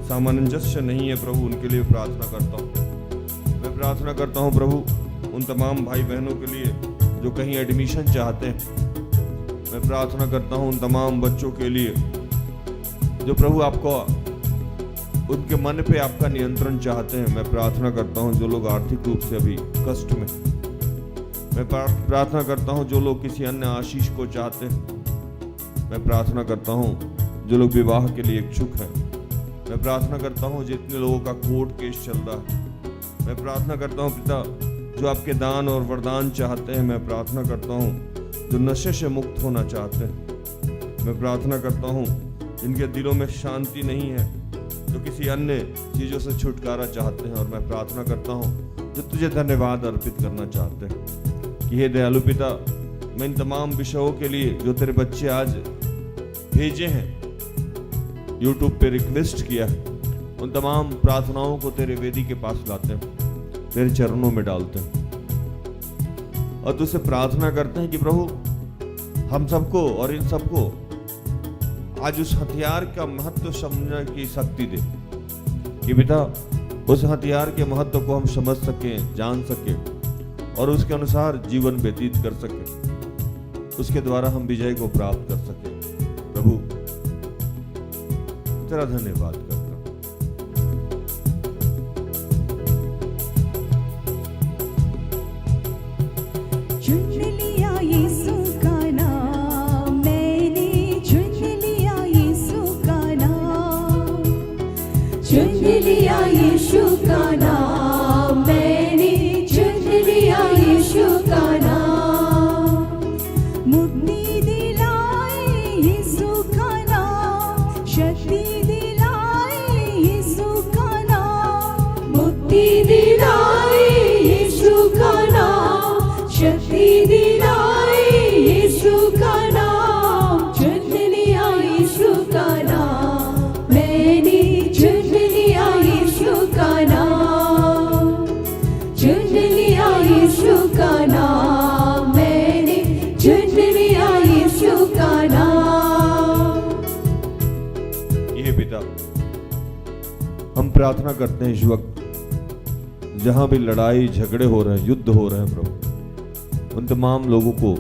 सामंजस्य नहीं है प्रभु, उनके लिए प्रार्थना करता हूँ। मैं प्रार्थना करता हूँ प्रभु उन तमाम भाई बहनों के लिए जो कहीं एडमिशन चाहते हैं। मैं प्रार्थना करता हूँ उन तमाम बच्चों के लिए जो प्रभु आपको उनके मन पे आपका नियंत्रण चाहते हैं, मैं प्रार्थना करता हूं जो लोग आर्थिक रूप से अभी कष्ट में, मैं प्रार्थना करता हूं जो लोग किसी अन्य आशीष को चाहते हैं, मैं प्रार्थना करता हूं जो लोग विवाह के लिए इच्छुक हैं, मैं प्रार्थना करता हूं जितने लोगों का कोर्ट केस चल रहा है, मैं प्रार्थना करता हूं पिता जो आपके दान और वरदान चाहते हैं, मैं प्रार्थना करता हूं जो नशे से मुक्त होना चाहते हैं, मैं प्रार्थना करता हूं जिनके दिलों में शांति नहीं है, जो किसी अन्य चीज़ों से छुटकारा चाहते हैं, और मैं प्रार्थना करता हूं जो तुझे धन्यवाद अर्पित करना चाहते हैं कि हे दयालु पिता, मैं इन तमाम विषयों के लिए जो तेरे बच्चे आज भेजे हैं, यूट्यूब पे रिक्वेस्ट किया है, उन तमाम प्रार्थनाओं को तेरे वेदी के पास लाते हैं, तेरे चरणों में डालते हैं और तुझसे प्रार्थना करते हैं कि प्रभु हम सबको और इन सबको आज उस हथियार का महत्व समझने की शक्ति दे कि पिता उस हथियार के महत्व को हम समझ सकें, जान सकें और उसके अनुसार जीवन व्यतीत कर सकें, उसके द्वारा हम विजय को प्राप्त कर सकें। प्रभु तेरा धन्यवाद करता हूं। चुन लिया यीशु का नाम, मैंने चुन लिया यीशु का नाम, चुन लिया यीशु का नाम, मैंने चुन लिया यीशु का नाम, मुक्ति दिलाए यीशु का नाम, शक्ति दिलाए यीशु का नाम, मुक्ति दिलाए यीशु का नाम, शक्ति दिलाए यीशु का नाम, चुन लिया यीशु का नाम, मैंने चुन लिया यीशु का नाम, चुन लिया यीशु का नाम, मैंने चुन लिया यीशु का नाम। ये पिता हम प्रार्थना करते हैं इस वक्त जहां भी लड़ाई झगड़े हो रहे हैं, युद्ध हो रहे हैं, प्रभु उन तमाम लोगों को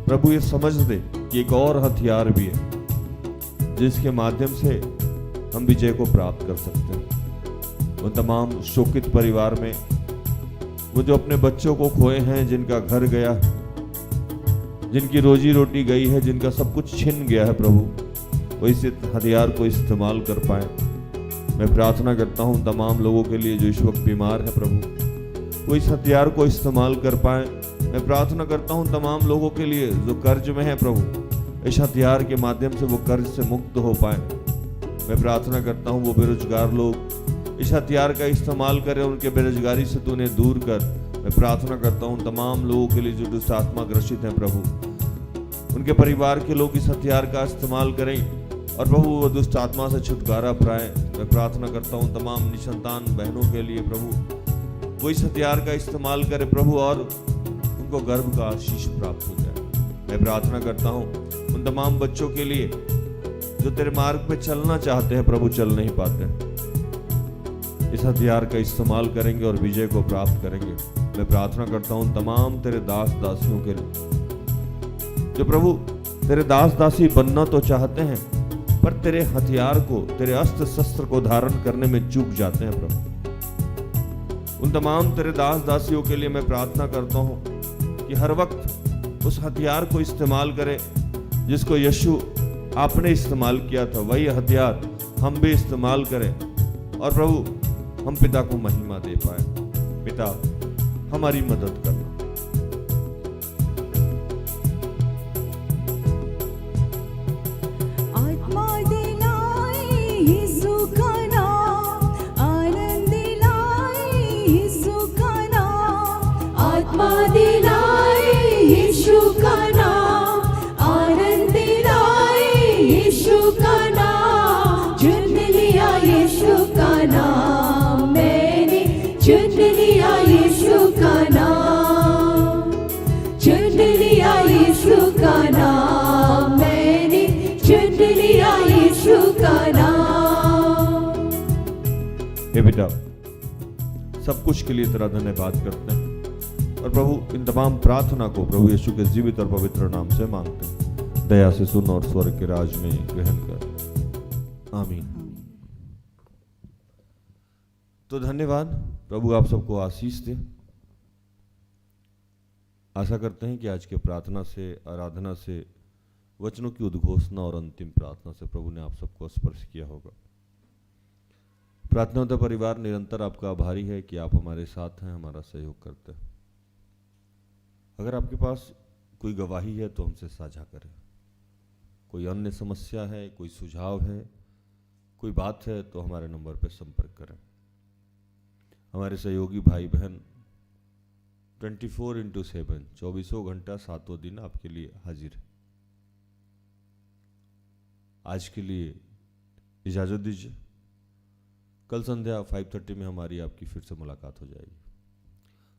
प्रभु ये समझ दे कि एक और हथियार भी है जिसके माध्यम से हम विजय को प्राप्त कर सकते हैं। उन तमाम शोकित परिवार में वो जो अपने बच्चों को खोए हैं, जिनका घर गया, जिनकी रोजी रोटी गई है, जिनका सब कुछ छिन गया है, प्रभु वो इस हथियार को इस्तेमाल कर पाए। मैं प्रार्थना करता हूँ तमाम लोगों के लिए जो इस वक्त बीमार है, प्रभु वो इस हथियार को इस्तेमाल कर पाए। मैं प्रार्थना करता हूँ तमाम लोगों के लिए जो कर्ज में है, प्रभु इस हथियार के माध्यम से वो कर्ज से मुक्त हो पाए। मैं प्रार्थना करता हूँ वो बेरोजगार लोग इस हथियार का इस्तेमाल करें, उनके बेरोजगारी से तू उन्हें दूर कर। मैं प्रार्थना करता हूँ तमाम लोगों के लिए जो दुष्ट आत्मा ग्रसित हैं, प्रभु उनके परिवार के लोग इस हथियार का इस्तेमाल करें और प्रभु वो दुष्ट आत्मा से छुटकारा पाएं। मैं प्रार्थना करता हूँ तमाम निसंतान बहनों के लिए, प्रभु वो इस हथियार का इस्तेमाल करे, प्रभु और उनको गर्भ का आशीष प्राप्त हो जाए। मैं प्रार्थना करता हूँ उन तमाम बच्चों के लिए जो तेरे मार्ग पे चलना चाहते हैं, प्रभु चल नहीं पाते, इस हथियार का इस्तेमाल करेंगे और विजय को प्राप्त करेंगे। मैं प्रार्थना करता हूँ तमाम तेरे दास दासियों के लिए जो प्रभु तेरे दास दासी बनना तो चाहते हैं पर तेरे हथियार को, तेरे अस्त्र शस्त्र को धारण करने में चूक जाते हैं। प्रभु उन तमाम तेरे दास दासियों के लिए मैं प्रार्थना करता हूँ कि हर वक्त उस हथियार को इस्तेमाल करें जिसको यीशु आपने इस्तेमाल किया था, वही हथियार हम भी इस्तेमाल करें और प्रभु हम पिता को महिमा दे पाए। पिता हमारी मदद करना। आत्मा दिलाए यीशु का नाम, आनंद दिलाए यीशु का नाम, आत्मा दिलाए यीशु का नाम, आनंद दिलाए यीशु का नाम, चुन लिया यीशु का नाम, मैंने चुन लिया यीशु का नाम, चुन लिया यीशु का नाम, मैंने चुन लिया यीशु का नाम। हे बेटा, सब कुछ के लिए तेरा धन्यवाद करते हैं और प्रभु इन तमाम प्रार्थना को प्रभु यीशु के जीवित और पवित्र नाम से मांगते हैं। दया से सुन और स्वर्ग के राज में ग्रहण कर। आमीन। आमीन। तो धन्यवाद, प्रभु आप सबको आशीष दे। आशा करते हैं कि आज के प्रार्थना से, आराधना से, वचनों की उद्घोषणा और अंतिम प्रार्थना से प्रभु ने आप सबको स्पर्श किया होगा। प्रार्थना होता परिवार निरंतर आपका आभारी है कि आप हमारे साथ हैं, हमारा सहयोग करते हैं। अगर आपके पास कोई गवाही है तो हमसे साझा करें। कोई अन्य समस्या है, कोई सुझाव है, कोई बात है तो हमारे नंबर पर संपर्क करें। हमारे सहयोगी भाई बहन 24/7 24 घंटा 7 दिन आपके लिए हाजिर है। आज के लिए इजाज़त दीजिए। कल संध्या 5:30 में हमारी आपकी फिर से मुलाकात हो जाएगी।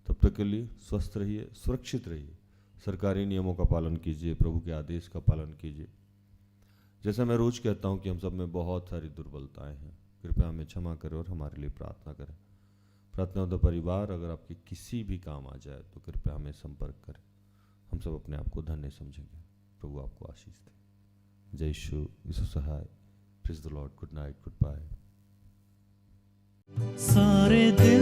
तब तक के लिए स्वस्थ रहिए, सुरक्षित रहिए, सरकारी नियमों का पालन कीजिए, प्रभु के आदेश का पालन कीजिए। जैसा मैं रोज कहता हूं कि हम सब में बहुत सारी दुर्बलताएं हैं, कृपया हमें क्षमा करें और हमारे लिए प्रार्थना करें। प्रार्थना होता परिवार अगर आपके किसी भी काम आ जाए तो कृपया हमें संपर्क करें। हम सब अपने आप को धन्य समझेंगे। प्रभु आपको आशीष दे। जय यीशु सहाय। Praise the Lord. Good night, goodbye. सारे दिन